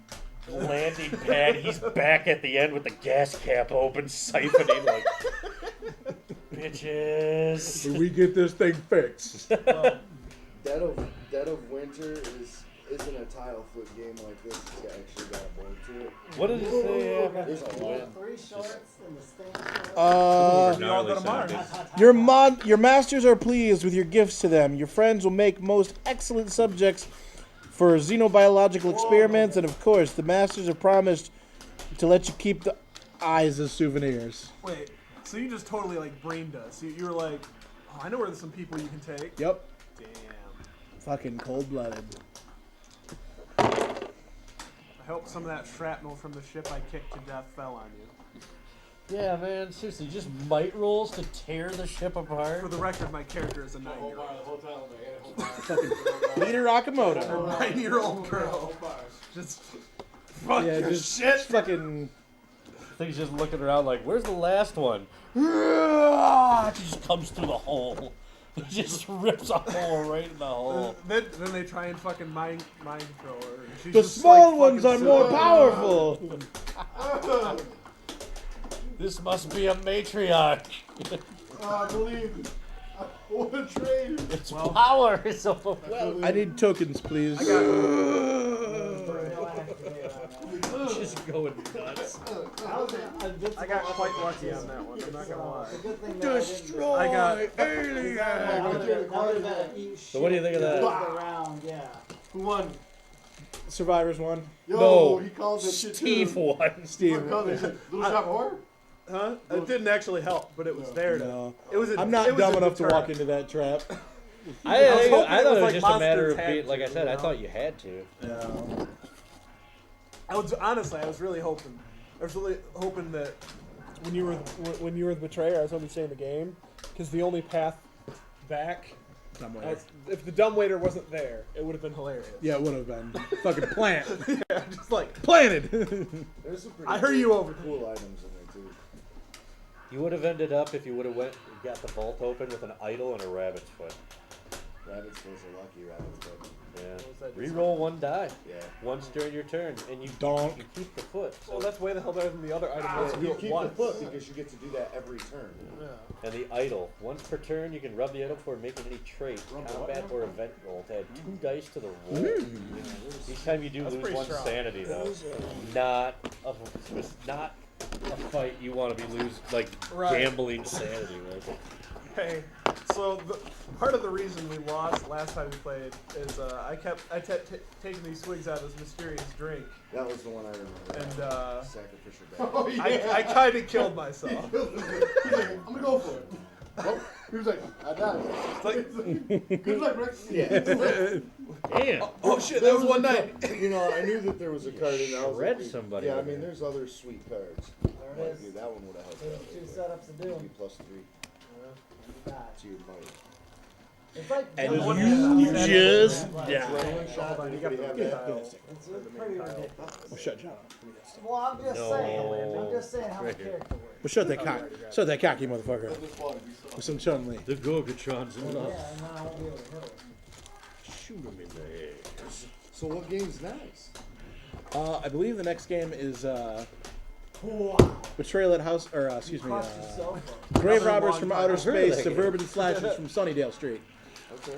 landing pad. He's back at the end with the gas cap open, siphoning like, bitches. We get this thing fixed. Well, Dead of Winter isn't a tile flip game like this. It's actually got a board to it. What did it say? It's cool. 3 shorts and the stand. we all go to Mars. Your masters are pleased with your gifts to them. Your friends will make most excellent subjects for xenobiological experiments, and of course, the masters have promised to let you keep the eyes as souvenirs. Wait, so you just totally like brained us. You were like, oh, I know where there's some people you can take. Yep. Damn. Fucking cold-blooded. I hope some of that shrapnel from the ship I kicked to death fell on you. Yeah, man, seriously, just might rolls to tear the ship apart. For the record, my character is a The whole 9-year-old. bar, the whole tile, man. The whole bar. Peter Akamoto. A 9-year-old girl. The whole bar. Just fuck Yeah, your just shit. fucking. I think he's just looking around like, where's the last one? She just comes through the hole. He just rips a hole right in the hole. Then they try and fucking mind control her. and she's The just, small like, ones are fucking more so- powerful. This must be a matriarch. I believe. What a trade. It's power. It's a I need tokens, please. just going nuts. I got quite lucky on that one. I'm not gonna lie. It's a good thing Destroy I got- alien. So what do you think of that? Around, yeah. Who won? Survivors won. Yo, No. he called that shit Steve too. won. Steve. What called that shit? Little Shop of Horror? Huh? It didn't actually help, but it was there to. No. It was. I'm not dumb enough to walk into that trap. I was hoping thought it was it was like just a matter Monster of Tag being, like I Team, said, you I know? thought you had to. No. I was really hoping. I was really hoping that when you were the betrayer, I was only saying the game, because the only path back, if the dumbwaiter wasn't there, it would have been hilarious. Yeah, it would have been. Fucking plant. Yeah, just like Planted. There's some pretty I heard you over. cool items in there too. You would have ended up if you would have went and got the vault open with an idol and a rabbit's foot. Rabbit's foot's a lucky rabbit's foot. Yeah. was that? Reroll one die Yeah. once during your turn, and you Donk. you keep the foot. So Well, that's way the hell better than the other item. was to do You it keep once. the foot because you get to do that every turn. Yeah. and the idol. Once per turn, you can rub the idol before making any trait, combat, or event roll to add 2 dice to the roll. Each time you do That's lose pretty 1 strong. sanity, though. Not a fight you want to be like Right. gambling sanity with. Hey, so part of the reason we lost last time we played is I kept taking these swigs out of this mysterious drink, That was the one I remember. and Sacrificial bag. Oh, yeah. I kind of killed myself. He's like, I'm gonna go for it. Well, he was like, I died. Good luck, Rick. Yeah. Damn. Oh shit, that was one night. You know, I knew that there was a card in there. I was Shred like, somebody Yeah, I over mean, there. there's other sweet cards. There it Like, is. dude, that one would have helped There's out. 2 setups to do. Give you +3 to your money. It's like And one you hand just like- died. One shot, on, you anybody got have the that? tile. It's pretty ridiculous. Well, shut John up. Well, I'm just No. saying. I'm just saying how the Right here. character works. Well, shut that cock. Shut that cocky motherfucker. This water be soft. With some Chun Li. The Gorgatron's in Yeah, love. and then I won't be able to hit it. Shoot him in the head. So what game's next? I believe the next game is Wow. Betrayal at House, or excuse me, Crushed yourself. Grave Another Robbers long from time. Outer I've heard of Space, that game. Suburban Slashers from Sunnydale Street. Okay.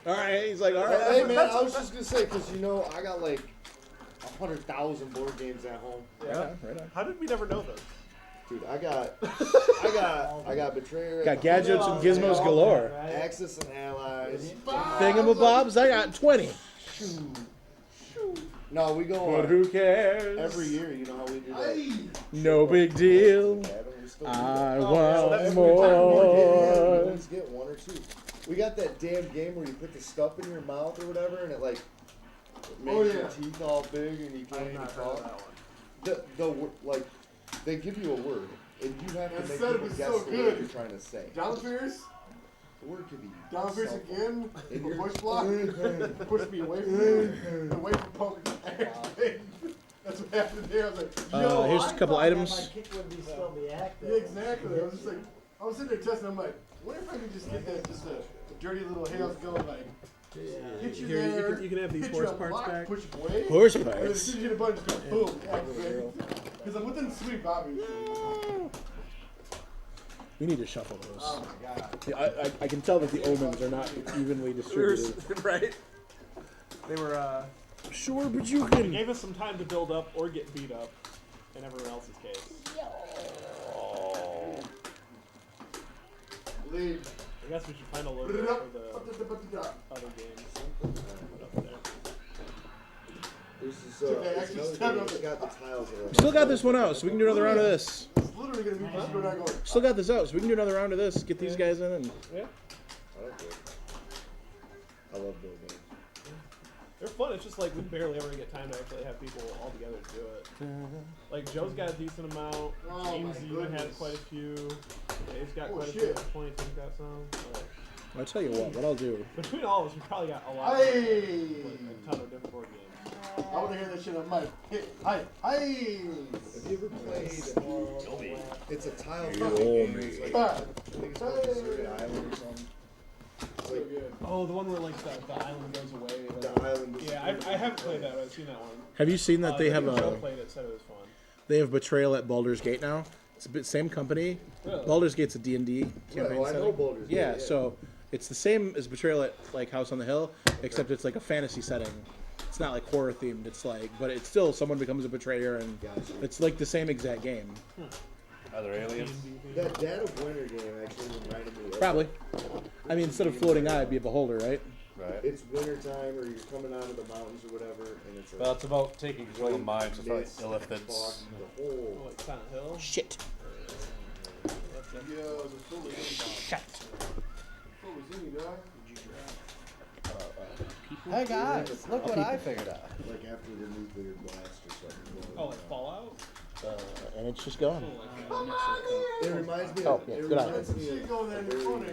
All right, he's like, all Hey, right. man, I was just gonna say, because you know, I got like 100,000 board games at home. Yeah. Right on. How did we never know this? Dude, I got Betrayer. Got gadgets and gizmos galore. Axis and Allies. Thingamabobs, I got 20. No, we go But who cares? every year. You know how we do that. No big deal. Yeah, we still do I that. want Every more. time we always get 1 or 2. We got that damn game where you put the stuff in your mouth or whatever, and it like makes Oh, your yeah. teeth all big and you can't I've even not heard of talk. that one. Like they give you a word and you have to That make setup people is guess so the good. word you're trying to say. John Pierce. The word could be John Pierce cell phone. again. And The you're- push block. Push me away from you. Away from poker. That's what happened there. I was like, yo. Here's a couple I thought that items. my kick would be still be active. Yeah, exactly. I was just like, I was sitting there testing. I'm like, what if I could just get that, just a dirty little hails going, like, hit you Here, there, you can have these hit horse you parts block, back. push you away, Horse and then as parts. soon as you hit a button, just go boom, activate. Because I'm within sweep, obviously. We need to shuffle those. Oh my god. Yeah, I can tell that the omens are not evenly distributed. Right? They were, Sure, but you it can. gave us some time to build up or get beat up in everyone else's case. Lead. I guess we should find a logo for the other games. Put up there. This is Took that it's extra another step game. up It's it. got the tiles in it. Still got this one out, so we can do another round of this. It's literally going to be just going out going. Still got this out, so we can do another round of this. Get these guys in, and I like it. I love those games. They're fun. It's just like we barely ever get time to actually have people all together to do it. Like Joe's got a decent amount. Oh, James my even has goodness. quite a few. Dave's got Oh, quite a few shit. at this point. Tim's got some. But I'll tell you what I'll do. between all of us, we probably got a lot. Hey! Like, a ton of different board games. I want to hear that shit on mic. Hey, hi, hi! Have you ever played? It's a tile You fucking owe game. me. It's like, I think it's called Deserted Island or something. so good. Oh, the one where like the island goes away. The island. Yeah, I haven't played that, but I've seen that one. Have you seen that they have Joe a played it, said it was fun. they have Betrayal at Baldur's Gate now? It's a bit same company. Really? Baldur's Gate's a D&D Right, campaign well, I know setting. Baldur's Gate, Yeah, yeah. so it's the same as Betrayal at like House on the Hill, except it's like a fantasy setting. It's not like horror themed. It's like, but it's still someone becomes a betrayer, and Gotcha. it's like the same exact game. Are there aliens? That Dad of Winter game actually reminded me of Probably. I mean, instead of floating eye, it'd be a beholder, right? Right. It's winter time, or you're coming out of the mountains or whatever, and it's a Well, it's about taking control of minds with mist, elephants. fog, the whole. Like Silent Hill. Shit. Yo, the full was Shit. in dog. Hey guys, look what I figured out. Like after the nuclear blast or something. Oh, like Fallout. And it's just gone. It reminds me Oh, of. yeah, It good eye. reminds me Shit of going there in the very, corner.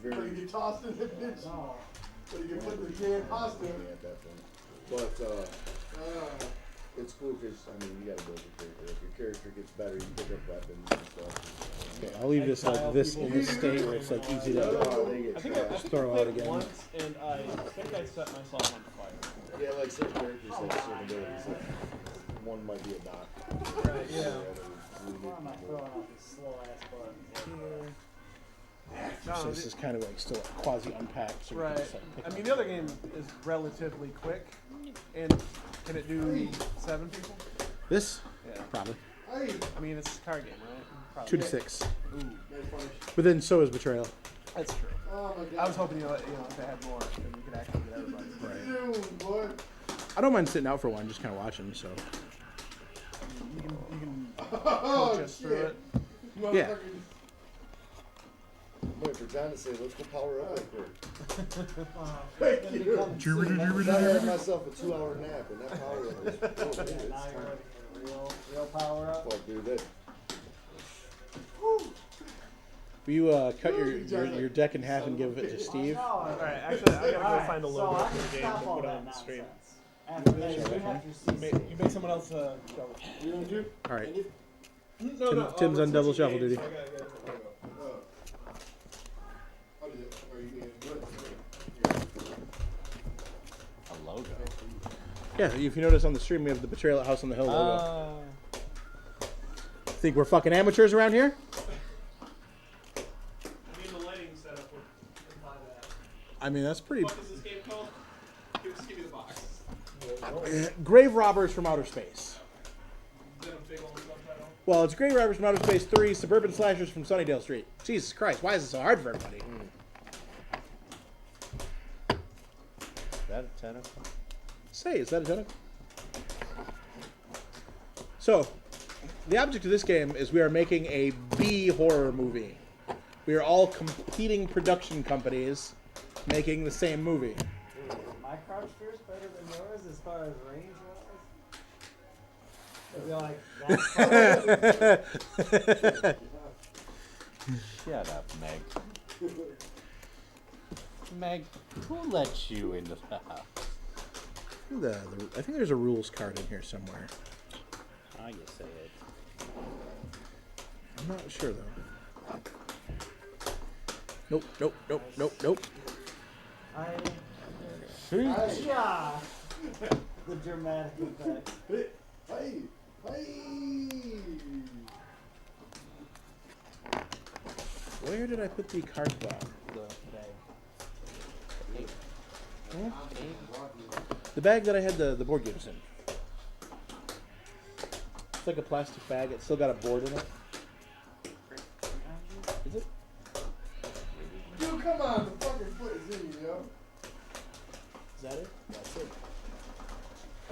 Where you very. get tossed in the bitch. No. So you can put the can pasta. At that point, but it's cool because I mean you gotta build your character. If your character gets better, you pick up weapons and stuff. Okay, I'll leave this like this in this state where it's like easy to. Oh, they get I think trashed. I Throw out played again. once, and I think I set myself on fire. Yeah, like certain characters have certain abilities. Like, one might be a doctor. Right, yeah. Why am I throwing out these slow ass buttons? So this is kind of like still like quasi unpacked. So we can Right. just, like, pick I mean, up. the other game is relatively quick, and can it do 7 people? This Yeah. probably Hey, I mean, it's a card game, right? Probably. 2 to 6, Ooh, nice punish. but then so is Betrayal. that's true. Oh my god. I was hoping if they had more, then you could actually get everybody. What are you doing, boy? I don't mind sitting out for one, just kind of watching. So You can Oh, coach us through it. Yeah. Motherfucker. I'm waiting for John to say, let's go power up real quick. Thank you. I had myself a 2-hour nap, and that power up was, oh, dude, Yeah, it's now you're time. ready for the real power up. Fuck, dude, that. will you cut your deck in half and give it to Steve? All right, actually, I gotta go Alright, find a so logo I for can the game stop and all put it that on the stream. nonsense. After that, you have your CC. You made someone else go. You don't do? All right. No, Tim's on double shuffle duty. Oh. How did it? Are you gonna do it? A logo. Yeah, if you notice on the stream, we have the Betrayal at House on the Hill logo. Think we're fucking amateurs around here? I mean, the lighting setup would imply that. I mean, that's pretty. What is this game called? Just give me the box. Grave Robbers from Outer Space. Is that a big old subtitle? Well, it's Grave Robbers from Outer Space 3, Suburban Slashers from Sunnydale Street. Jesus Christ, why is it so hard for everybody? Is that a tentacle? Say, is that a tentacle? So, the object of this game is we are making a B horror movie. We are all competing production companies making the same movie. My crouch fear is better than yours as far as range wise. It'd be like, that's Shut up, Meg. Meg, who let you into the house? I think there's a rules card in here somewhere. I just say it. I'm not sure though. Nope. yeah. The dramatic effect. Hey, hey. Where did I put the card bag? The bag that I had the board games in. It's like a plastic bag. It's still got a board in it. Is it? Dude, come on. The fucking foot is in you, yo. Is that it? That's it.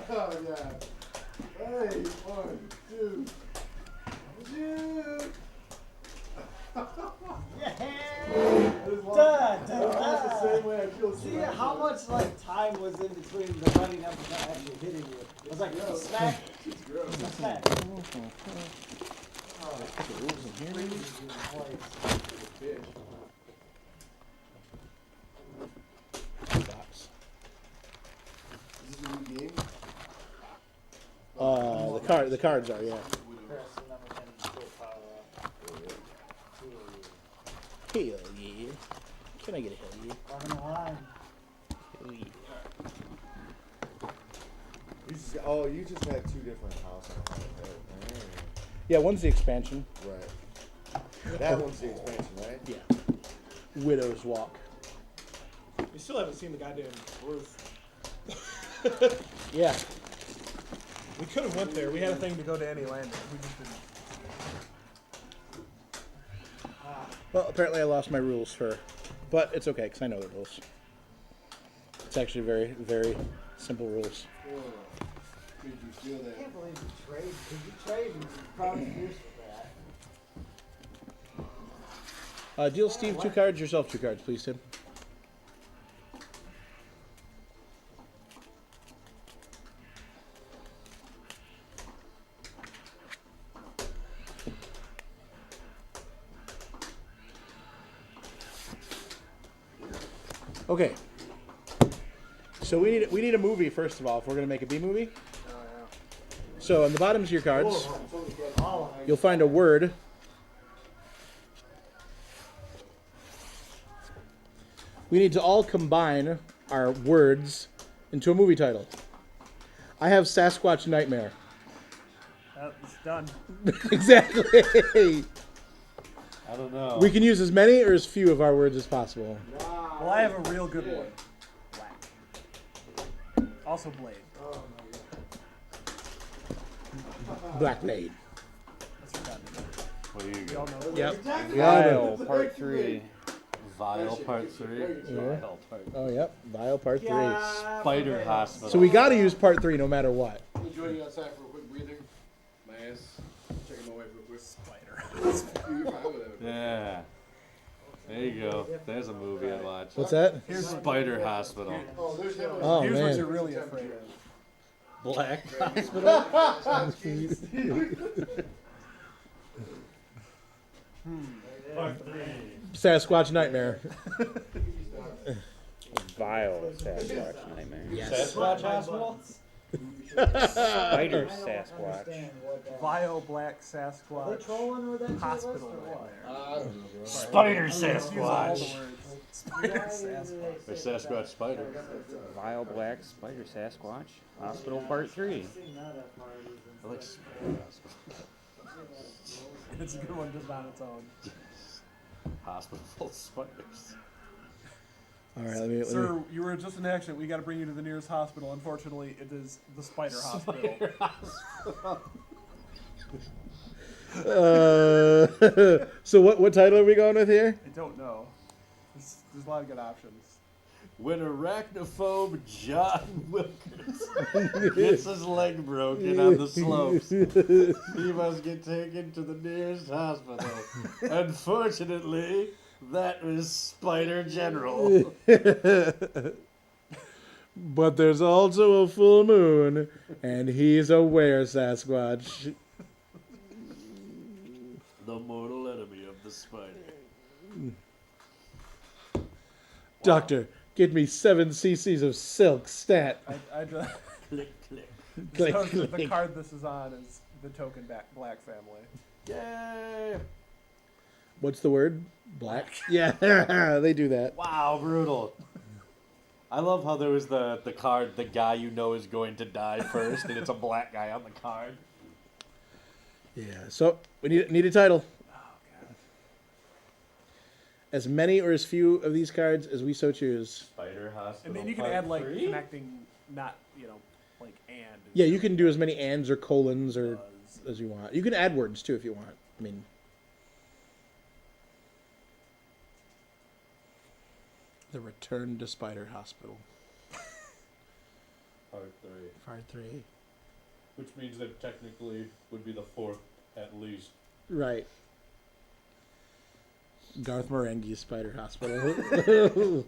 Oh, yeah. Hey, 1, 2. Dude. Dun, dun, That's the dun. same way I feel. See how much like time was in between the running up and actually hitting you. It was like a smack, It's gross. a smack. Box. Is this a new game? The cards are, yeah. Press the number 10 to still power up. Hell yeah. Can I get a hilly? Walking the line. Hilly. You just had two different houses. Right? Yeah, one's the expansion. Right. That one's the expansion, right? Yeah. Widow's Walk. We still haven't seen the goddamn roof. Yeah. We could have went there. We had a thing to go to any landing. We just didn't. Well, apparently I lost my rules for, but it's okay because I know the rules. It's actually very, very simple rules. Oh, made you feel I that. can't believe you trade. Because you trade and you're probably fierce with that. Deal Steve 2 cards, yourself 2 cards, please, Tim. Okay. So we need a movie first of all if we're gonna make a B movie. Oh yeah. So on the bottoms of your cards, you'll find a word. We need to all combine our words into a movie title. I have Sasquatch Nightmare. That's done. Exactly. I don't know. We can use as many or as few of our words as possible. Well, I have a real good one. Black. Also Blade. Black Blade. That's redundant. What do you We all got? know. Yep. Vile, part 3. Vile Part 3. Vile Part Oh, yep. Vile Part 3. Spider Hospital. So we got to use Part 3 no matter what. I'm joining outside for a quick breather. My ass. Checking my wife real quick. Spider. You're fine with that. Yeah. There you go. There's a movie I'd watch. What's that? Spider Hospital. Oh, there's him. Oh, Here's what you're man. really afraid of. Black. Sasquatch Nightmare. Vile Sasquatch Nightmare. Sasquatch Hospital? Spider Sasquatch. Understand what that- Vile Black Are they Sasquatch trolling with that Hospital list or what? Nightmare. Spider Use all the Sasquatch. words. Spider Sasquatch. Or Sasquatch Spider. Vile Black Spider Sasquatch. Hospital Part 3. I like Spider Hospital. It's a good one just on its own. Hospital full of spiders. All right, let me. Sir, you were just an accident. We got to bring you to the nearest hospital. Unfortunately, it is the Spider Hospital. So what title are we going with here? I don't know. There's a lot of good options. When arachnophobe John Wilkins gets his leg broken on the slopes, he must get taken to the nearest hospital. Unfortunately, that was Spider General. But there's also a full moon, and he's a were Sasquatch. The mortal enemy of the spider. Doctor, get me 7 cc's of silk stat. I just, Click, click. Click, so the click. card this is on is the token black family. Yay! What's the word? Black. Yeah, they do that. Wow, brutal. I love how there was the card, the guy you know is going to die first, and it's a black guy on the card. Yeah. So we need a title. Oh god. As many or as few of these cards as we so choose. Spider Hospital. And then you can Part add like 3? connecting, not like and. Yeah, you can do as many ands or colons or Does. as you want. You can add words too if you want. I mean, the return to Spider Hospital. Part 3. Part 3. Which means that technically would be the 4th at least. Right. Garth Marenghi's Spider Hospital. Oh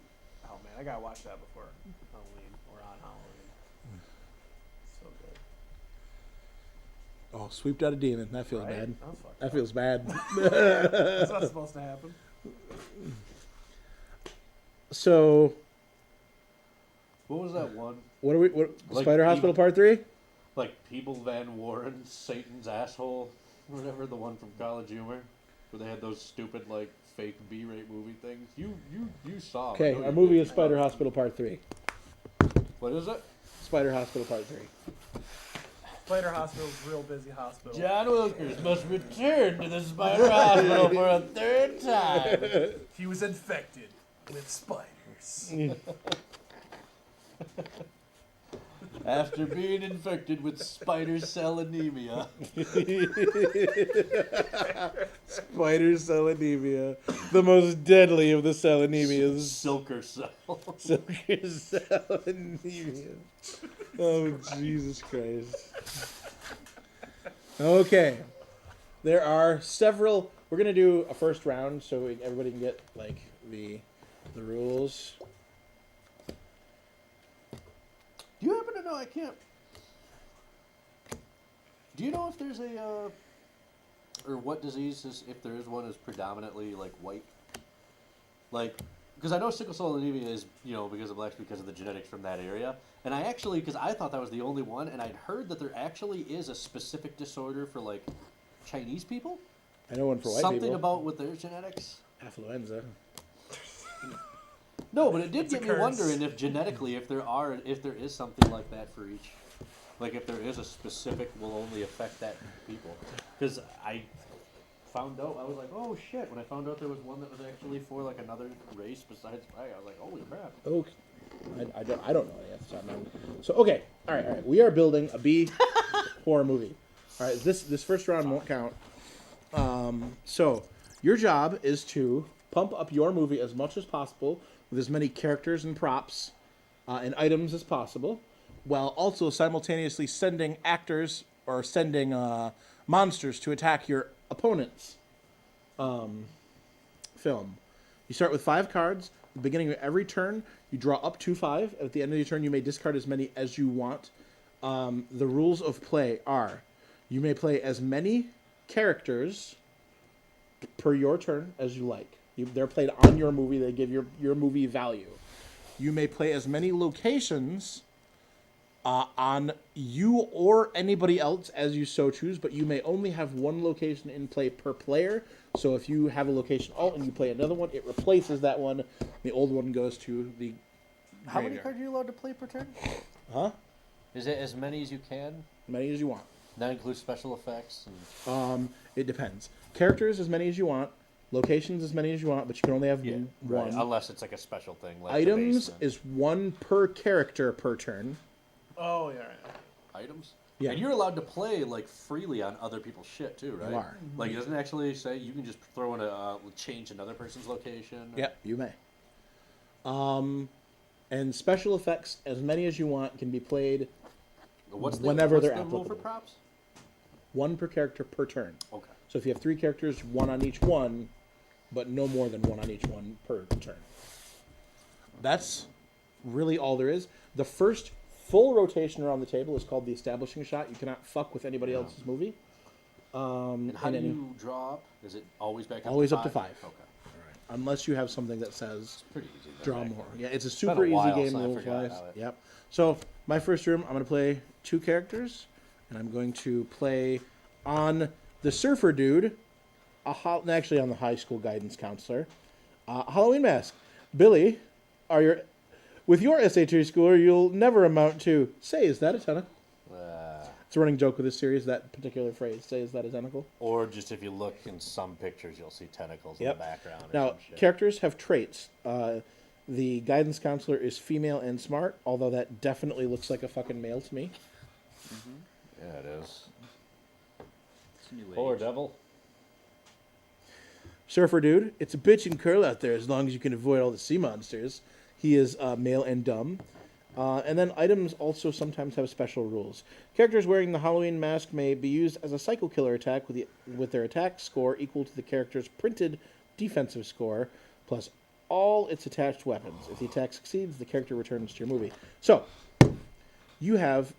man, I gotta watch that before Halloween or on Halloween. So good. Oh, sweeped out a demon. That feels Right? bad. Oh, fuck. That feels bad. That's not supposed to happen. So, What was that one? what are we? What, Like Spider Hospital even- Part 3? Like People Van Warren, Satan's Asshole, whatever, the one from College Humor, where they had those stupid, like, fake B-rate movie things. You saw. 'em. I Okay, know our you movie did. is Spider Hospital Part 3. What is it? Spider Hospital Part 3. Spider Hospital's a real busy hospital. John Wilkers must return to the Spider Hospital for a third time. He was infected with spiders. After being infected with spider cell anemia. Spider cell anemia. The most deadly of the cell anemias. Silker cell. Silker cell anemia. Oh, Jesus Christ. Okay. There are several. We're going to do a first round so everybody can get, like, the rules. Do you happen to know? I can't. Do you know if there's a, or what disease is, if there is one, is predominantly like white? Like, because I know sickle cell anemia is, because of blacks, because of the genetics from that area. And I actually, because I thought that was the only one, and I'd heard that there actually is a specific disorder for like Chinese people. I know one for white Something people. about with their genetics. Affluenza. No, but it did It's a get me curse. wondering if genetically, if there is something like that for each, like if there is a specific will only affect that people. Because I found out, I was like, oh shit! When I found out there was one that was actually for like another race besides black, I was like, holy crap! Okay. I don't know any off the top of my head. So okay, all right. We are building a B horror movie. All right, this first round won't count. So your job is to pump up your movie as much as possible with as many characters and props and items as possible, while also simultaneously sending actors or sending monsters to attack your opponent's film. You start with 5 cards. At the beginning of every turn, you draw up to 5. At the end of the turn, you may discard as many as you want. The rules of play are: you may play as many characters per your turn as you like. They're played on your movie. They give your movie value. You may play as many locations on you or anybody else as you so choose, but you may only have one location in play per player. So if you have a location alt and you play another one, it replaces that one. The old one goes to the How many graveyard. cards are you allowed to play per turn? Huh? Is it as many as you can? Many as you want. That includes special effects. And... It depends. Characters as many as you want. Locations as many as you want, but you can only have Yeah, one. right. Unless it's like a special thing. Like the Items basement. is 1 per character per turn. Oh, yeah, right. Items. Yeah. And you're allowed to play like freely on other people's shit too, right? You are. Like it doesn't actually say you can just throw in change another person's location. Yep, you may. And special effects, as many as you want, can be played whenever they're rule for applicable. props? 1 per character per turn. Okay. So if you have 3 characters, 1 on each one, but no more than 1 on each one per turn. That's really all there is. The first full rotation around the table is called the establishing shot. You cannot fuck with anybody else's movie. And how in do any- you draw up? Is it always back up Always to up to 5? 5. Okay. Unless you have something that says Pretty easy. then, draw actually. more. Yeah, it's a been super a easy while game since I rules forgot wise. how it- Yep. So my first room, I'm going to play 2 characters, and I'm going to play on the surfer dude, actually on the high school guidance counselor, Halloween mask. Billy, with your SAT score, you'll never amount to. Say, is that a tentacle? It's a running joke with this series. That particular phrase. Say, is that a tentacle? Or just if you look in some pictures, you'll see tentacles in Yep. the background. Or Now, some shit. characters have traits. The guidance counselor is female and smart, although that definitely looks like a fucking male to me. Yeah, it is. It's a new Poor age. devil. Surfer dude, it's a bitch and curl out there as long as you can avoid all the sea monsters. He is male and dumb. And then items also sometimes have special rules. Characters wearing the Halloween mask may be used as a psycho killer attack with their attack score equal to the character's printed defensive score, plus all its attached weapons. If the attack succeeds, the character returns to your movie. So, you have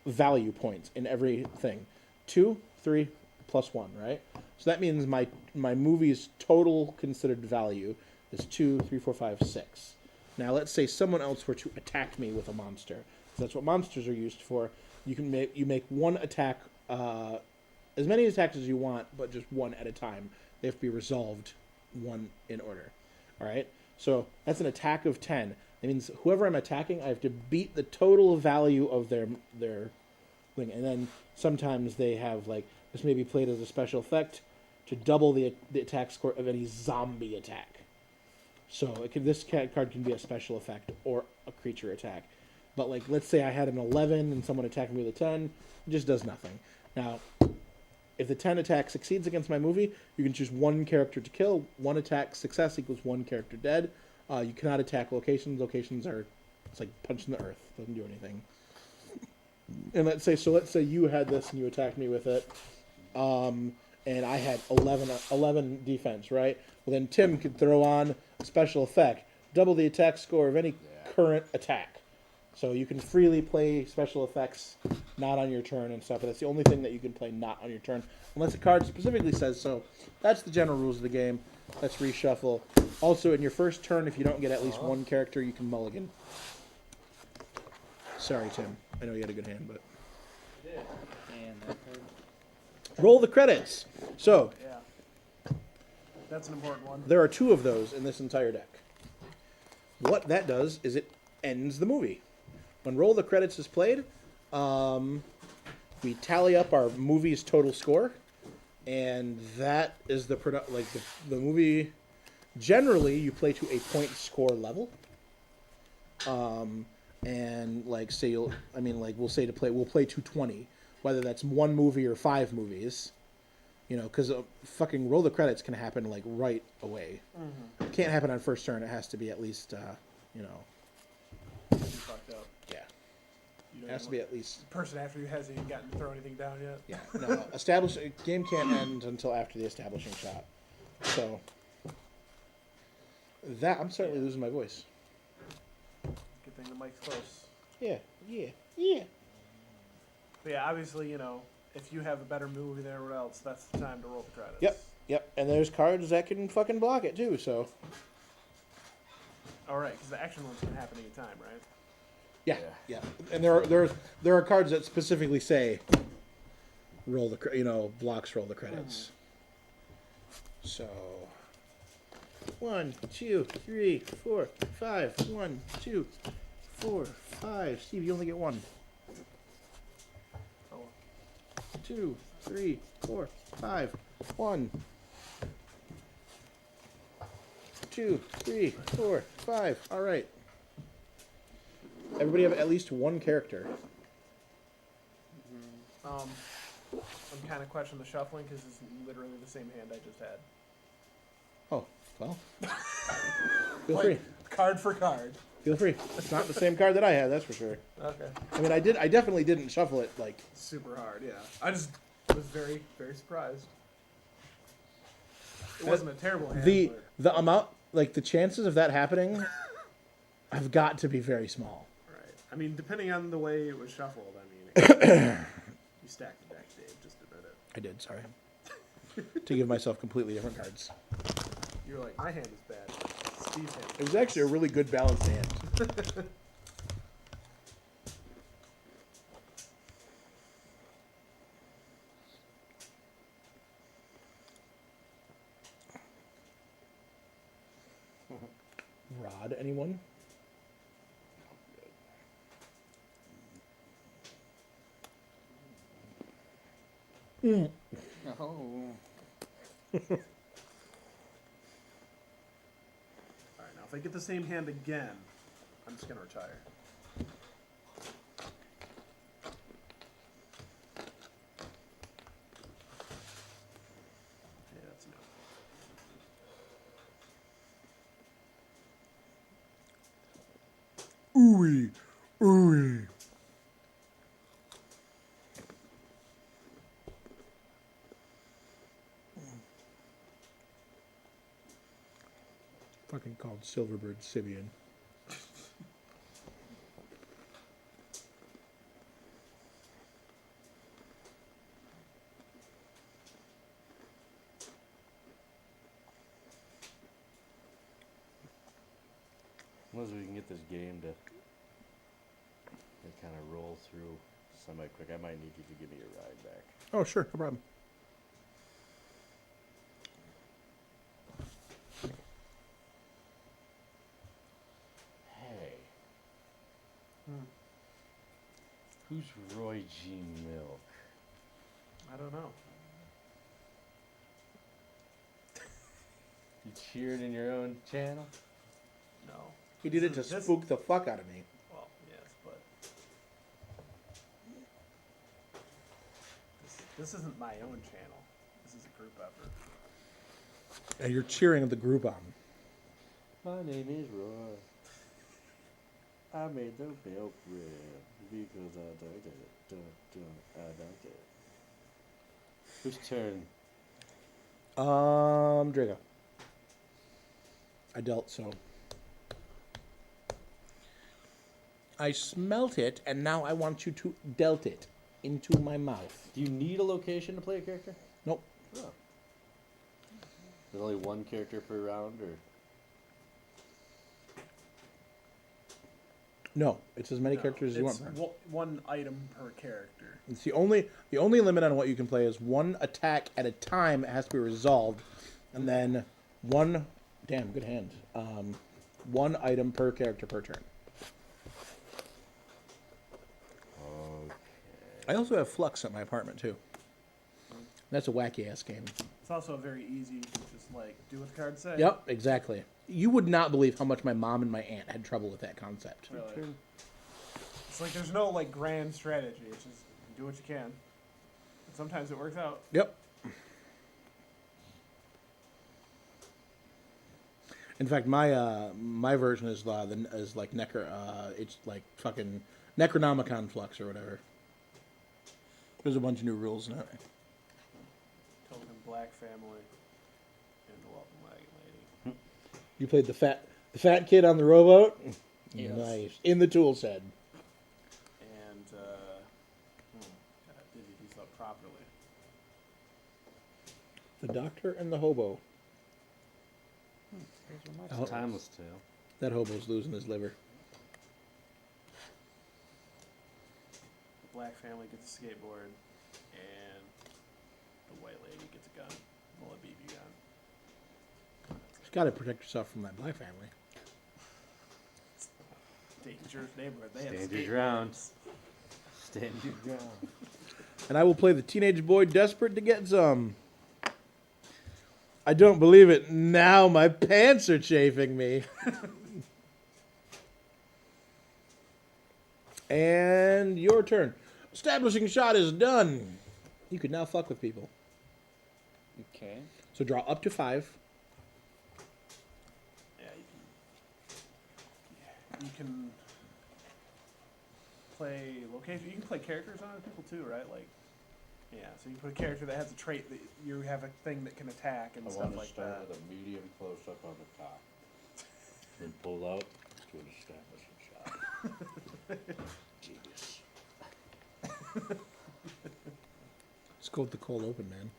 value points in everything. 2, 3, plus 1, right? So that means my movie's total considered value is 2, 3, 4, 5, 6. Now let's say someone else were to attack me with a monster. That's what monsters are used for. You make one attack, as many attacks as you want, but just one at a time. They have to be resolved one in order. All right. So that's an attack of 10. That means whoever I'm attacking, I have to beat the total value of their thing. And then sometimes they have like this may be played as a special effect to double the attack score of any zombie attack. So this card can be a special effect or a creature attack. But like, let's say I had an 11 and someone attacked me with a 10, it just does nothing. Now, if the 10 attack succeeds against my movie, you can choose one character to kill. One attack success equals one character dead. You cannot attack locations. Locations are, it's like punching the earth. Doesn't do anything. And let's say you had this and you attacked me with it, and I had 11 defense, right? Well, then Tim could throw on a special effect, double the attack score of any current attack. So you can freely play special effects not on your turn and stuff, but that's the only thing that you can play not on your turn, unless the card specifically says so. That's the general rules of the game. Let's reshuffle. Also, in your first turn, if you don't get at least one character, you can mulligan. Sorry, Tim. I know you had a good hand, but... And that card. Roll the credits. So, Yeah. That's an important one. there are 2 of those in this entire deck. What that does is it ends the movie. When Roll the Credits is played, we tally up our movie's total score, and that is the movie. Generally, you play to a point score level, and like say we'll play to 20, whether that's one movie or 5 movies, because fucking Roll the Credits can happen like right away. Mm-hmm. It can't happen on first turn. It has to be at least You fucked up. yeah. You It has to be at least. The person after you hasn't even gotten to throw anything down yet. Yeah. No. Game can't end until after the establishing shot. So that I'm certainly losing my voice. Good thing the mic's close. Yeah. But yeah, obviously, if you have a better movie than everyone else, that's the time to roll the credits. Yep. And there's cards that can fucking block it too. So All right, because the action ones can happen anytime, right? yeah. And there are cards that specifically say blocks roll the credits. So 1, 2, 3, 4, 5. 1, 2, 4, 5. Steve, you only get 1. Oh, 2, 3, 4, 5. 1, 2, 3, 4, 5. All right. Everybody have at least one character. I'm kind of questioning the shuffling because it's literally the same hand I just had. Oh, well. Feel free. Card for card. Feel free. It's not the same card that I had, that's for sure. Okay. I mean, I definitely didn't shuffle it like. Super hard, yeah. I just was very, very surprised. It wasn't a terrible hand. The amount, like the chances of that happening, have got to be very small. Right. I mean, depending on the way it was shuffled, you stacked the deck, Dave. Just admit it. I did, sorry. To give myself completely different cards. You were like, my hand is bad. Steve's hand. It was actually a really good balanced hand. Rod, anyone? Oh. Alright, now if I get the same hand again, I'm just gonna retire. Yeah, that's no. Ooey. Fucking called Silverbird Sibian. Unless we can get this game to kind of roll through semi-quick, I might need you to give me a ride back. Oh, sure, no problem. Mary G. Milk. I don't know. You cheered in your own channel? No. He did it to This- spook the fuck out of me. Well, yes, but this isn't my own channel. This is a group effort. And you're cheering the group on. My name is Roy. I made the milk red because I dunked it. I dunked it. Whose turn? Draco. I dealt, so. I smelt it, and now I want you to dealt it into my mouth. Do you need a location to play a character? Nope. Oh. There's only one character per round, or No, it's as many No, characters as you it's want. one item per character. It's the only limit on what you can play is one attack at a time. It has to be resolved, and then one. Damn, good hand. One item per character per turn. okay. I also have Flux at my apartment too. That's a wacky ass game. It's also very easy to just like do what the cards say. Yep, exactly. You would not believe how much my mom and my aunt had trouble with that concept. Really. It's like there's no like grand strategy. It's just do what you can. And sometimes it works out. Yep. In fact, my version is is like it's like fucking Necronomicon Flux or whatever. There's a bunch of new rules in it. Token Black Family and the Welcome Wagon Lady. You played the fat kid on the rowboat. Yes. Nice in the tool shed. And gotta divvy these up properly. The doctor and the hobo. Oh, Timeless Tale. that hobo's losing his liver. The Black Family gets a skateboard, and the White Lady gets a gun. Well, a BB gun. You've got to protect yourself from that black family. Dangerous neighborhood. They have Stand your skateboards. ground. Stand your ground. And I will play the teenage boy desperate to get some. I don't believe it. Now my pants are chafing me. And your turn. Establishing shot is done. You can now fuck with people. Okay. So draw up to 5. Yeah, you can play location. You can play characters on other people too, right? Like, yeah. So you put a character that has a trait that you have a thing that can attack and stuff like that. with a medium close up on the top. Then pull out to an establishing shot. Genius. Let's go with the cold open, man.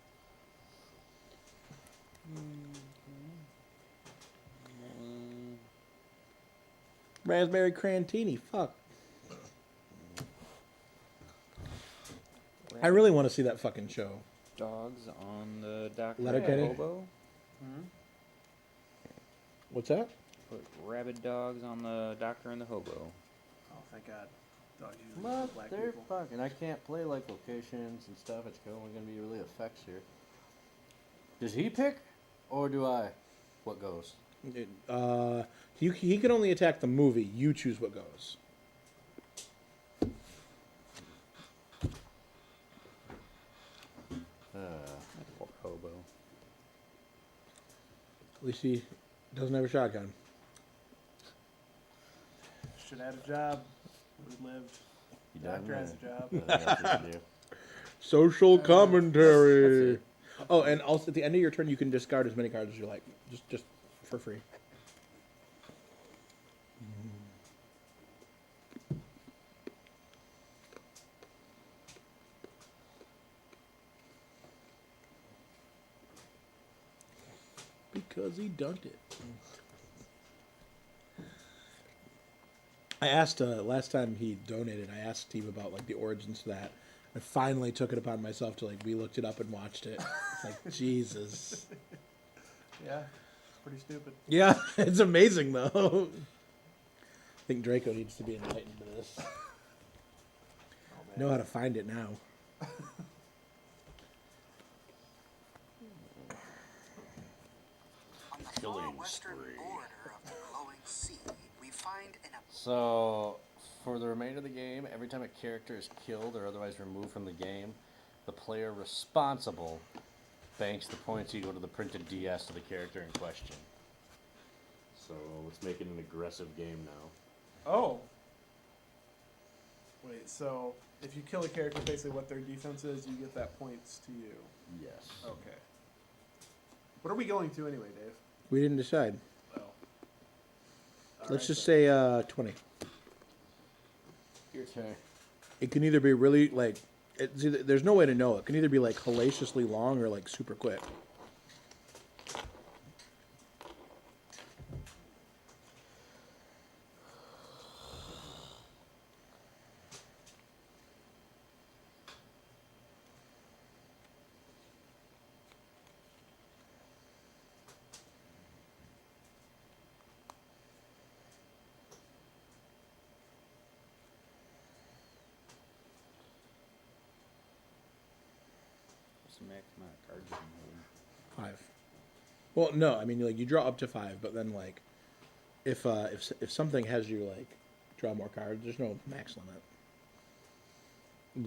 Raspberry Crantini. Fuck. I really want to see that fucking show. Dogs on the Doctor Letterkenny? Hobo. What's that? Put rabid dogs on the Doctor and the Hobo. Oh, thank God. Dogs usually Well, black they're people. fucking. I can't play like locations and stuff. It's only gonna be really effects here. Does he pick, or do I? What goes? He can only attack the movie. You choose what goes. Poor Hobo. At least he doesn't have a shotgun. Should have had a job. We lived. You Doctor has a job. job. Social commentary. that's Oh, and also at the end of your turn, you can discard as many cards as you like, just for free. Because he dunked it. I asked last time he donated. I asked Steve about like the origins to that. I finally took it upon myself to like we looked it up and watched it. It's like Jesus. Yeah. Pretty stupid. Yeah, it's amazing though. I think Draco needs to be enlightened to this. Oh Know how to find it now. On the far western border of the glowing sea, we find an So, for the remainder of the game, every time a character is killed or otherwise removed from the game, the player responsible banks the points equal to the printed DS of the character in question. So, let's make it an aggressive game now. Oh. Wait, so if you kill a character, basically what their defense is, you get that points to you. Yes. Okay. What are we going to anyway, Dave? We didn't decide. Oh. Let's just say 20. Okay. It can either be really like there's no way to know. It can either be like hellaciously long or like super quick. What's the max amount of cards you can hold? 5. Well, no, I mean like you draw up to 5, but then like if something has you like draw more cards, there's no max limit.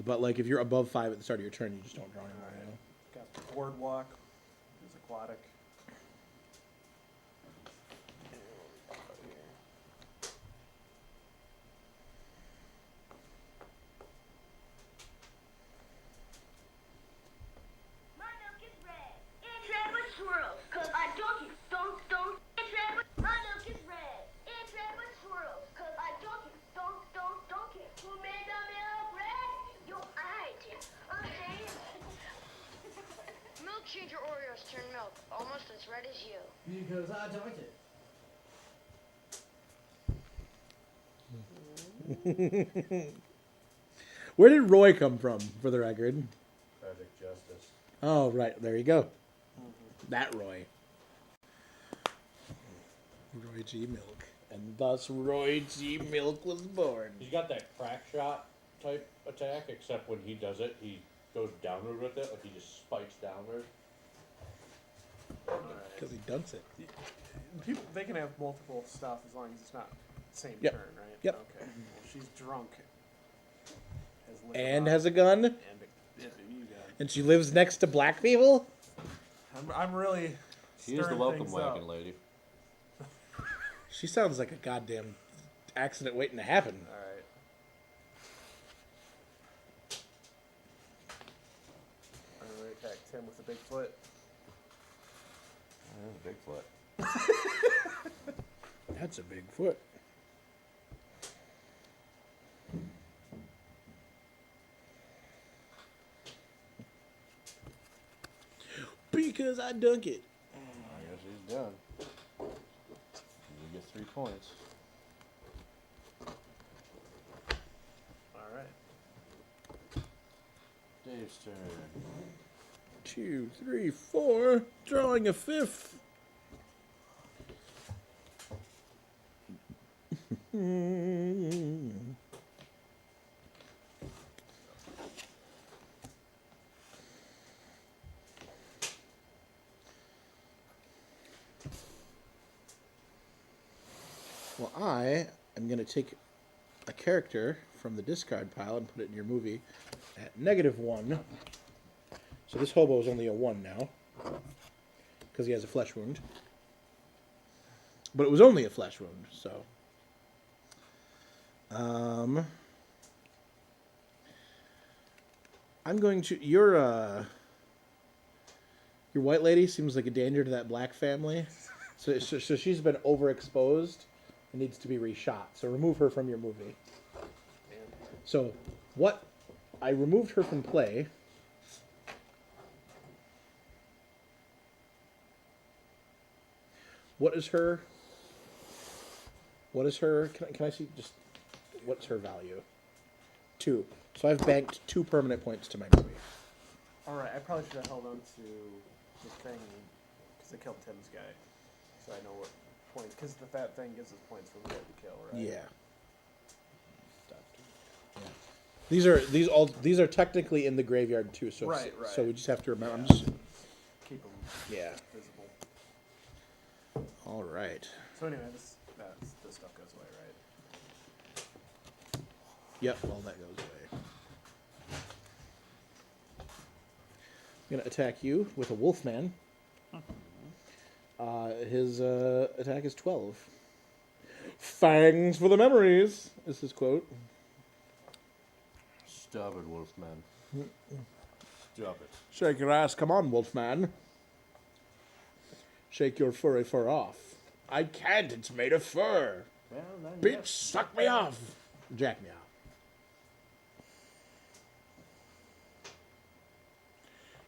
But like if you're above 5 at the start of your turn, you just don't draw anymore. You know? Got the boardwalk. There's aquatic. My milk is red. It's red with swirls, 'cause I don't eat stones. It's red with... My milk is red. It's red with swirls, 'cause I don't eat stones. Who made the milk red? You, I did. Okay. Milk changer Oreos turn milk almost as red as you. Because I dunked it. Where did Roy come from, for the record? Project Justice. Oh, right. There you go. That Roy. Roy G. Milk. And thus Roy G. Milk was born. He's got that crack shot type attack, except when he does it, he goes downward with it, like he just spikes downward. Because he dunks it. People, they can have multiple stuff as long as it's not the same Yep. turn, right? Yep. Okay. Well, she's drunk. And has a gun. And a you gun. And she lives next to black people. I'm really. She is the stirring welcome things wagon up. lady. She sounds like a goddamn accident waiting to happen. All right. I'm gonna attack Tim with the big foot. Bigfoot. That's a big foot. Because I dunk it. I guess he's done. You get 3 points. All right. Dave's turn. 2, 3, 4. Drawing a 5th. Well, I am going to take a character from the discard pile and put it in your movie at -1. So this hobo is only a 1 now because he has a flesh wound. But it was only a flesh wound, so. I'm going to your white lady seems like a danger to that black family. So she's been overexposed and needs to be reshot. So remove her from your movie. So what I removed her from play. What is her? Can I see just what's her value? 2. So I've banked 2 permanent points to my movie. All right. I probably should have held on to the thing because I killed Tim's guy, so I know what points. Because the fat thing gives us points for who we have to kill, right? Yeah. These are technically in the graveyard too. So Right, So right. we just have to remember. I'm just Keep them yeah. visible. All right. So anyway, this stuff goes away, right? Yep. All that goes away. I'm gonna attack you with a Wolfman. His attack is 12. Fangs for the memories is his quote. Stubborn Wolfman. Stop it. Shake your ass, come on, Wolfman. Shake your furry fur off. I can't, it's made of fur. Well, then Bitch, yes. suck me off. Jack me off.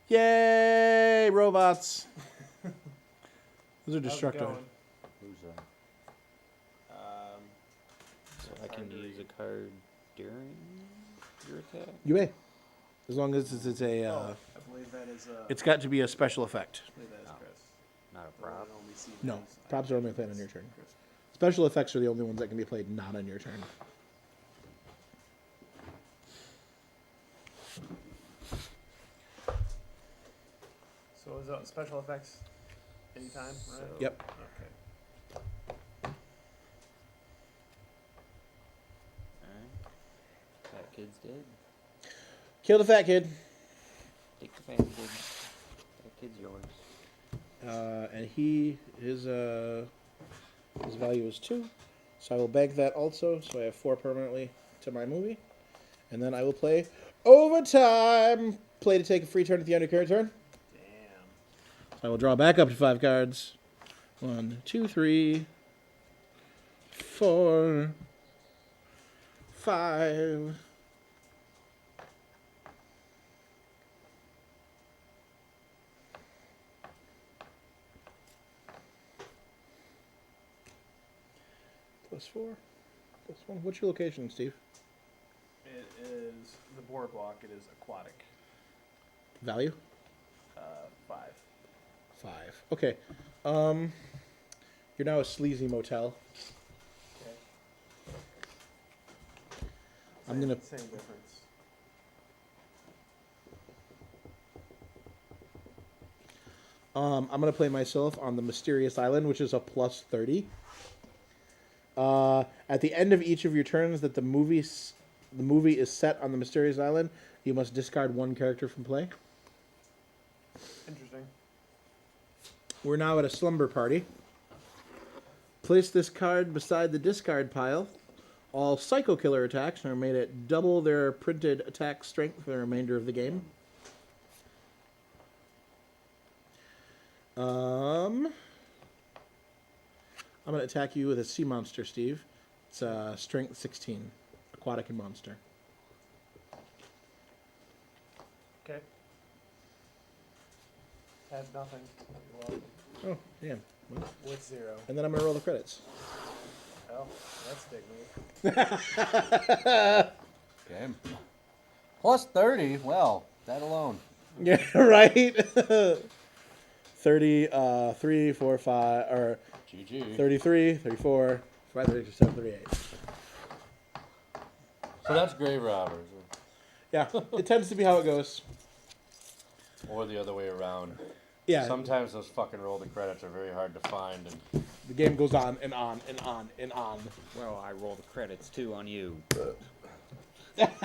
Yay, robots. Those are How's it destructive. going? Who's that? So I can use a card during your attack. You may. As long as it's a, I believe that is. it's got to be a special effect. I believe that is Chris. Not a Or prop. I only see No, things. props are only played on your turn. Chris. Special effects are the only ones that can be played not on your turn. So is that special effects anytime, right? Yep. Okay. Alright. That kid's dead. Kill the fat kid. Take the fan kid. That kid's yours. And his value is 2. So I will bank that also. So I have 4 permanently to my movie. And then I will play overtime. Play to take a free turn at the end of your turn. Damn. So I will draw back up to 5 cards. 1, 2, 3, 4, 5. +4, +1. What's your location, Steve? It is the boardwalk. It is aquatic. Value? 5. 5. Okay. You're now a sleazy motel. Okay. I'm gonna. Same difference. I'm gonna play myself on the Mysterious Island, which is a +30. At the end of each of your turns that the movie is set on the Mysterious Island, you must discard 1 character from play. Interesting. We're now at a slumber party. Place this card beside the discard pile. All Psycho Killer attacks are made at double their printed attack strength for the remainder of the game. I'm going to attack you with a sea monster, Steve. It's strength 16, aquatic and monster. Okay. Has nothing. You're welcome. Oh, damn. Well, With 0. and then I'm going to roll the credits. Oh, that's a big move. Okay. +30. Well, that alone. Yeah, right? 30, 3, 4, 5, or GG. 33, 34, 5, 36, 7, 38. So that's grave robbers, Yeah, it tends to be how it goes. or the other way around. Yeah, Sometimes those fucking roll the credits are very hard to find, and the game goes on and on and on and on. Well, I roll the credits too on you. Guess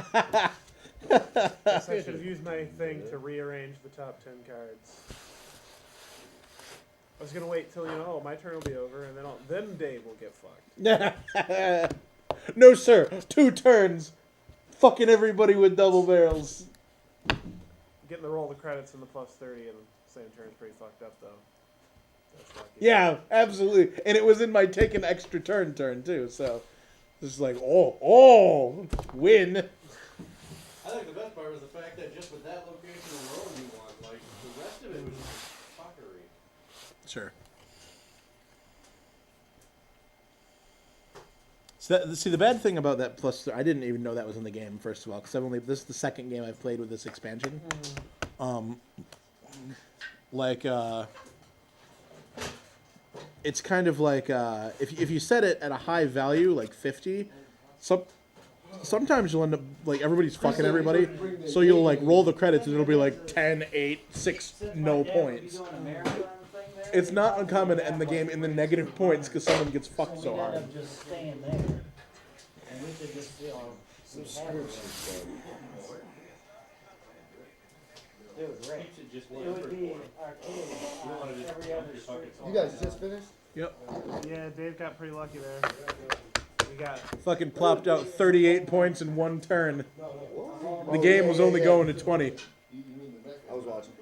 I should have used my thing to rearrange the top 10 cards. I was gonna wait till my turn will be over, and then Dave will get fucked. No, sir. 2 turns. Fucking everybody with double barrels. Getting the roll the credits and the +30 and the same turn is pretty fucked up, though. That's lucky. Yeah, absolutely. And it was in my take an extra turn too. So it's like, oh, win. I think the best part was the fact that just with that location alone you won. Like, the rest of it was just fuckery. Sure. So see, the bad thing about that I didn't even know that was in the game, first of all, because this is the second game I've played with this expansion. It's kind of like if you set it at a high value, like 50, sometimes you'll end up like everybody's fucking everybody, so you'll like roll the credits and it'll be like 10, 8, 6, no points. It's not uncommon to end the game in the negative points because someone gets fucked so hard. End up just staying there, and we could just it would great. It would be arcade every other street. You guys just finished? Yep. Yeah, Dave got pretty lucky there. We got Fucking plopped out 38 points in one turn. The game was only going to 20. I was watching.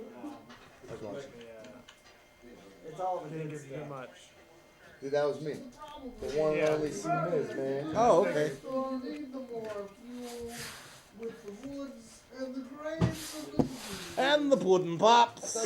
It's all the didn't good get stuff. too much. Dude, that was me. The one and only C Miz, man. Oh, okay. And the pudding pops.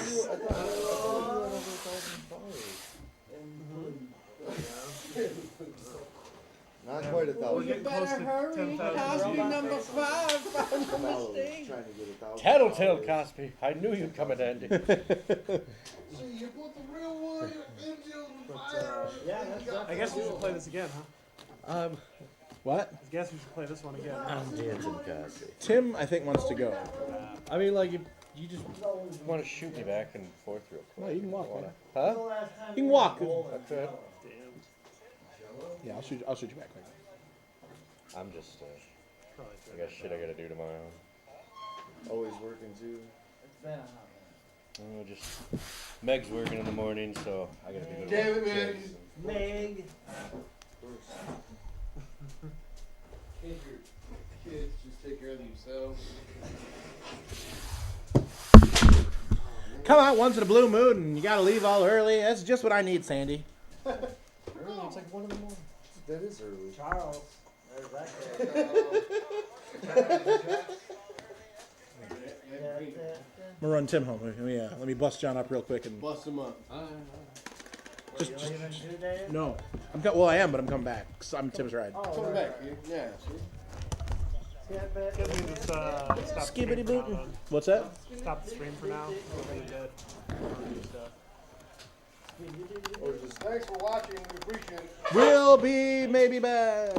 Not quite 1,000. We're getting close to 10,000. Number 5 found a mistake. Trying to get 1,000. Tattletale Cosby. I knew you'd come in handy. So you put the real one into the fire. Yeah, that's I guess we should play this again, huh? What? I guess we should play this one again. I'm dancing Cosby. Tim, I think, wants to go. I mean, like, you just want to shoot me back and forth real quick. No, you can walk. Man. Huh? You can walk. That's it. Yeah, I'll shoot you back quick. I'm just, I got shit I gotta do tomorrow. Always working too. It's been a hot minute. Just Meg's working in the morning, so I gotta be. Damn it, man. Meg. Can't your kids just take care of themselves? Come out once in a blue moon and you gotta leave all early. That's just what I need, Sandy. Early? It's like 1 in the morning. That is early. Charles. There's that I'm gonna run Tim home. Let me bust John up real quick and Bust them up. just leaving too, Dave? no. Well, I am, but I'm coming back. 'Cause I'm Tim's ride. Oh, Come right. back, dude. Yeah, see? Skip it. Guess we can just stop the stream Skibbity for now, bootin'. then. What's that? Stop the stream for now. We'll be dead. Stuff. Or just thanks for watching. We appreciate it. We'll be maybe back.